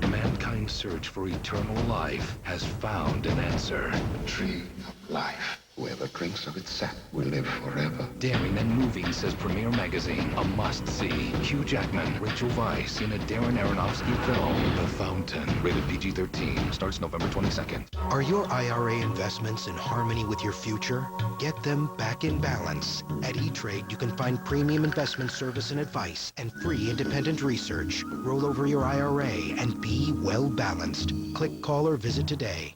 mankind's search for eternal life has found an answer. Tree of life. Whoever drinks of its sap will live forever. Daring and moving, says Premiere Magazine. A must-see. Hugh Jackman, Rachel Weisz in a Darren Aronofsky film, The Fountain. Rated PG-13. Starts November 22nd. Are your IRA investments in harmony with your future? Get them back in balance. At E-Trade, you can find premium investment service and advice and free independent research. Roll over your IRA and be well balanced. Click, call, or visit today.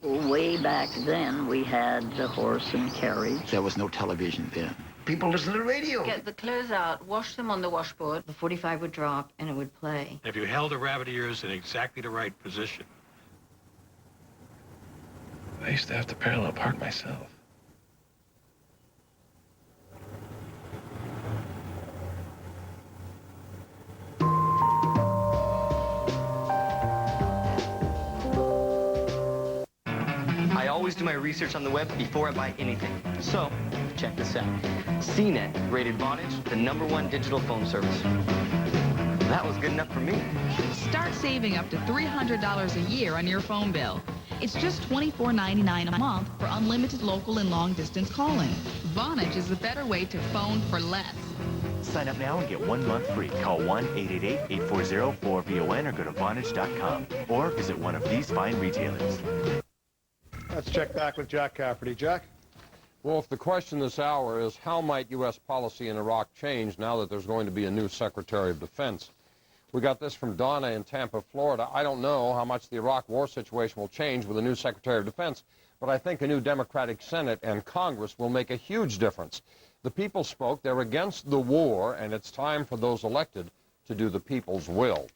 Way back then, we had the horse and carriage. There was no television then. People listen to the radio. Get the clothes out, wash them on the washboard. The 45 would drop, and it would play. If you held the rabbit ears in exactly the right position. I used to have to parallel park myself. I always do my research on the web before I buy anything. So, check this out. CNET rated Vonage the #1 digital phone service. That was good enough for me. Start saving up to $300 a year on your phone bill. It's just $24.99 a month for unlimited local and long-distance calling. Vonage is a better way to phone for less. Sign up now and get 1 month free. Call 1-888-840-4VON or go to Vonage.com or visit one of these fine retailers. Let's check back with Jack Cafferty. Jack? Wolf, the question this hour is how might U.S. policy in Iraq change now that there's going to be a new Secretary of Defense? We got this from Donna in Tampa, Florida. I don't know how much the Iraq war situation will change with a new Secretary of Defense, but I think a new Democratic Senate and Congress will make a huge difference. The people spoke. They're against the war, and it's time for those elected to do the people's will.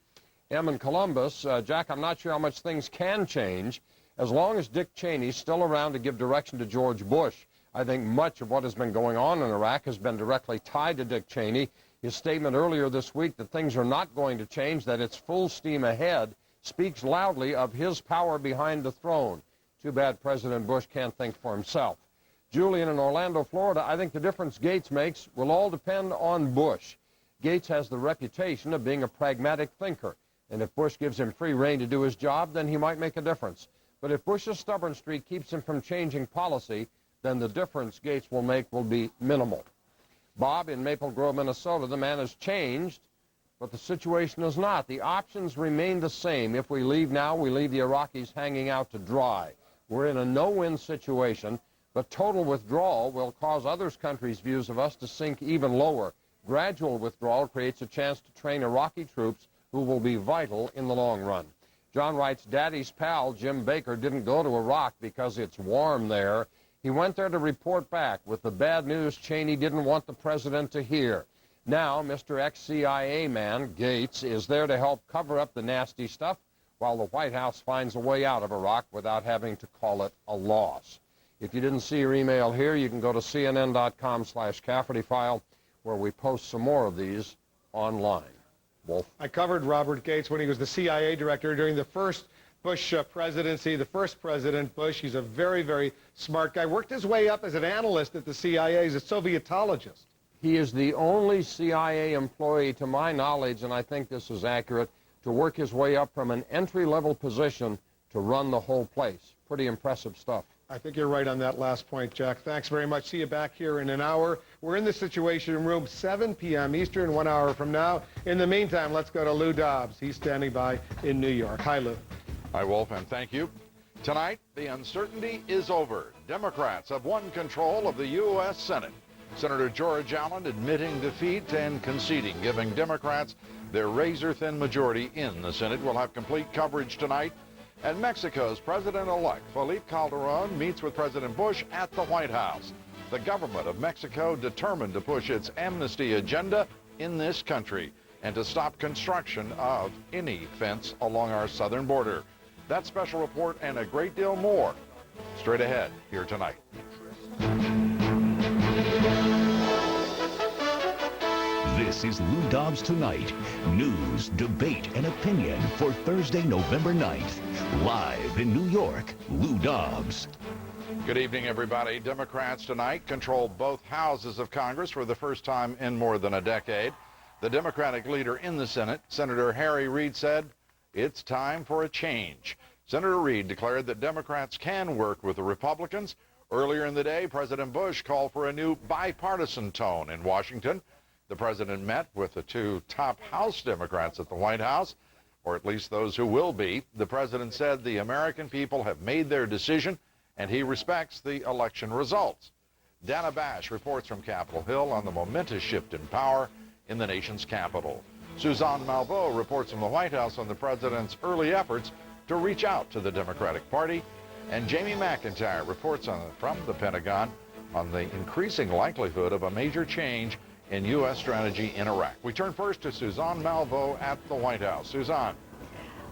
M in Columbus, Jack, I'm not sure how much things can change. As long as Dick Cheney's still around to give direction to George Bush, I think much of what has been going on in Iraq has been directly tied to Dick Cheney. His statement earlier this week that things are not going to change, that it's full steam ahead, speaks loudly of his power behind the throne. Too bad President Bush can't think for himself. Julian in Orlando, Florida, I think the difference Gates makes will all depend on Bush. Gates has the reputation of being a pragmatic thinker, and if Bush gives him free rein to do his job, then he might make a difference. But if Bush's stubborn streak keeps him from changing policy, then the difference Gates will make will be minimal. Bob in Maple Grove, Minnesota, the man has changed, but the situation is not. The options remain the same. If we leave now, we leave the Iraqis hanging out to dry. We're in a no-win situation. But total withdrawal will cause other countries' views of us to sink even lower. Gradual withdrawal creates a chance to train Iraqi troops who will be vital in the long run. John writes, Daddy's pal, Jim Baker, didn't go to Iraq because it's warm there. He went there to report back with the bad news Cheney didn't want the president to hear. Now, Mr. ex-CIA man, Gates, is there to help cover up the nasty stuff while the White House finds a way out of Iraq without having to call it a loss. If you didn't see your email here, you can go to cnn.com/Cafferty file, where we post some more of these online. Wolf. I covered Robert Gates when he was the CIA director during the first Bush presidency, the first President Bush. He's a very, very smart guy. Worked his way up as an analyst at the CIA. He's a Sovietologist. He is the only CIA employee, to my knowledge, and I think this is accurate, to work his way up from an entry-level position to run the whole place. Pretty impressive stuff. I think you're right on that last point, Jack. Thanks very much. See you back here in an hour. We're in the Situation Room, 7 p.m. Eastern, 1 hour from now. In the meantime, let's go to Lou Dobbs. He's standing by in New York. Hi, Lou. Hi, Wolf, and thank you. Tonight, the uncertainty is over. Democrats have won control of the U.S. Senate. Senator George Allen admitting defeat and conceding, giving Democrats their razor-thin majority in the Senate. We'll have complete coverage tonight. And Mexico's president-elect Felipe Calderon meets with President Bush at the White House. The government of Mexico determined to push its amnesty agenda in this country and to stop construction of any fence along our southern border. That special report and a great deal more straight ahead here tonight. This is Lou Dobbs Tonight. News, debate, and opinion for Thursday, November 9th. Live in New York, Lou Dobbs. Good evening, everybody. Democrats tonight control both houses of Congress for the first time in more than a decade. The Democratic leader in the Senate, Senator Harry Reid, said it's time for a change. Senator Reid declared that Democrats can work with the Republicans. Earlier in the day, President Bush called for a new bipartisan tone in Washington. The president met with the two top House Democrats at the White House, or at least those who will be. The president said the American people have made their decision, and he respects the election results. Dana Bash reports from Capitol Hill on the momentous shift in power in the nation's capital. Suzanne Malveaux reports from the White House on the president's early efforts to reach out to the Democratic Party. And Jamie McIntyre reports from the Pentagon on the increasing likelihood of a major change in U.S. strategy in Iraq. We turn first to Suzanne Malveaux at the White House. Suzanne.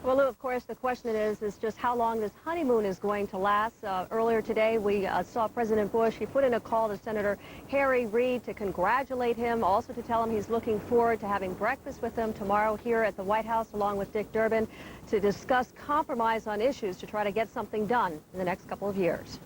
Well, Lou, of course, the question is just how long this honeymoon is going to last. Earlier today, we saw President Bush. He put in a call to Senator Harry Reid to congratulate him, also to tell him he's looking forward to having breakfast with him tomorrow here at the White House, along with Dick Durbin, to discuss compromise on issues to try to get something done in the next couple of years.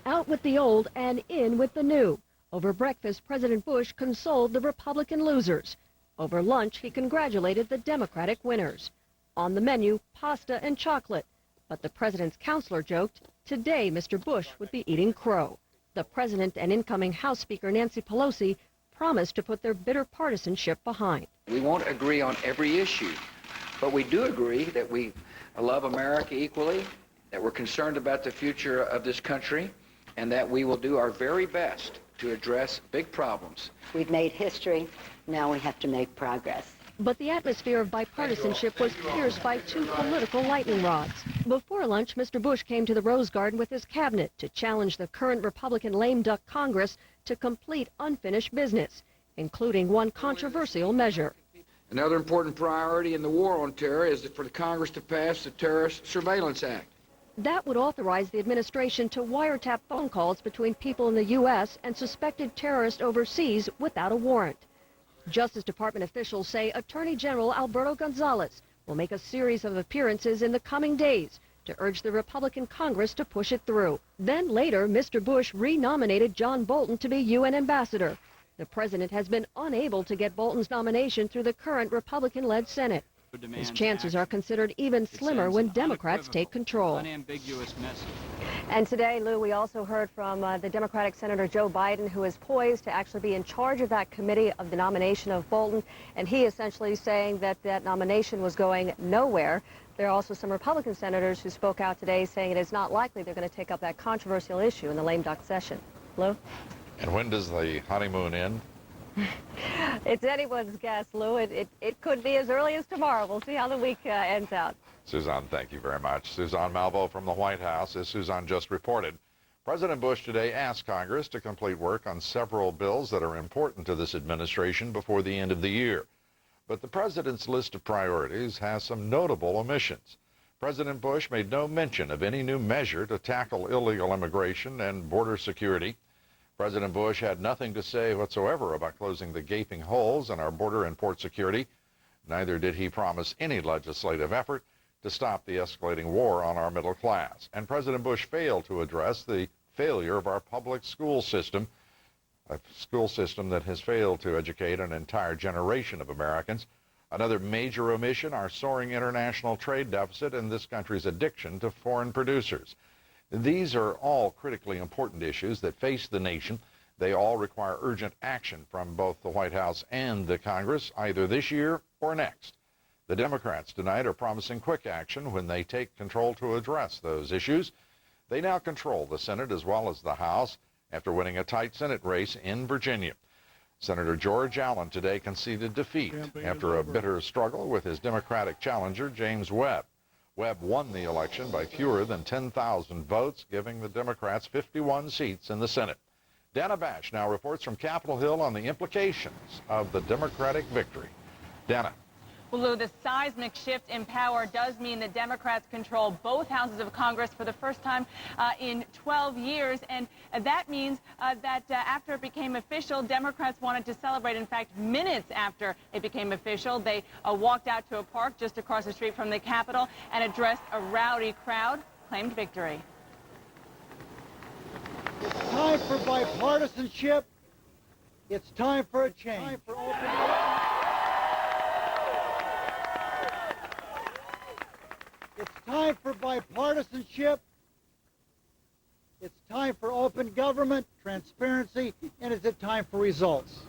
Out with the old and in with the new. Over breakfast, President Bush consoled the Republican losers. Over lunch, he congratulated the Democratic winners. On the menu, pasta and chocolate. But the president's counselor joked, today Mr. Bush would be eating crow. The president and incoming House Speaker Nancy Pelosi promised to put their bitter partisanship behind. We won't agree on every issue, but we do agree that we love America equally, that we're concerned about the future of this country, and that we will do our very best to address big problems. We've made history. Now we have to make progress. But the atmosphere of bipartisanship was pierced by two political lightning rods. Before lunch, Mr. Bush came to the Rose Garden with his cabinet to challenge the current Republican lame duck Congress to complete unfinished business, including one controversial measure. Another important priority in the war on terror is for the Congress to pass the Terrorist Surveillance Act. That would authorize the administration to wiretap phone calls between people in the U.S. and suspected terrorists overseas without a warrant. Justice Department officials say Attorney General Alberto Gonzales will make a series of appearances in the coming days to urge the Republican Congress to push it through. Then later, Mr. Bush renominated John Bolton to be UN ambassador. The president has been unable to get Bolton's nomination through the current Republican-led Senate. His chances are considered even slimmer when Democrats take control. And today, Lou, we also heard from the Democratic Senator Joe Biden, who is poised to actually be in charge of that committee of the nomination of Bolton. And he essentially saying that that nomination was going nowhere. There are also some Republican senators who spoke out today saying it is not likely they're going to take up that controversial issue in the lame duck session. Lou? And when does the honeymoon end? It's anyone's guess, Lou. It could be as early as tomorrow. We'll see how the week ends out. Suzanne, thank you very much. Suzanne Malveaux from the White House. As Suzanne just reported, President Bush today asked Congress to complete work on several bills that are important to this administration before the end of the year. But the president's list of priorities has some notable omissions. President Bush made no mention of any new measure to tackle illegal immigration and border security. President Bush had nothing to say whatsoever about closing the gaping holes in our border and port security. Neither did he promise any legislative effort to stop the escalating war on our middle class. And President Bush failed to address the failure of our public school system, a school system that has failed to educate an entire generation of Americans. Another major omission, our soaring international trade deficit and this country's addiction to foreign producers. These are all critically important issues that face the nation. They all require urgent action from both the White House and the Congress, either this year or next. The Democrats tonight are promising quick action when they take control to address those issues. They now control the Senate as well as the House after winning a tight Senate race in Virginia. Senator George Allen today conceded defeat after a bitter struggle with his Democratic challenger, James Webb. Webb won the election by fewer than 10,000 votes, giving the Democrats 51 seats in the Senate. Dana Bash now reports from Capitol Hill on the implications of the Democratic victory. Dana. Well, Lou, the seismic shift in power does mean the Democrats control both houses of Congress for the first time in 12 years. And that means that after it became official, Democrats wanted to celebrate. In fact, minutes after it became official, they walked out to a park just across the street from the Capitol and addressed a rowdy crowd, claimed victory. It's time for bipartisanship. It's time for a change. It's time for bipartisanship. It's time for open government, transparency, and it's a time for results.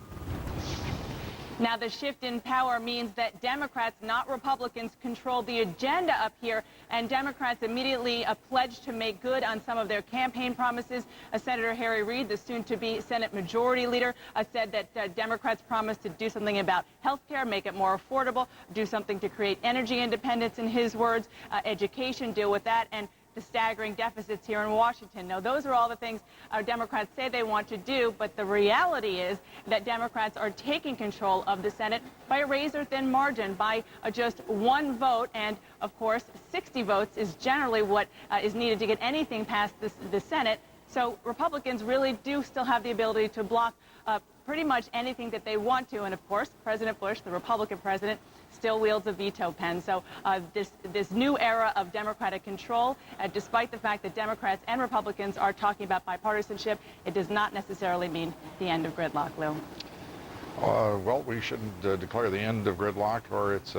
Now, the shift in power means that Democrats, not Republicans, control the agenda up here, and Democrats immediately pledged to make good on some of their campaign promises. Senator Harry Reid, the soon-to-be Senate Majority Leader, said that Democrats promised to do something about health care, make it more affordable, do something to create energy independence, in his words, education, deal with that, and the staggering deficits here in Washington. Now, those are all the things our Democrats say they want to do, but the reality is that Democrats are taking control of the Senate by a razor-thin margin, by just one vote, and, of course, 60 votes is generally what is needed to get anything past the Senate. So Republicans really do still have the ability to block pretty much anything that they want to, and, of course, President Bush, the Republican president, still wields a veto pen. So this new era of Democratic control, despite the fact that Democrats and Republicans are talking about bipartisanship, it does not necessarily mean the end of gridlock, Lou. Well, we shouldn't declare the end of gridlock or its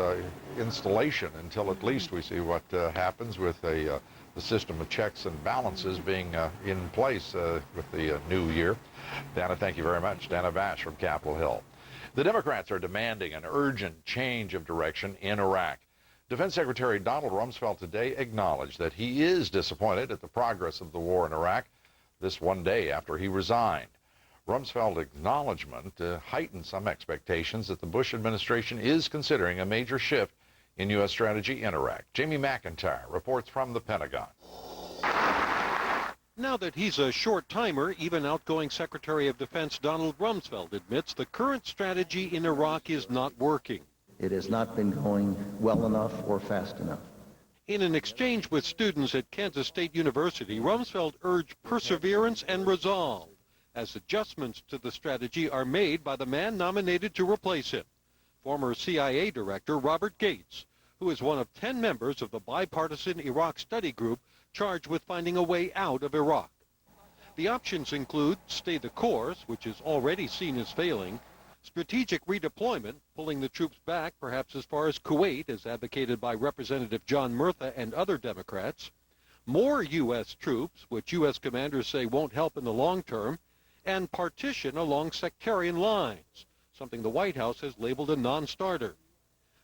installation until at least we see what happens with the system of checks and balances being in place with the new year. Dana, thank you very much. Dana Bash from Capitol Hill. The Democrats are demanding an urgent change of direction in Iraq. Defense Secretary Donald Rumsfeld today acknowledged that he is disappointed at the progress of the war in Iraq, this one day after he resigned. Rumsfeld's acknowledgement heightened some expectations that the Bush administration is considering a major shift in U.S. strategy in Iraq. Jamie McIntyre reports from the Pentagon. Now that he's a short-timer, even outgoing Secretary of Defense Donald Rumsfeld admits the current strategy in Iraq is not working. It has not been going well enough or fast enough. In an exchange with students at Kansas State University, Rumsfeld urged perseverance and resolve as adjustments to the strategy are made by the man nominated to replace him, former CIA Director Robert Gates, who is one of 10 members of the bipartisan Iraq study group charged with finding a way out of Iraq. The options include stay the course, which is already seen as failing, strategic redeployment, pulling the troops back perhaps as far as Kuwait, as advocated by Representative John Murtha and other Democrats, more U.S. troops, which U.S. commanders say won't help in the long term, and partition along sectarian lines, something the White House has labeled a non-starter.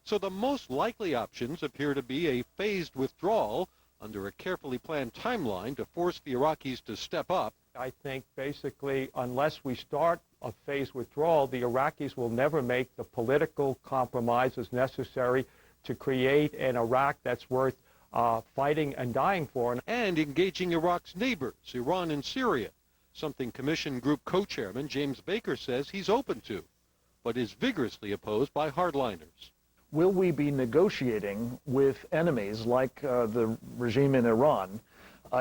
So the most likely options appear to be a phased withdrawal under a carefully planned timeline to force the Iraqis to step up. I think basically unless we start a phased withdrawal, the Iraqis will never make the political compromises necessary to create an Iraq that's worth fighting and dying for. And engaging Iraq's neighbors, Iran and Syria, something Commission Group co-chairman James Baker says he's open to, but is vigorously opposed by hardliners. Will we be negotiating with enemies like the regime in Iran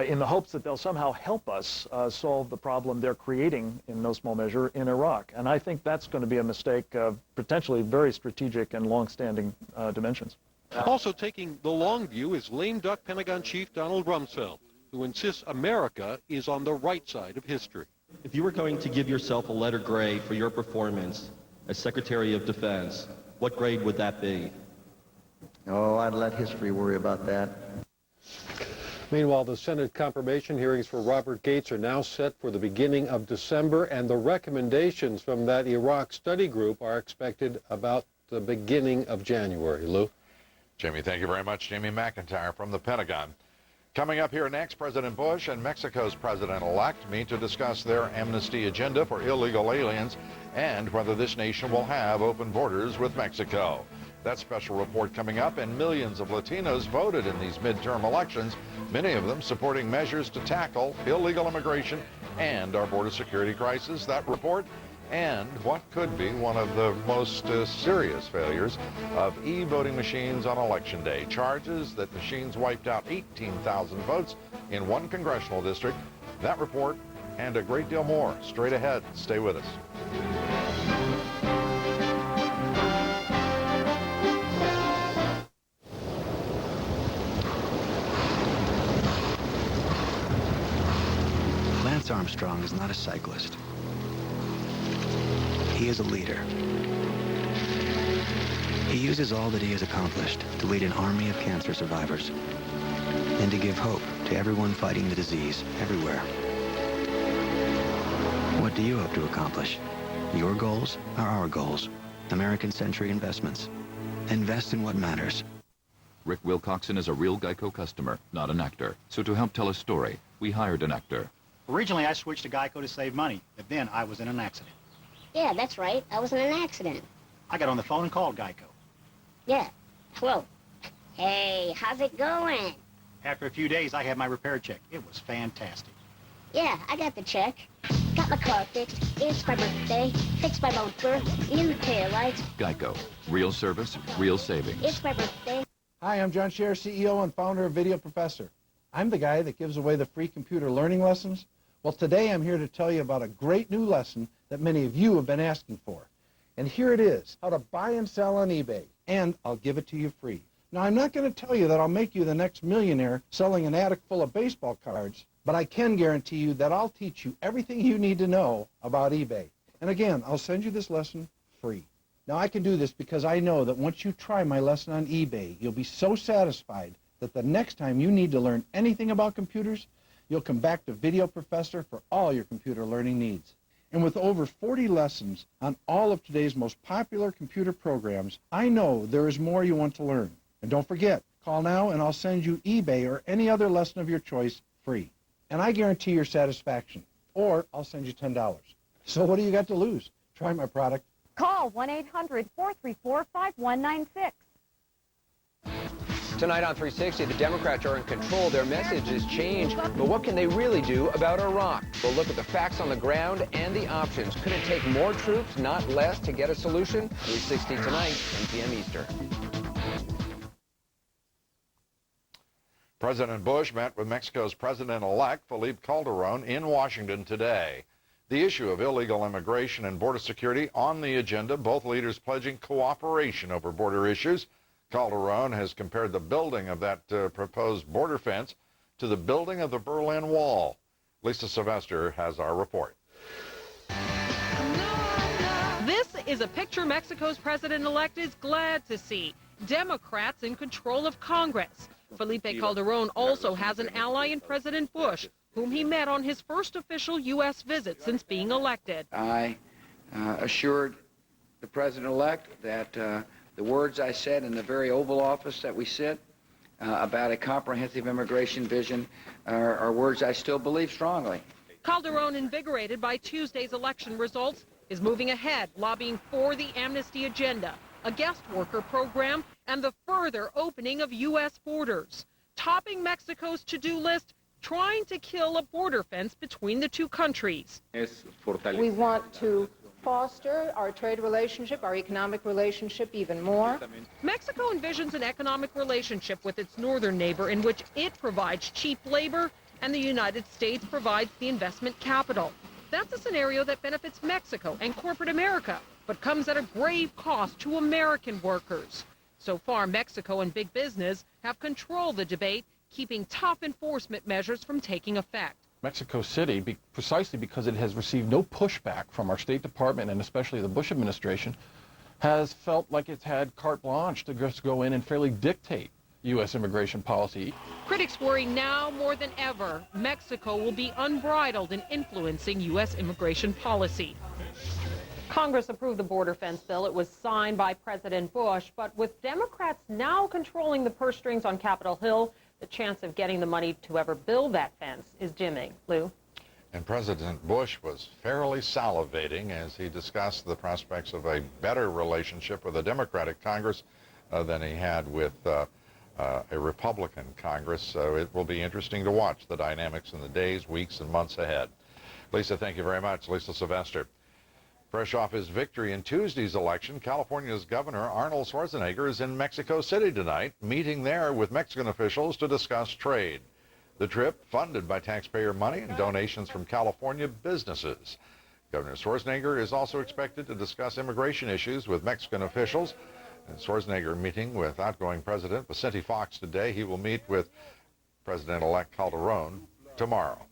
in the hopes that they'll somehow help us solve the problem they're creating, in no small measure, in Iraq? And I think that's going to be a mistake of potentially very strategic and long-standing dimensions. Also taking the long view is lame duck Pentagon Chief Donald Rumsfeld, who insists America is on the right side of history. If you were going to give yourself a letter grade for your performance as Secretary of Defense, what grade would that be? Oh, I'd let history worry about that. Meanwhile, the Senate confirmation hearings for Robert Gates are now set for the beginning of December, and the recommendations from that Iraq study group are expected about the beginning of January. Lou? Jamie, thank you very much. Jamie McIntyre from the Pentagon. Coming up here next, President Bush and Mexico's president-elect meet to discuss their amnesty agenda for illegal aliens and whether this nation will have open borders with Mexico. That special report coming up, and millions of Latinos voted in these midterm elections, many of them supporting measures to tackle illegal immigration and our border security crisis. That report and what could be one of the most serious failures of e-voting machines on Election Day. Charges that machines wiped out 18,000 votes in one congressional district. That report and a great deal more straight ahead. Stay with us. Lance Armstrong is not a cyclist. He is a leader. He uses all that he has accomplished to lead an army of cancer survivors and to give hope to everyone fighting the disease everywhere. What do you hope to accomplish? Your goals are our goals. American Century Investments. Invest in what matters. Rick Wilcoxon is a real Geico customer, not an actor. So to help tell a story, we hired an actor. Originally, I switched to Geico to save money, but then I was in an accident. Yeah, that's right. I was in an accident. I got on the phone and called Geico. Yeah. Hello. Hey, how's it going? After a few days, I had my repair check. It was fantastic. Yeah, I got the check. Got my car fixed. It's my birthday. Fixed my bumper. New taillights. Geico. Real service, real savings. It's my birthday. Hi, I'm John Scher, CEO and founder of Video Professor. I'm the guy that gives away the free computer learning lessons. Well, today I'm here to tell you about a great new lesson that many of you have been asking for. And here it is, how to buy and sell on eBay. And I'll give it to you free. Now, I'm not going to tell you that I'll make you the next millionaire selling an attic full of baseball cards, but I can guarantee you that I'll teach you everything you need to know about eBay. And again, I'll send you this lesson free. Now, I can do this because I know that once you try my lesson on eBay, you'll be so satisfied that the next time you need to learn anything about computers, you'll come back to Video Professor for all your computer learning needs. And with over 40 lessons on all of today's most popular computer programs, I know there is more you want to learn. And don't forget, call now and I'll send you eBay or any other lesson of your choice free. And I guarantee your satisfaction. Or I'll send you $10. So what do you got to lose? Try my product. Call 1-800-434-5196. Tonight on 360, the Democrats are in control. Their message has changed. But what can they really do about Iraq? We'll look at the facts on the ground and the options. Could it take more troops, not less, to get a solution? 360 tonight, 10 p.m. Eastern. President Bush met with Mexico's president-elect Felipe Calderón in Washington today. The issue of illegal immigration and border security on the agenda, both leaders pledging cooperation over border issues. Calderón has compared the building of that proposed border fence to the building of the Berlin Wall. Lisa Sylvester has our report. This is a picture Mexico's president-elect is glad to see. Democrats in control of Congress. Felipe Calderón also has an ally in President Bush, whom he met on his first official U.S. visit since being elected. I assured the president-elect that the words I said in the very Oval Office that we sit about a comprehensive immigration vision are words I still believe strongly. Calderón, invigorated by Tuesday's election results, is moving ahead, lobbying for the amnesty agenda, a guest worker program, and the further opening of U.S. borders. Topping Mexico's to-do list, trying to kill a border fence between the two countries. We want to foster our trade relationship, our economic relationship even more. Mexico envisions an economic relationship with its northern neighbor in which it provides cheap labor and the United States provides the investment capital. That's a scenario that benefits Mexico and corporate America, but comes at a grave cost to American workers. So far, Mexico and big business have controlled the debate, keeping tough enforcement measures from taking effect. Mexico City, precisely because it has received no pushback from our State Department and especially the Bush administration, has felt like it's had carte blanche to just go in and fairly dictate U.S. immigration policy. Critics worry now more than ever Mexico will be unbridled in influencing U.S. immigration policy. Congress approved the border fence bill. It was signed by President Bush, but with Democrats now controlling the purse strings on Capitol Hill, the chance of getting the money to ever build that fence is dimming. Lou? And President Bush was fairly salivating as he discussed the prospects of a better relationship with a Democratic Congress than he had with a Republican Congress. So it will be interesting to watch the dynamics in the days, weeks, and months ahead. Lisa, thank you very much. Lisa Sylvester. Fresh off his victory in Tuesday's election, California's Governor Arnold Schwarzenegger is in Mexico City tonight, meeting there with Mexican officials to discuss trade. The trip funded by taxpayer money and donations from California businesses. Governor Schwarzenegger is also expected to discuss immigration issues with Mexican officials. And Schwarzenegger meeting with outgoing President Vicente Fox today. He will meet with President-elect Calderón tomorrow.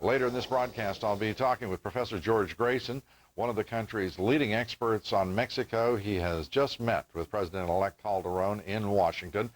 Later in this broadcast, I'll be talking with Professor George Grayson, one of the country's leading experts on Mexico. He has just met with President-elect Calderón in Washington.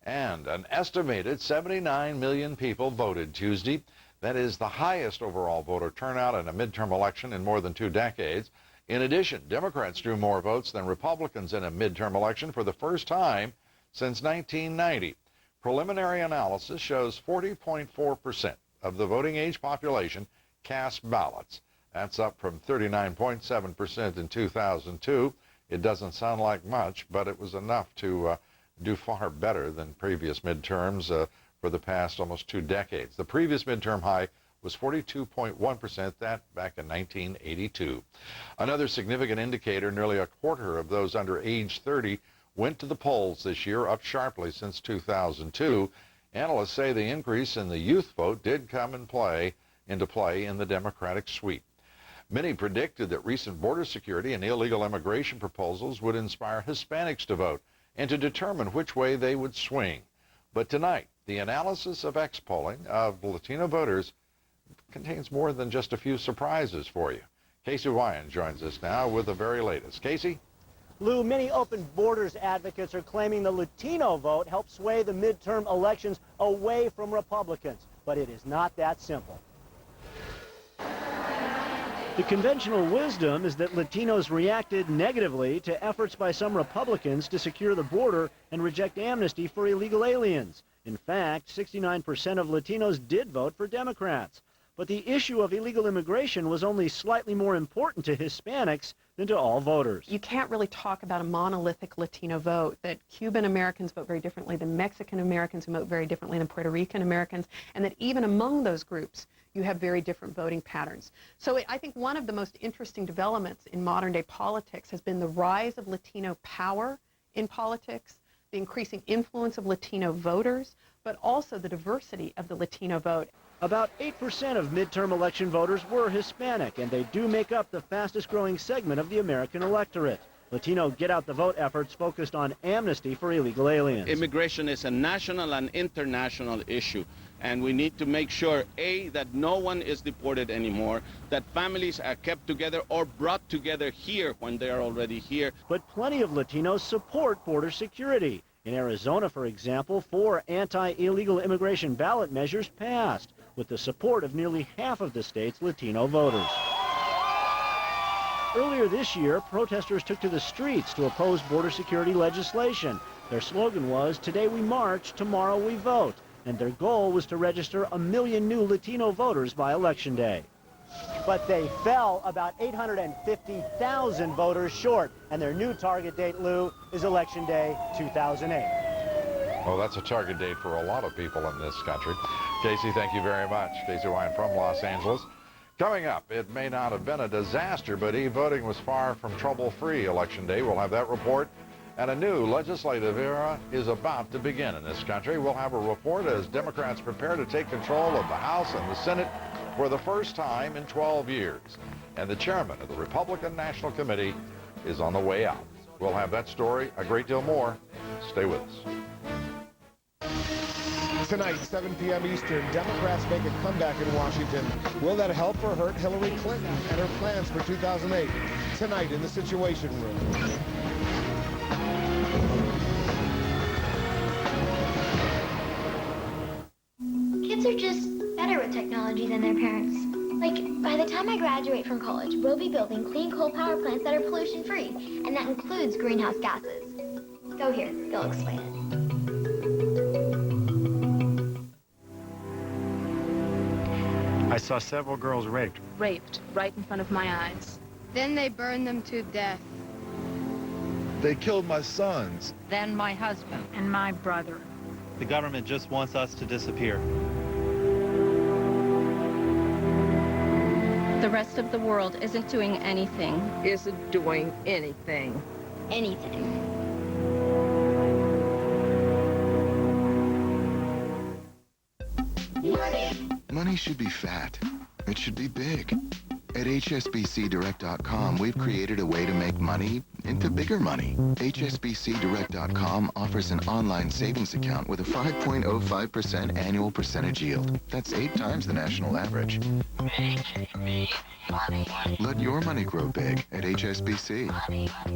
And an estimated 79 million people voted Tuesday. That is the highest overall voter turnout in a midterm election in more than 2 decades. In addition, Democrats drew more votes than Republicans in a midterm election for the first time since 1990. Preliminary analysis shows 40.4% of the voting age population cast ballots. That's up from 39.7% in 2002. It doesn't sound like much, but it was enough to do far better than previous midterms for the past almost 2 decades. The previous midterm high was 42.1%, that back in 1982. Another significant indicator, nearly a quarter of those under age 30 went to the polls this year, up sharply since 2002. Analysts say the increase in the youth vote did come into play in the Democratic sweep. Many predicted that recent border security and illegal immigration proposals would inspire Hispanics to vote and to determine which way they would swing. But tonight, the analysis of ex-polling of Latino voters contains more than just a few surprises for you. Casey Wyand joins us now with the very latest. Casey? Lou, many open borders advocates are claiming the Latino vote helped sway the midterm elections away from Republicans. But it is not that simple. The conventional wisdom is that Latinos reacted negatively to efforts by some Republicans to secure the border and reject amnesty for illegal aliens. In fact, 69% of Latinos did vote for Democrats. But the issue of illegal immigration was only slightly more important to Hispanics than to all voters. You can't really talk about a monolithic Latino vote, that Cuban Americans vote very differently than Mexican Americans who vote very differently than Puerto Rican Americans, and that even among those groups, you have very different voting patterns. So I think one of the most interesting developments in modern day politics has been the rise of Latino power in politics, the increasing influence of Latino voters, but also the diversity of the Latino vote. About 8% of midterm election voters were Hispanic, and they do make up the fastest growing segment of the American electorate. Latino get-out-the-vote efforts focused on amnesty for illegal aliens. Immigration is a national and international issue, and we need to make sure, A, that no one is deported anymore, that families are kept together or brought together here when they are already here. But plenty of Latinos support border security, In Arizona, for example, 4 anti-illegal immigration ballot measures passed, with the support of nearly half of the state's Latino voters. Earlier this year, protesters took to the streets to oppose border security legislation. Their slogan was, "Today we march, tomorrow we vote." And their goal was to register 1 million new Latino voters by Election Day. But they fell about 850,000 voters short, and their new target date, Lou, is Election Day 2008. Well, that's a target date for a lot of people in this country. Casey, thank you very much. Casey Wine from Los Angeles. Coming up, it may not have been a disaster, but e-voting was far from trouble-free Election Day. We'll have that report. And a new legislative era is about to begin in this country. We'll have a report as Democrats prepare to take control of the House and the Senate for the first time in 12 years. And the chairman of the Republican National Committee is on the way out. We'll have that story, a great deal more. Stay with us. Tonight, 7 p.m. Eastern, Democrats make a comeback in Washington. Will that help or hurt Hillary Clinton and her plans for 2008? Tonight in the Situation Room. Kids are just better with technology than their parents. Like, by the time I graduate from college, we'll be building clean coal power plants that are pollution-free, and that includes greenhouse gases. Go here, they'll explain it. I saw several girls raped. Raped right in front of my eyes. Then they burned them to death. They killed my sons. Then my husband. And my brother. The government just wants us to disappear. The rest of the world isn't doing anything. Isn't doing anything. Anything. Money should be fat. It should be big. At HSBCDirect.com, we've created a way to make money into bigger money. HSBCDirect.com offers an online savings account with a 5.05% annual percentage yield. That's 8 times the national average. Let your money grow big at HSBC.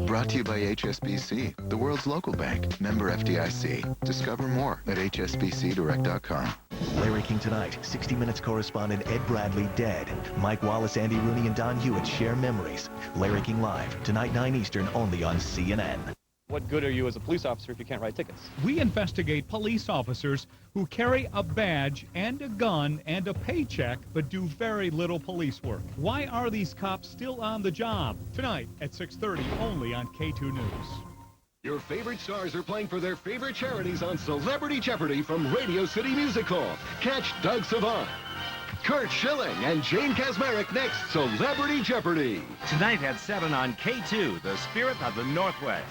Brought to you by HSBC, the world's local bank. Member FDIC. Discover more at HSBCDirect.com. Larry King tonight. 60 Minutes correspondent Ed Bradley dead. Mike Wallace, Andy Rooney, and Don Hewitt share memories. Larry King live tonight, 9 Eastern, only on CNN. What good are you as a police officer if you can't write tickets? We investigate police officers who carry a badge and a gun and a paycheck but do very little police work. Why are these cops still on the job? Tonight at 6:30, only on K2 News. Your favorite stars are playing for their favorite charities on Celebrity Jeopardy from Radio City Music Hall. Catch Doug Savant, Kurt Schilling, and Jane Kasmerick next Celebrity Jeopardy. Tonight at 7 on K2, the Spirit of the Northwest.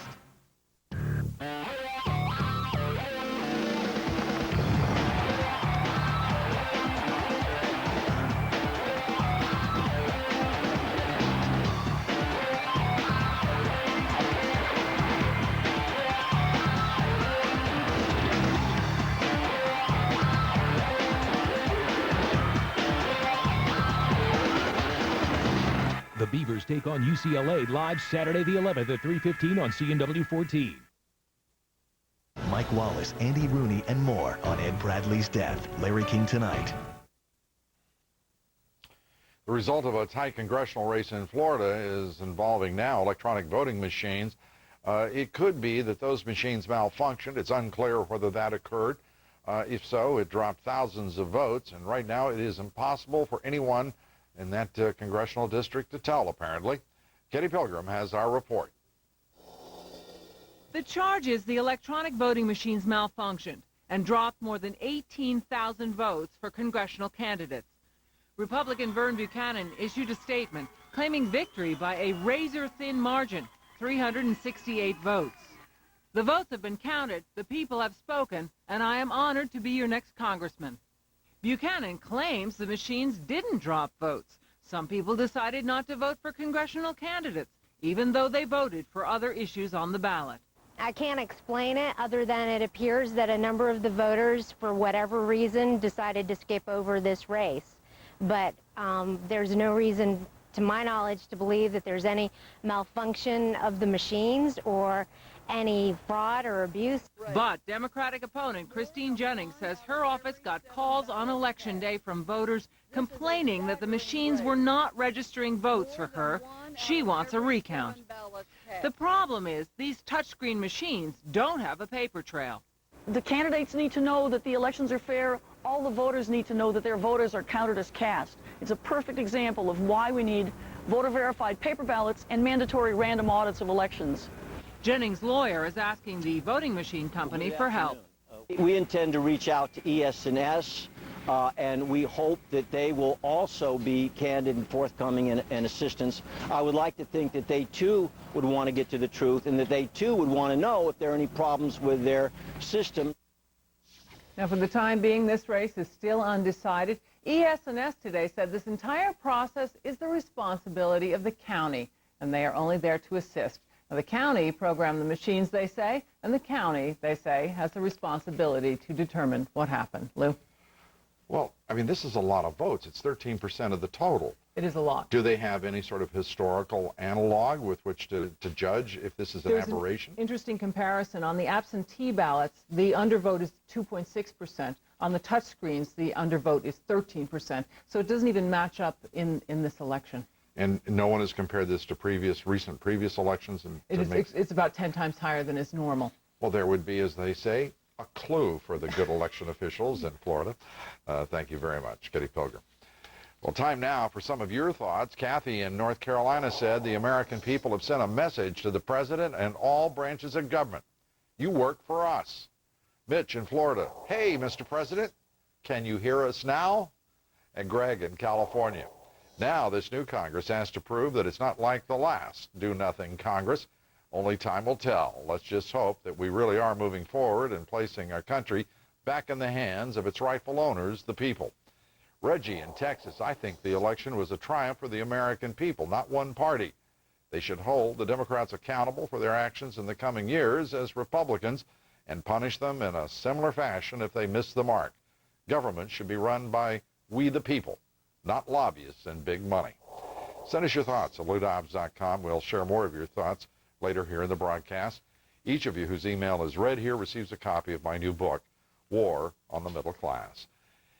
The Beavers take on UCLA live Saturday the 11th at 3:15 on CNW 14. Mike Wallace, Andy Rooney, and more on Ed Bradley's death. Larry King tonight. The result of a tight congressional race in Florida is involving now electronic voting machines. It could be that those machines malfunctioned. It's unclear whether that occurred. If so, it dropped thousands of votes, and right now it is impossible for anyone in that congressional district to tell, apparently. Katie Pilgrim has our report. The charge is the electronic voting machines malfunctioned and dropped more than 18,000 votes for congressional candidates. Republican Vern Buchanan issued a statement claiming victory by a razor-thin margin, 368 votes. The votes have been counted, the people have spoken, and I am honored to be your next congressman. Buchanan claims the machines didn't drop votes. Some people decided not to vote for congressional candidates, even though they voted for other issues on the ballot. I can't explain it other than it appears that a number of the voters, for whatever reason, decided to skip over this race. But there's no reason, to my knowledge, to believe that there's any malfunction of the machines or any fraud or abuse. But Democratic opponent Christine Jennings says her office got calls on Election Day from voters complaining that the machines were not registering votes for her. She wants a recount. The problem is these touchscreen machines don't have a paper trail. The candidates need to know that the elections are fair. All the voters need to know that their voters are counted as cast. It's a perfect example of why we need voter-verified paper ballots and mandatory random audits of elections. Jennings' lawyer is asking the voting machine company for help. We intend to reach out to ES&S, and we hope that they will also be candid and forthcoming and assistance. I would like to think that they too would want to get to the truth and that they too would want to know if there are any problems with their system. Now, for the time being, this race is still undecided. ES&S today said this entire process is the responsibility of the county, and they are only there to assist. Now, the county programmed the machines, they say, and the county, they say, has the responsibility to determine what happened. Lou? Well, I mean, this is a lot of votes. It's 13% of the total. It is a lot. Do they have any sort of historical analog with which to judge if this is an aberration? An interesting comparison. On the absentee ballots, the undervote is 2.6%. On the touchscreens, the undervote is 13%. So it doesn't even match up in this election. And no one has compared this to previous elections? And it's about 10 times higher than is normal. Well, there would be, as they say, a clue for the good election officials in Florida. Thank you very much, Kitty Pilgrim. Well, time now for some of your thoughts. Kathy in North Carolina said the American people have sent a message to the president and all branches of government. You work for us. Mitch in Florida, hey, Mr. President, can you hear us now? And Greg in California. Now this new Congress has to prove that it's not like the last do-nothing Congress. Only time will tell. Let's just hope that we really are moving forward and placing our country back in the hands of its rightful owners, the people. Reggie in Texas, I think the election was a triumph for the American people, not one party. They should hold the Democrats accountable for their actions in the coming years as Republicans and punish them in a similar fashion if they miss the mark. Government should be run by we the people, not lobbyists and big money. Send us your thoughts at LouDobbs.com. We'll share more of your thoughts later here in the broadcast. Each of you whose email is read here receives a copy of my new book, War on the Middle Class.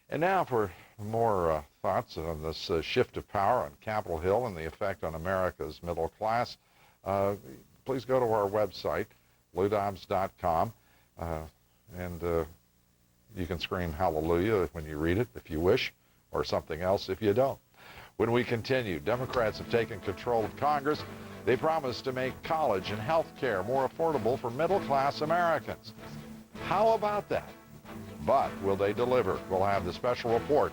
And now for more thoughts on this shift of power on Capitol Hill and the effect on America's middle class. Please go to our website, LouDobbs.com, and you can scream hallelujah when you read it if you wish, or something else if you don't. When we continue, Democrats have taken control of Congress. They promised to make college and health care more affordable for middle-class Americans. How about that? But will they deliver? We'll have the special report.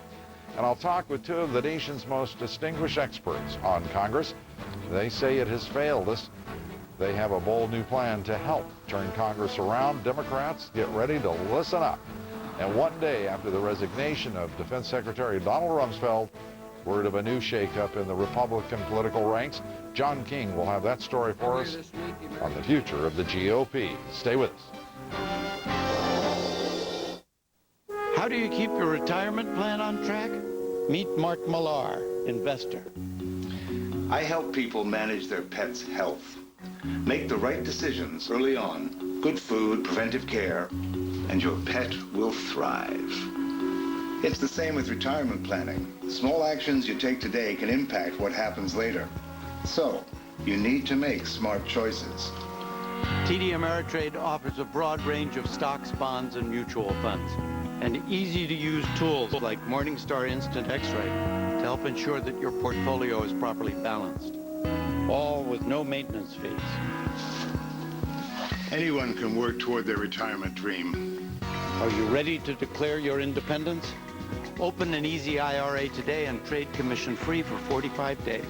And I'll talk with two of the nation's most distinguished experts on Congress. They say it has failed us. They have a bold new plan to help turn Congress around. Democrats, get ready to listen up. And one day after the resignation of Defense Secretary Donald Rumsfeld, word of a new shakeup in the Republican political ranks. John King will have that story for us on the future of the GOP. Stay with us. How do you keep your retirement plan on track? Meet Mark Millar, investor. I help people manage their pets' health. Make the right decisions early on. Good food, preventive care, and your pet will thrive. It's the same with retirement planning. Small actions you take today can impact what happens later. So, you need to make smart choices. TD Ameritrade offers a broad range of stocks, bonds, and mutual funds, and easy-to-use tools like Morningstar Instant X-Ray to help ensure that your portfolio is properly balanced, all with no maintenance fees. Anyone can work toward their retirement dream. Are you ready to declare your independence? Open an easy IRA today and trade commission-free for 45 days.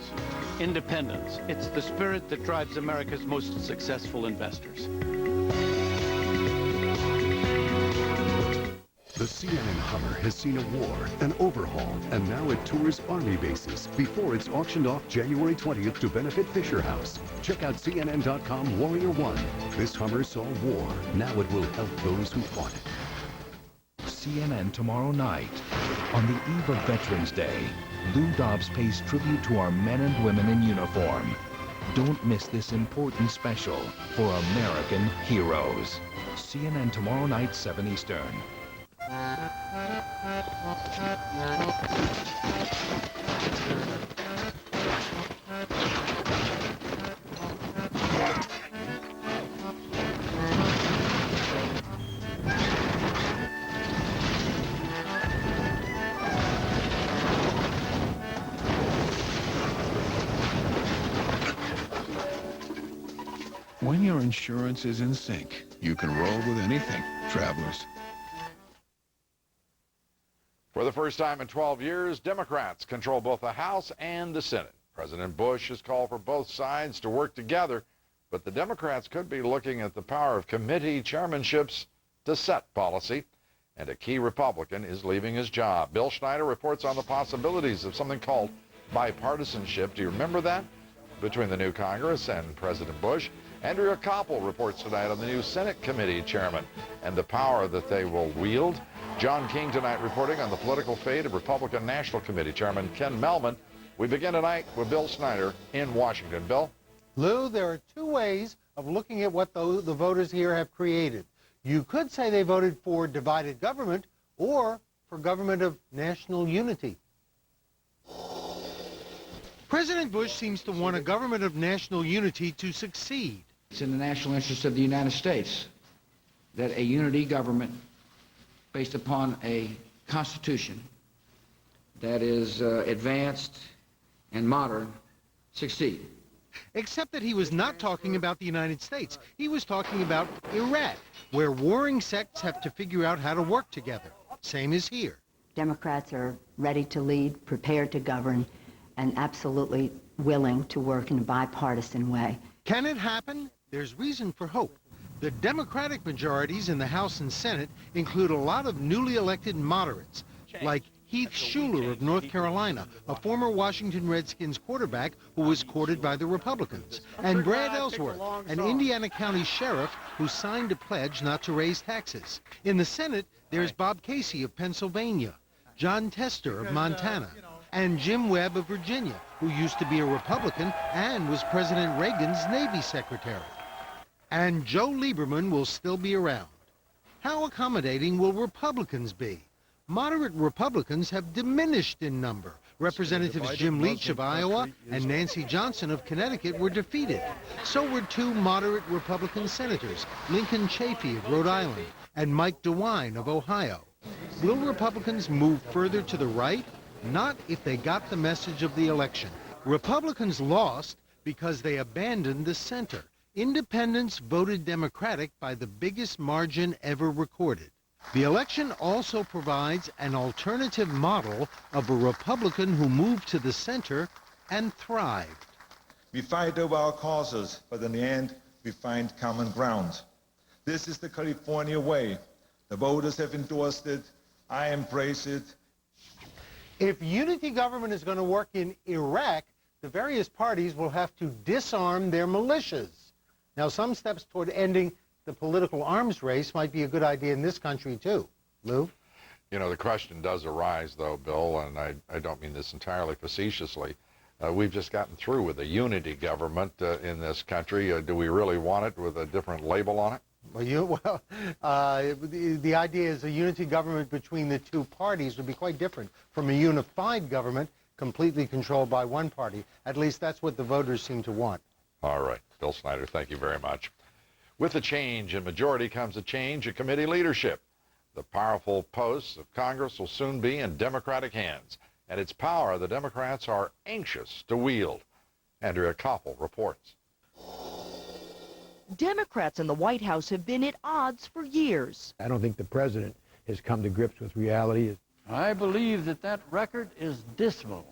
Independence. It's the spirit that drives America's most successful investors. The CNN Hummer has seen a war, an overhaul, and now it tours Army bases before it's auctioned off January 20th to benefit Fisher House. Check out CNN.com Warrior One. This Hummer saw war. Now it will help those who fought it. CNN tomorrow night. On the eve of Veterans Day, Lou Dobbs pays tribute to our men and women in uniform. Don't miss this important special for American heroes. CNN tomorrow night, 7 Eastern. When your insurance is in sync, you can roll with anything, travelers. For the first time in 12 years, Democrats control both the House and the Senate. President Bush has called for both sides to work together, but the Democrats could be looking at the power of committee chairmanships to set policy, and a key Republican is leaving his job. Bill Schneider reports on the possibilities of something called bipartisanship. Do you remember that? Between the new Congress and President Bush. Andrea Koppel reports tonight on the new Senate committee chairman and the power that they will wield. John King tonight reporting on the political fate of Republican National Committee Chairman Ken Mehlman. We begin tonight with Bill Schneider in Washington. Bill? Lou, there are two ways of looking at what the voters here have created. You could say they voted for divided government or for government of national unity. President Bush seems to want a government of national unity to succeed. It's in the national interest of the United States that a unity government based upon a constitution that is advanced and modern succeed. Except that he was not talking about the United States. He was talking about Iraq, where warring sects have to figure out how to work together. Same as here. Democrats are ready to lead, prepared to govern, and absolutely willing to work in a bipartisan way. Can it happen? There's reason for hope. The Democratic majorities in the House and Senate include a lot of newly elected moderates, like Heath Shuler of North Carolina, a former Washington Redskins quarterback who was courted by the Republicans, and Brad Ellsworth, an Indiana County sheriff who signed a pledge not to raise taxes. In the Senate, there's Bob Casey of Pennsylvania, John Tester of Montana, and Jim Webb of Virginia, who used to be a Republican and was President Reagan's Navy Secretary. And Joe Lieberman will still be around. How accommodating will Republicans be? Moderate Republicans have diminished in number. Representatives Jim Leach of Iowa and Nancy Johnson of Connecticut were defeated. So were two moderate Republican senators, Lincoln Chafee of Rhode Island and Mike DeWine of Ohio. Will Republicans move further to the right? Not if they got the message of the election. Republicans lost because they abandoned the center. Independents voted Democratic by the biggest margin ever recorded. The election also provides an alternative model of a Republican who moved to the center and thrived. We fight over our causes, but in the end, we find common ground. This is the California way. The voters have endorsed it. I embrace it. If unity government is going to work in Iraq, the various parties will have to disarm their militias. Now, some steps toward ending the political arms race might be a good idea in this country, too. Lou? You know, the question does arise, though, Bill, and I don't mean this entirely facetiously. We've just gotten through with a unity government in this country. Do we really want it with a different label on it? Well, the idea is a unity government between the two parties would be quite different from a unified government completely controlled by one party. At least that's what the voters seem to want. All right. Bill Schneider, thank you very much. With the change in majority comes a change in committee leadership. The powerful posts of Congress will soon be in Democratic hands, and its power the Democrats are anxious to wield. Andrea Koppel reports. Democrats in the White House have been at odds for years. I don't think the president has come to grips with reality. I believe that record is dismal.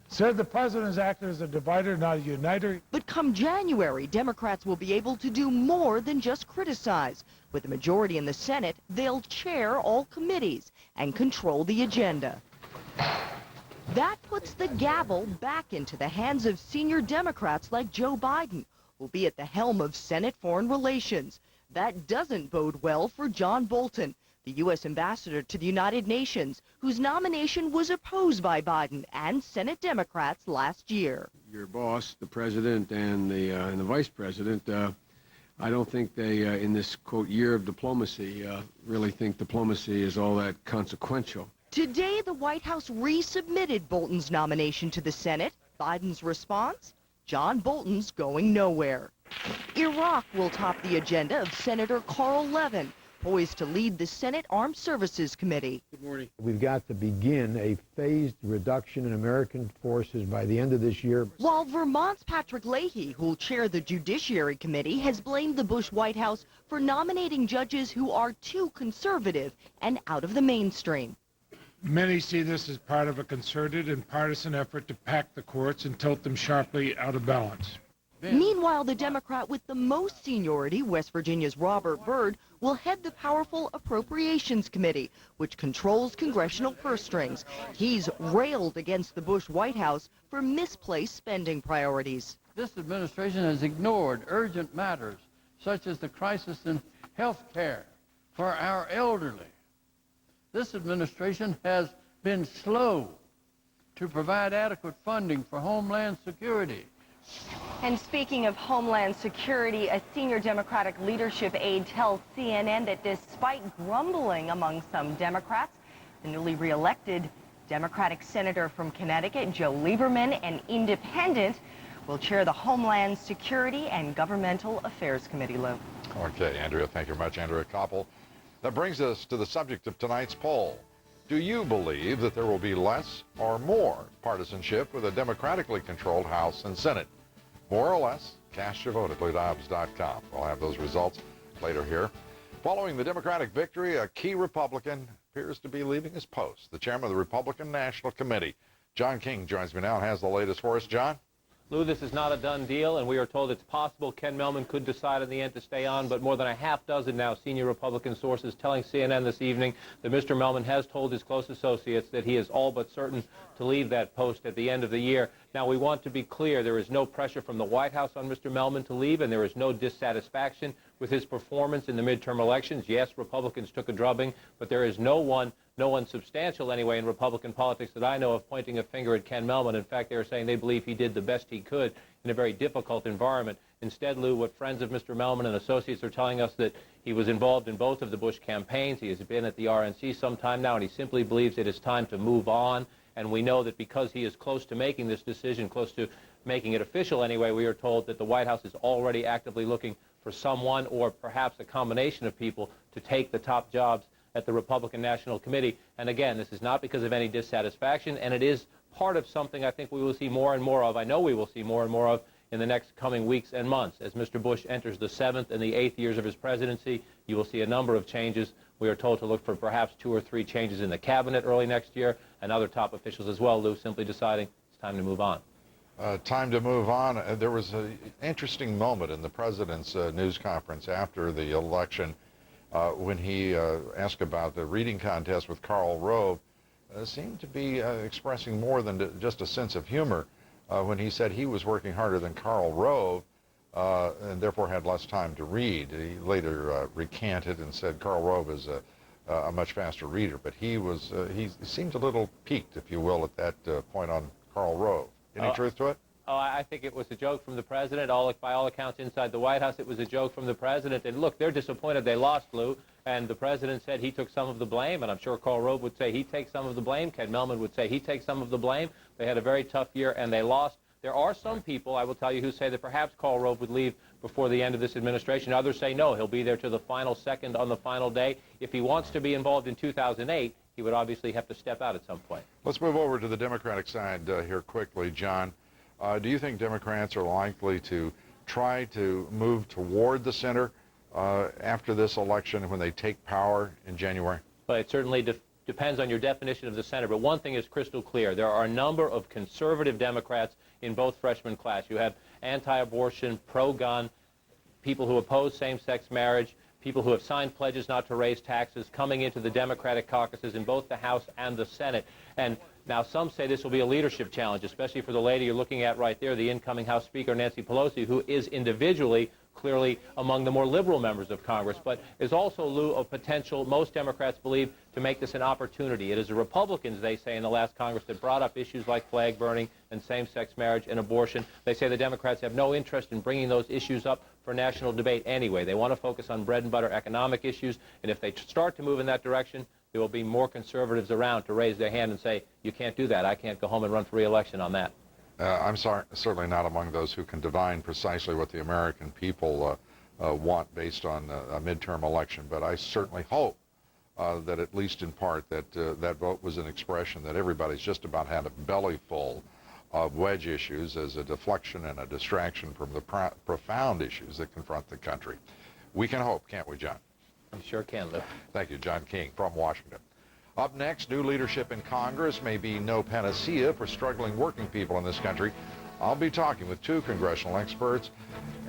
Said the president has acted as a divider, not a uniter. But come January, Democrats will be able to do more than just criticize. With a majority in the Senate, they'll chair all committees and control the agenda. That puts the gavel back into the hands of senior Democrats like Joe Biden, who'll be at the helm of Senate Foreign Relations. That doesn't bode well for John Bolton, the U.S. ambassador to the United Nations, whose nomination was opposed by Biden and Senate Democrats last year. Your boss, the president, and the vice president, I don't think they, in this, quote, year of diplomacy, really think diplomacy is all that consequential. Today, the White House resubmitted Bolton's nomination to the Senate. Biden's response? John Bolton's going nowhere. Iraq will top the agenda of Senator Carl Levin, poised to lead the Senate Armed Services Committee. Good morning. We've got to begin a phased reduction in American forces by the end of this year. While Vermont's Patrick Leahy, who'll chair the Judiciary Committee, has blamed the Bush White House for nominating judges who are too conservative and out of the mainstream. Many see this as part of a concerted and partisan effort to pack the courts and tilt them sharply out of balance. Meanwhile, the Democrat with the most seniority, West Virginia's Robert Byrd, will head the powerful Appropriations Committee, which controls congressional purse strings. He's railed against the Bush White House for misplaced spending priorities. This administration has ignored urgent matters, such as the crisis in health care for our elderly. This administration has been slow to provide adequate funding for Homeland Security. And speaking of Homeland Security, a senior Democratic leadership aide tells CNN that despite grumbling among some Democrats, the newly reelected Democratic senator from Connecticut, Joe Lieberman, an independent, will chair the Homeland Security and Governmental Affairs Committee, Lou. Okay, Andrea, thank you very much, Andrea Koppel. That brings us to the subject of tonight's poll. Do you believe that there will be less or more partisanship with a democratically controlled House and Senate? More or less? Cast your vote at Dobbs.com. We'll have those results later here. Following the Democratic victory, a key Republican appears to be leaving his post. The chairman of the Republican National Committee, John King, joins me now and has the latest for us. John? Lou, this is not a done deal, and we are told it's possible Ken Mehlman could decide in the end to stay on, but more than a half dozen now senior Republican sources telling CNN this evening that Mr. Mehlman has told his close associates that he is all but certain to leave that post at the end of the year. Now, we want to be clear, there is no pressure from the White House on Mr. Mehlman to leave, and there is no dissatisfaction with his performance in the midterm elections. Yes, Republicans took a drubbing, but there is no one substantial anyway in Republican politics that I know of pointing a finger at Ken Mehlman. In fact, they are saying they believe he did the best he could in a very difficult environment. Instead, Lou, what friends of Mr. Mehlman and associates are telling us that he was involved in both of the Bush campaigns. He has been at the RNC some time now, and he simply believes it is time to move on. And we know that because he is close to making this decision, close to making it official anyway, we are told that the White House is already actively looking for someone or perhaps a combination of people to take the top jobs at the Republican National Committee. And again, this is not because of any dissatisfaction, and it is part of something I think we will see more and more of. I know we will see more and more of in the next coming weeks and months. As Mr. Bush enters the 7th and the 8th years of his presidency, you will see a number of changes. We are told to look for perhaps 2 or 3 changes in the cabinet early next year, and other top officials as well, Lou, simply deciding it's time to move on. Time to move on. There was an interesting moment in the president's news conference after the election when he asked about the reading contest with Karl Rove. Seemed to be expressing more than just a sense of humor when he said he was working harder than Karl Rove and therefore had less time to read. He later recanted and said Karl Rove is a much faster reader, but he seemed a little piqued, if you will, at that point on Karl Rove. Any truth to it? Oh, I think it was a joke from the president. By all accounts, inside the White House, it was a joke from the president. And look, they're disappointed they lost, Lou. And the president said he took some of the blame. And I'm sure Karl Rove would say he takes some of the blame. Ken Mehlman would say he takes some of the blame. They had a very tough year, and they lost. There are some people, I will tell you, who say that perhaps Karl Rove would leave before the end of this administration. Others say no, he'll be there to the final second on the final day. If he wants to be involved in 2008, he would obviously have to step out at some point. Let's move over to the Democratic side here quickly, John. Do you think Democrats are likely to try to move toward the center after this election when they take power in January? Well, it certainly depends on your definition of the center. But one thing is crystal clear. There are a number of conservative Democrats in both freshman class. You have anti-abortion, pro-gun, people who oppose same-sex marriage, people who have signed pledges not to raise taxes coming into the Democratic caucuses in both the House and the Senate. And now some say this will be a leadership challenge, especially for the lady you're looking at right there, the incoming House Speaker, Nancy Pelosi, who is individually clearly among the more liberal members of Congress, but is also, Lou, a potential, most Democrats believe, to make this an opportunity. It is the Republicans, they say, in the last Congress that brought up issues like flag burning and same-sex marriage and abortion. They say the Democrats have no interest in bringing those issues up for national debate anyway. They want to focus on bread and butter economic issues, and if they start to move in that direction, there will be more conservatives around to raise their hand and say, you can't do that. I can't go home and run for re-election on that. I'm certainly not among those who can divine precisely what the American people want based on a midterm election, but I certainly hope that at least in part that that vote was an expression that everybody's just about had a belly full of wedge issues as a deflection and a distraction from the profound issues that confront the country. We can hope, can't we, John? We sure can, Lou. Thank you, John King from Washington. Up next, new leadership in Congress may be no panacea for struggling working people in this country. I'll be talking with two congressional experts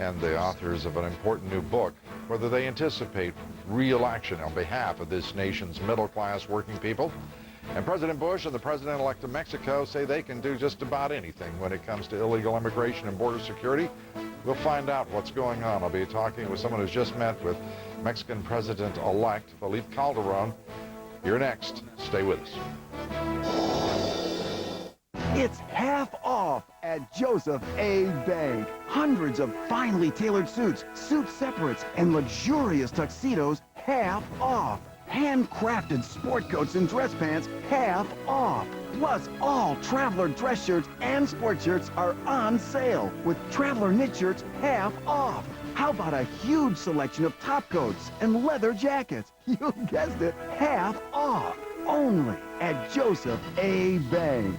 and the authors of an important new book, whether they anticipate re-election on behalf of this nation's middle-class working people. And President Bush and the President-elect of Mexico say they can do just about anything when it comes to illegal immigration and border security. We'll find out what's going on. I'll be talking with someone who's just met with Mexican President-elect Felipe Calderon. You're next. Stay with us. It's half off at Joseph A. Bank. Hundreds of finely tailored suits, suit separates, and luxurious tuxedos half off. Handcrafted sport coats and dress pants half off. Plus, all Traveler dress shirts and sport shirts are on sale, with Traveler knit shirts half off. How about a huge selection of top coats and leather jackets? You guessed it, half off. Only at Joseph A. Bank.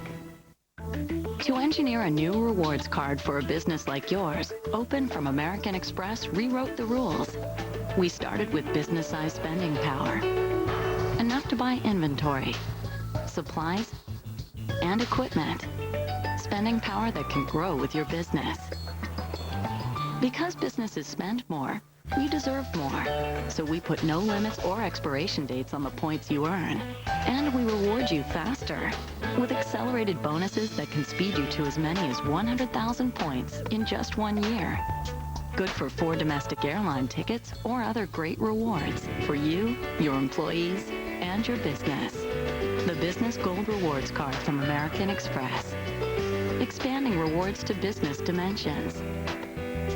To engineer a new rewards card for a business like yours, Open from American Express rewrote the rules. We started with business-sized spending power. Enough to buy inventory, supplies, and equipment. Spending power that can grow with your business. Because businesses spend more, you deserve more. So we put no limits or expiration dates on the points you earn. And we reward you faster with accelerated bonuses that can speed you to as many as 100,000 points in just 1 year. Good for 4 domestic airline tickets or other great rewards for you, your employees, and your business. The Business Gold Rewards Card from American Express. Expanding rewards to business dimensions.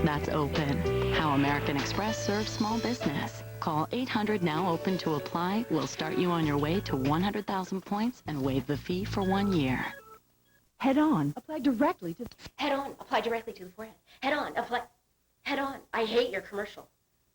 That's Open, how American Express serves small business. Call 800-NOW-OPEN to apply. We'll start you on your way to 100,000 points and waive the fee for 1 year. Head on, apply directly to... Head on, apply directly to the forehead. Head on, apply... Head on, I hate your commercial,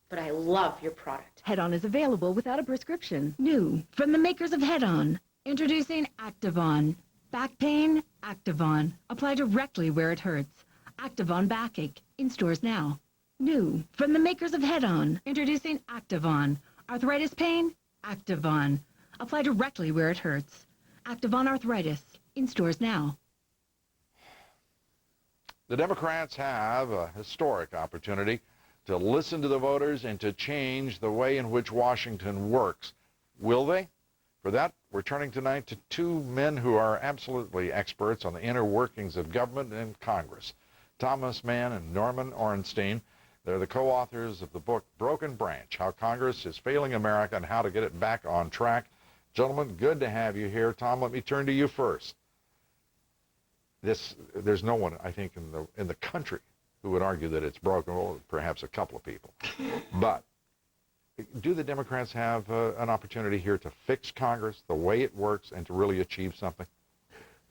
but I love your product. Head on is available without a prescription. New, from the makers of Head On. Introducing Activon. Back pain? Activon. Apply directly where it hurts. Activon Backache. In stores now. New, from the makers of Head On. Introducing Activon. Arthritis pain? Activon. Apply directly where it hurts. Activon Arthritis. In stores now. The Democrats have a historic opportunity to listen to the voters and to change the way in which Washington works. Will they? For that, we're turning tonight to two men who are absolutely experts on the inner workings of government and Congress. Thomas Mann and Norman Ornstein. They're the co-authors of the book Broken Branch, How Congress is Failing America and How to Get It Back on Track. Gentlemen, good to have you here. Tom, let me turn to you first. There's no one, I think, in the country who would argue that it's broken. Well, perhaps a couple of people. But do the Democrats have an opportunity here to fix Congress, the way it works, and to really achieve something?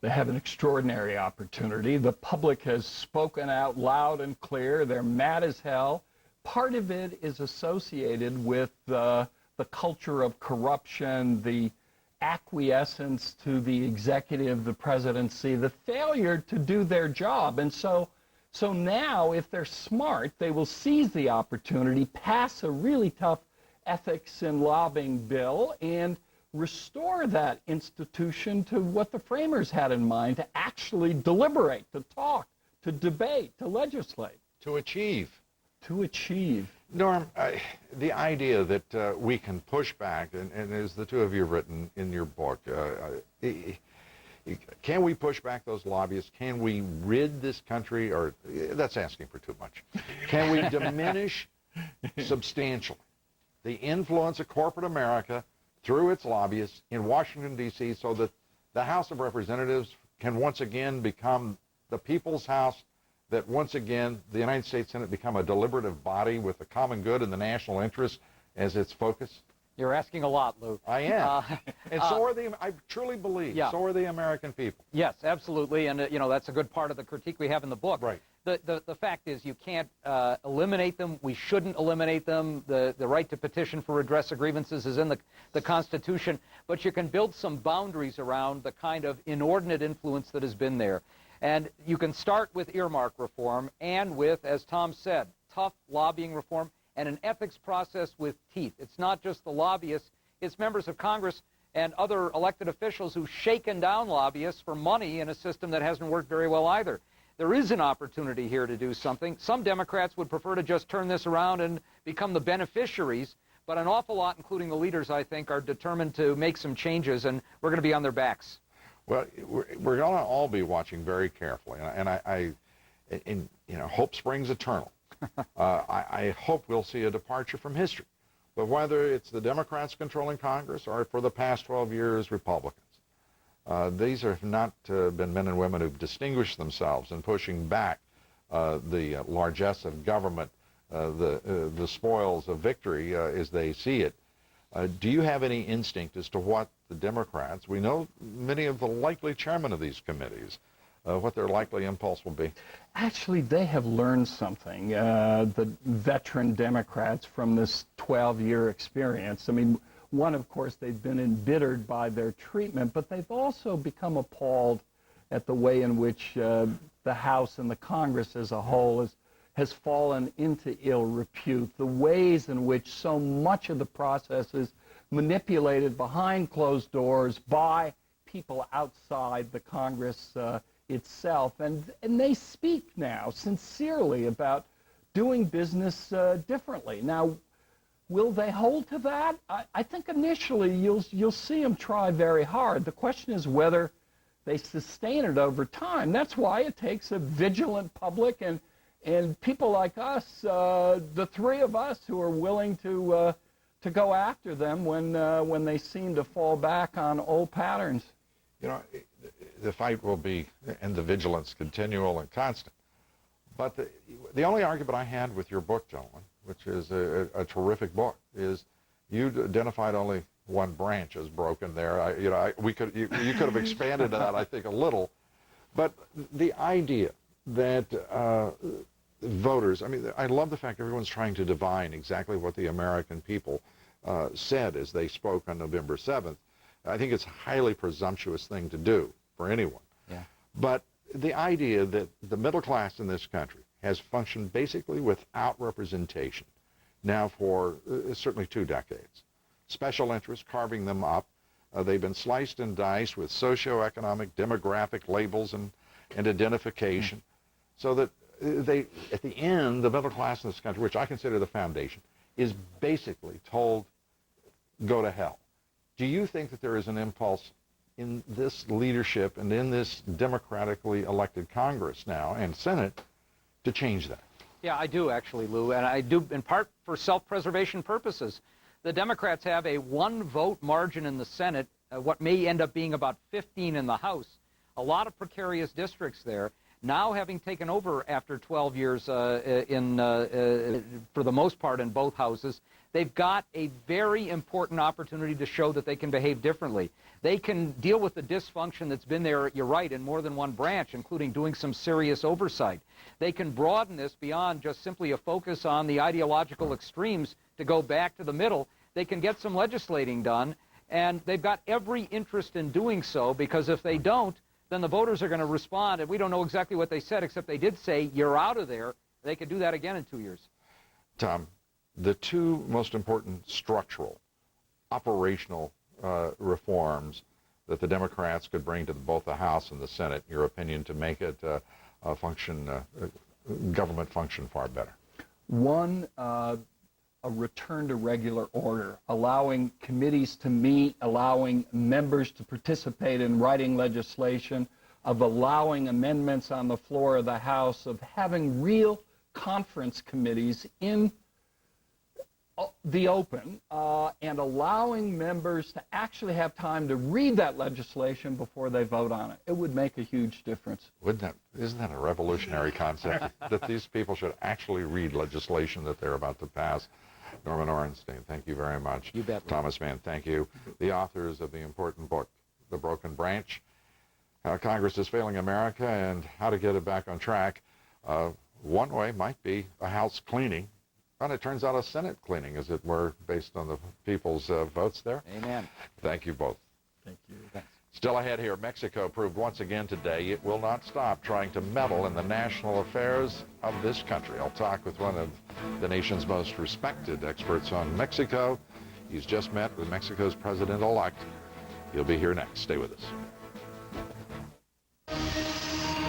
They have an extraordinary opportunity. The public has spoken out loud and clear. They're mad as hell. Part of it is associated with the culture of corruption, the acquiescence to the executive, the presidency, the failure to do their job. And so now, if they're smart, they will seize the opportunity, pass a really tough ethics and lobbying bill, and restore that institution to what the framers had in mind, to actually deliberate, to talk, to debate, to legislate. To achieve. To achieve. Norm, the idea that we can push back, and as the two of you have written in your book, Can we push back those lobbyists? Can we rid this country, or that's asking for too much. Can we diminish substantially the influence of corporate America through its lobbyists in Washington, D.C., so that the House of Representatives can once again become the people's house, that once again the United States Senate become a deliberative body with the common good and the national interest as its focus? You're asking a lot, Lou. I am. And so are the, I truly believe, so are the American people. Yes, absolutely. And, you know, that's a good part of the critique we have in the book. Right. The fact is you can't eliminate them. We shouldn't eliminate them. The right to petition for redress of grievances is in the Constitution. But you can build some boundaries around the kind of inordinate influence that has been there. And you can start with earmark reform and with, as Tom said, tough lobbying reform and an ethics process with teeth. It's not just the lobbyists, it's members of Congress and other elected officials who've shaken down lobbyists for money in a system that hasn't worked very well either. There is an opportunity here to do something. Some Democrats would prefer to just turn this around and become the beneficiaries, but an awful lot, including the leaders, I think, are determined to make some changes, and we're going to be on their backs. Well, we're going to all be watching very carefully, and you know, hope springs eternal. I hope we'll see a departure from history. But whether it's the Democrats controlling Congress or for the past 12 years, Republicans, these have not been men and women who've distinguished themselves in pushing back the largesse of government, the spoils of victory as they see it. Do you have any instinct as to what the Democrats, we know many of the likely chairmen of these committees, what their likely impulse will be? Actually, they have learned something, the veteran Democrats, from this 12-year experience. I mean, one, of course, they've been embittered by their treatment, but they've also become appalled at the way in which the House and the Congress as a whole has fallen into ill repute, the ways in which so much of the process is manipulated behind closed doors by people outside the Congress itself. And they speak now sincerely about doing business differently. Now, will they hold to that? I think initially you'll see them try very hard. The question is whether they sustain it over time. That's why it takes a vigilant public and people like us, the three of us who are willing to go after them when they seem to fall back on old patterns. You know, the fight will be, and the vigilance, continual and constant. But the only argument I had with your book, gentlemen, which is a terrific book, is you identified only one branch as broken there. You could have expanded that, I think, a little. But the idea that voters, I mean, I love the fact everyone's trying to divine exactly what the American people said as they spoke on November 7th. I think it's a highly presumptuous thing to do for anyone. Yeah. But the idea that the middle class in this country has functioned basically without representation now for certainly 2 decades. Special interests carving them up. They've been sliced and diced with socioeconomic, demographic labels and identification, so that they, at the end, the middle class in this country, which I consider the foundation, is basically told, go to hell. Do you think that there is an impulse in this leadership and in this democratically elected Congress now and Senate to change that? Yeah, I do actually, Lou, and I do in part for self-preservation purposes. The Democrats have a 1-vote margin in the Senate, what may end up being about 15 in the House. A lot of precarious districts there. Now, having taken over after 12 years for the most part in both houses, they've got a very important opportunity to show that they can behave differently. They can deal with the dysfunction that's been there, you're right, in more than one branch, including doing some serious oversight. They can broaden this beyond just simply a focus on the ideological extremes to go back to the middle. They can get some legislating done, and they've got every interest in doing so, because if they don't, then the voters are going to respond, and we don't know exactly what they said, except they did say, you're out of there. They could do that again in 2 years. Tom, the 2 most important structural, operational reforms that the Democrats could bring to both the House and the Senate, in your opinion, to make it government function far better? One, a return to regular order, allowing committees to meet, allowing members to participate in writing legislation, of allowing amendments on the floor of the House, of having real conference committees in the open, and allowing members to actually have time to read that legislation before they vote on it. It would make a huge difference. Isn't that a revolutionary concept, that these people should actually read legislation that they're about to pass? Norman Orenstein, thank you very much. You bet. Thomas Mann, thank you. The authors of the important book, The Broken Branch, How Congress is Failing America and How to Get It Back on Track. One way might be a House cleaning, and it turns out a Senate cleaning, as it were, based on the people's votes there. Amen. Thank you both. Thank you. Thanks. Still ahead here, Mexico proved once again today it will not stop trying to meddle in the national affairs of this country. I'll talk with one of the nation's most respected experts on Mexico. He's just met with Mexico's president-elect. He'll be here next. Stay with us.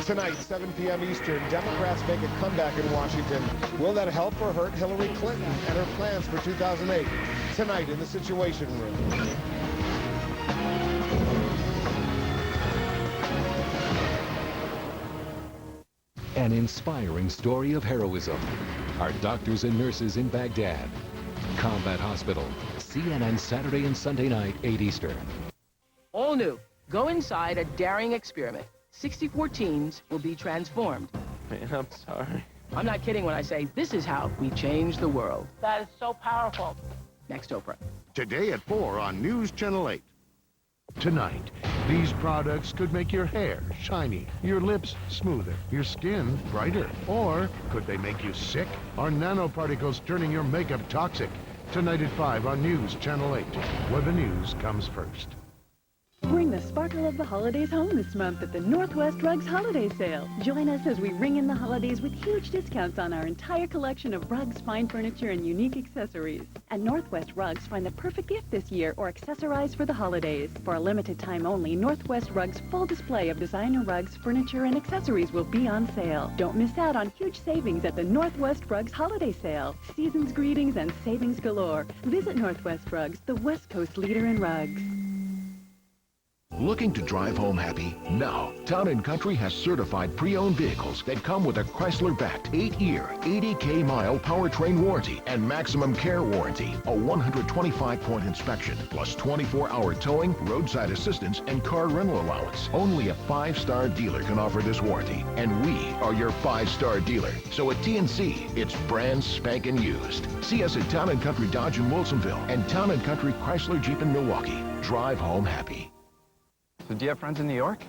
Tonight, 7 p.m. Eastern, Democrats make a comeback in Washington. Will that help or hurt Hillary Clinton and her plans for 2008? Tonight in the Situation Room. An inspiring story of heroism. Our doctors and nurses in Baghdad. Combat Hospital. CNN Saturday and Sunday night, 8 Eastern. All new. Go inside a daring experiment. 64 teens will be transformed. Man, I'm sorry. I'm not kidding when I say this is how we change the world. That is so powerful. Next, Oprah. Today at 4 on News Channel 8. Tonight, these products could make your hair shiny, your lips smoother, your skin brighter. Or could they make you sick? Are nanoparticles turning your makeup toxic? Tonight at 5 on News Channel 8, where the news comes first. Bring the sparkle of the holidays home this month at the Northwest Rugs Holiday Sale. Join us as we ring in the holidays with huge discounts on our entire collection of rugs, fine furniture, and unique accessories. At Northwest Rugs, find the perfect gift this year or accessorize for the holidays. For a limited time only, Northwest Rugs' full display of designer rugs, furniture, and accessories will be on sale. Don't miss out on huge savings at the Northwest Rugs Holiday Sale. Season's greetings and savings galore. Visit Northwest Rugs, the West Coast leader in rugs. Looking to drive home happy? Now, Town & Country has certified pre-owned vehicles that come with a Chrysler-backed 8-year, 80K-mile powertrain warranty and maximum care warranty, a 125-point inspection, plus 24-hour towing, roadside assistance, and car rental allowance. Only a 5-star dealer can offer this warranty, and we are your 5-star dealer. So at TNC, it's brand spanking used. See us at Town & Country Dodge in Wilsonville and Town & Country Chrysler Jeep in Milwaukee. Drive home happy. So do you have friends in New York?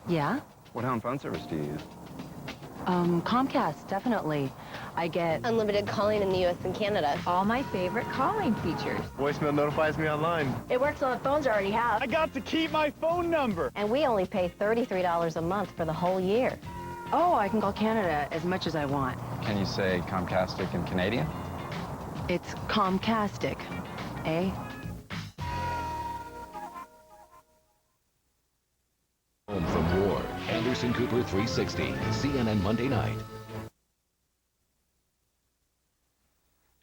Yeah. What home phone service do you use? Comcast, definitely. I get unlimited calling in the U.S. and Canada. all my favorite calling features. Voicemail notifies me online. It works on the phones I already have. I got to keep my phone number. And we only pay $33 a month for the whole year. Oh, I can call Canada as much as I want. Can you say Comcastic in Canadian? It's Comcastic, eh? Home from war. Anderson Cooper 360. CNN Monday night.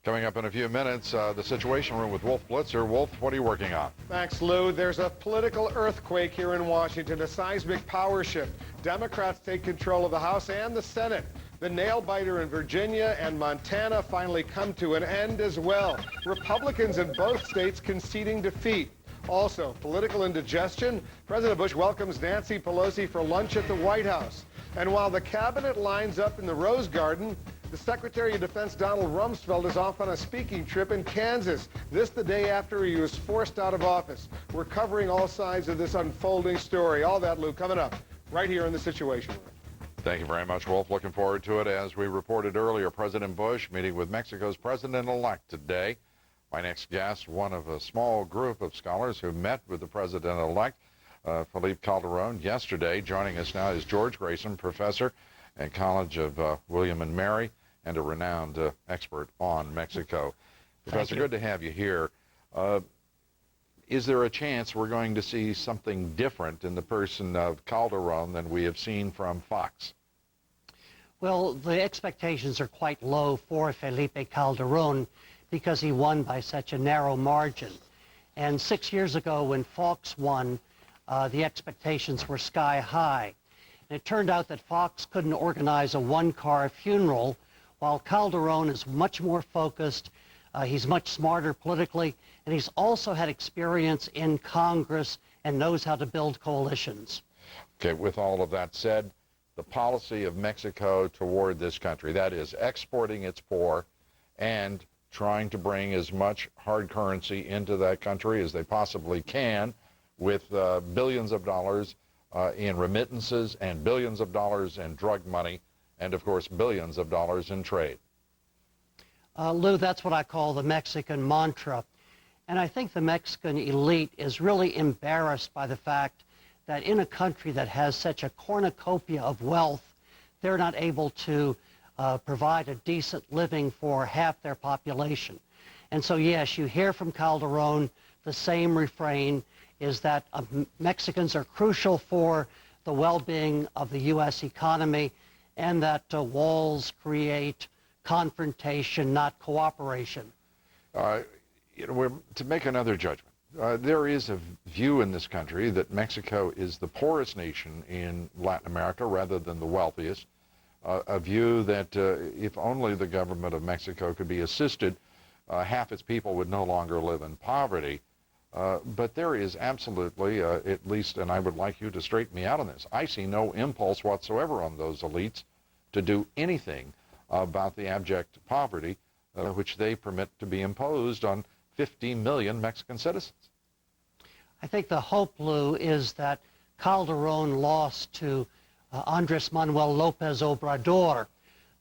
Coming up in a few minutes, the Situation Room with Wolf Blitzer. Wolf, what are you working on? Thanks, Lou. There's a political earthquake here in Washington, a seismic power shift. Democrats take control of the House and the Senate. The nail-biter in Virginia and Montana finally come to an end as well. Republicans in both states conceding defeat. Also, political indigestion. President Bush welcomes Nancy Pelosi for lunch at the White House. And while the cabinet lines up in the Rose Garden, the Secretary of Defense Donald Rumsfeld is off on a speaking trip in Kansas. This the day after he was forced out of office. We're covering all sides of this unfolding story. All that, Lou, coming up right here in the Situation Room. Thank you very much, Wolf. Looking forward to it. As we reported earlier, President Bush meeting with Mexico's president-elect today. My next guest, one of a small group of scholars who met with the president-elect, Felipe Calderon, yesterday. Joining us now is George Grayson, professor at College of William and Mary, and a renowned expert on Mexico. Professor, good to have you here. Is there a chance we're going to see something different in the person of Calderon than we have seen from Fox? Well, the expectations are quite low for Felipe Calderon, because he won by such a narrow margin. And 6 years ago when Fox won, the expectations were sky high. And it turned out that Fox couldn't organize a one-car funeral, while Calderon is much more focused. He's much smarter politically, and he's also had experience in Congress and knows how to build coalitions. Okay, with all of that said, the policy of Mexico toward this country, that is exporting its poor and trying to bring as much hard currency into that country as they possibly can, with billions of dollars in remittances and billions of dollars in drug money, and of course billions of dollars in trade. Lou, that's what I call the Mexican mantra. And I think the Mexican elite is really embarrassed by the fact that in a country that has such a cornucopia of wealth, they're not able to provide a decent living for half their population. And so, yes, you hear from Calderon the same refrain, is that Mexicans are crucial for the well-being of the U.S. economy, and that walls create confrontation, not cooperation. To make another judgment, there is a view in this country that Mexico is the poorest nation in Latin America rather than the wealthiest, a view that if only the government of Mexico could be assisted, half its people would no longer live in poverty. But there is absolutely, at least, and I would like you to straighten me out on this, I see no impulse whatsoever on those elites to do anything about the abject poverty which they permit to be imposed on 50 million Mexican citizens. I think the hope, Lou, is that Calderon lost to Andres Manuel Lopez Obrador,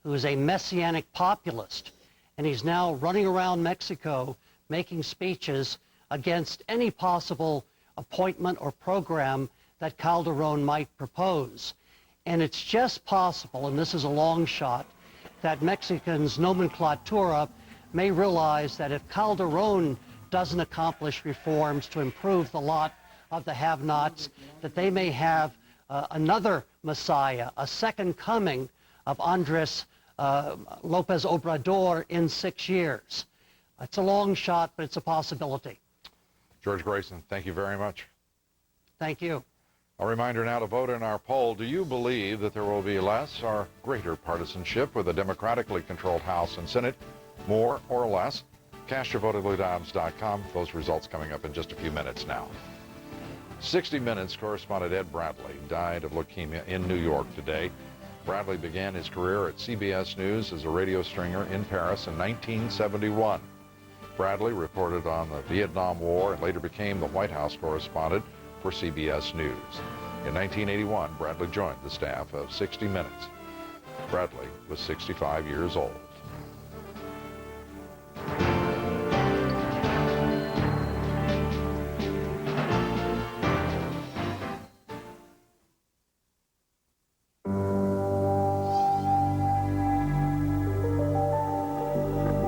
who is a messianic populist, and he's now running around Mexico making speeches against any possible appointment or program that Calderon might propose. And it's just possible, and this is a long shot, that Mexicans' nomenclatura may realize that if Calderon doesn't accomplish reforms to improve the lot of the have-nots, that they may have another Messiah, a second coming of Andres Lopez Obrador in 6 years. It's a long shot, but it's a possibility. George Grayson, thank you very much. Thank you. A reminder now to vote in our poll. Do you believe that there will be less or greater partisanship with a democratically controlled House and Senate, more or less? Cast your vote at LouDobbs.com. Those results coming up in just a few minutes now. 60 Minutes correspondent Ed Bradley died of leukemia in New York today. Bradley began his career at CBS News as a radio stringer in Paris in 1971. Bradley reported on the Vietnam War and later became the White House correspondent for CBS News. In 1981, Bradley joined the staff of 60 Minutes. Bradley was 65 years old.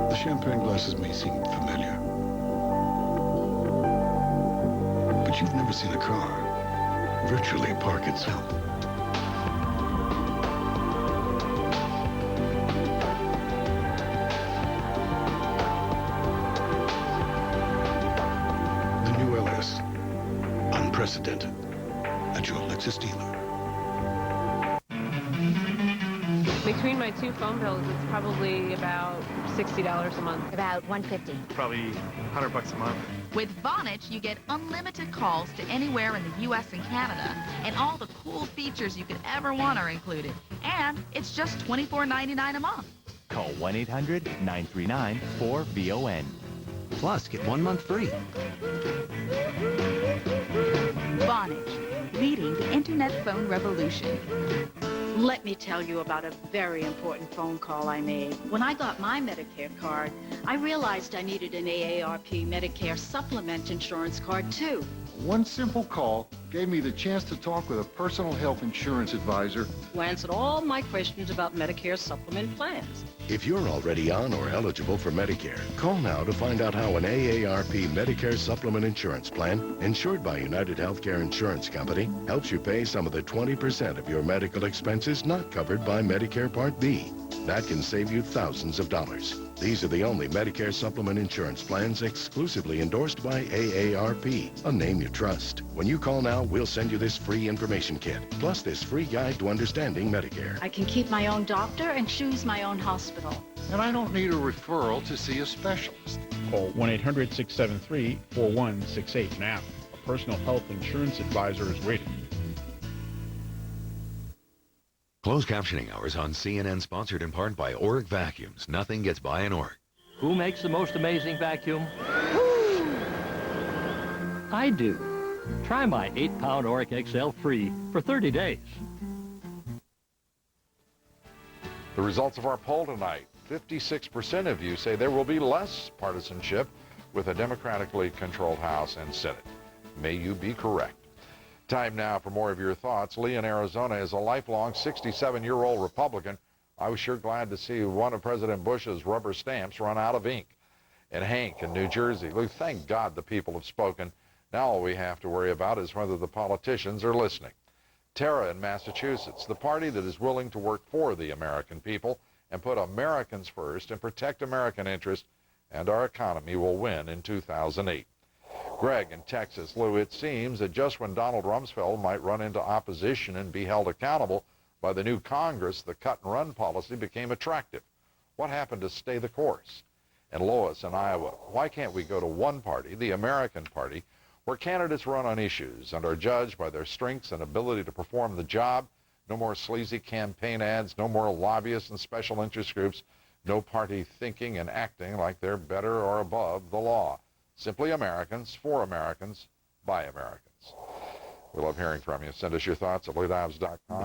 The champagne glasses may seem familiar, but you've never seen a car virtually park itself. The new LS, unprecedented, at your Lexus dealer. Between my two phone bills, it's probably about $60 a month. About $150. Probably $100 a month. With Vonage, you get unlimited calls to anywhere in the U.S. and Canada, and all the cool features you could ever want are included. And it's just $24.99 a month. Call 1-800-939-4VON. Plus, get 1 month free. Vonage, leading the internet phone revolution. Let me tell you about a very important phone call I made. When I got my Medicare card, I realized I needed an AARP Medicare Supplement insurance card, too. One simple call gave me the chance to talk with a personal health insurance advisor Who answered all my questions about Medicare Supplement plans. If you're already on or eligible for Medicare, call now to find out how an AARP Medicare Supplement Insurance Plan, insured by United Healthcare Insurance Company, helps you pay some of the 20% of your medical expenses not covered by Medicare Part B. That can save you thousands of dollars. These are the only Medicare supplement insurance plans exclusively endorsed by AARP, a name you trust. When you call now, we'll send you this free information kit, plus this free guide to understanding Medicare. I can keep my own doctor and choose my own hospital. And I don't need a referral to see a specialist. Call 1-800-673-4168 now. A personal health insurance advisor is waiting. Closed captioning hours on CNN, sponsored in part by Oric Vacuums. Nothing gets by an Oric. Who makes the most amazing vacuum? I do. Try my 8-pound Oric XL free for 30 days. The results of our poll tonight. 56% of you say there will be less partisanship with a democratically controlled House and Senate. May you be correct. Time now for more of your thoughts. Lee in Arizona is a lifelong 67-year-old Republican. I was sure glad to see one of President Bush's rubber stamps run out of ink. And Hank in New Jersey. Lou, thank God the people have spoken. Now all we have to worry about is whether the politicians are listening. Tara in Massachusetts, the party that is willing to work for the American people and put Americans first and protect American interests and our economy will win in 2008. Greg in Texas. Lou, it seems that just when Donald Rumsfeld might run into opposition and be held accountable by the new Congress, the cut-and-run policy became attractive. What happened to stay the course? And Lois in Iowa. Why can't we go to one party, the American Party, where candidates run on issues and are judged by their strengths and ability to perform the job? No more sleazy campaign ads, no more lobbyists and special interest groups, no party thinking and acting like they're better or above the law. Simply Americans, for Americans, by Americans. We love hearing from you. Send us your thoughts at LouDobbs.com.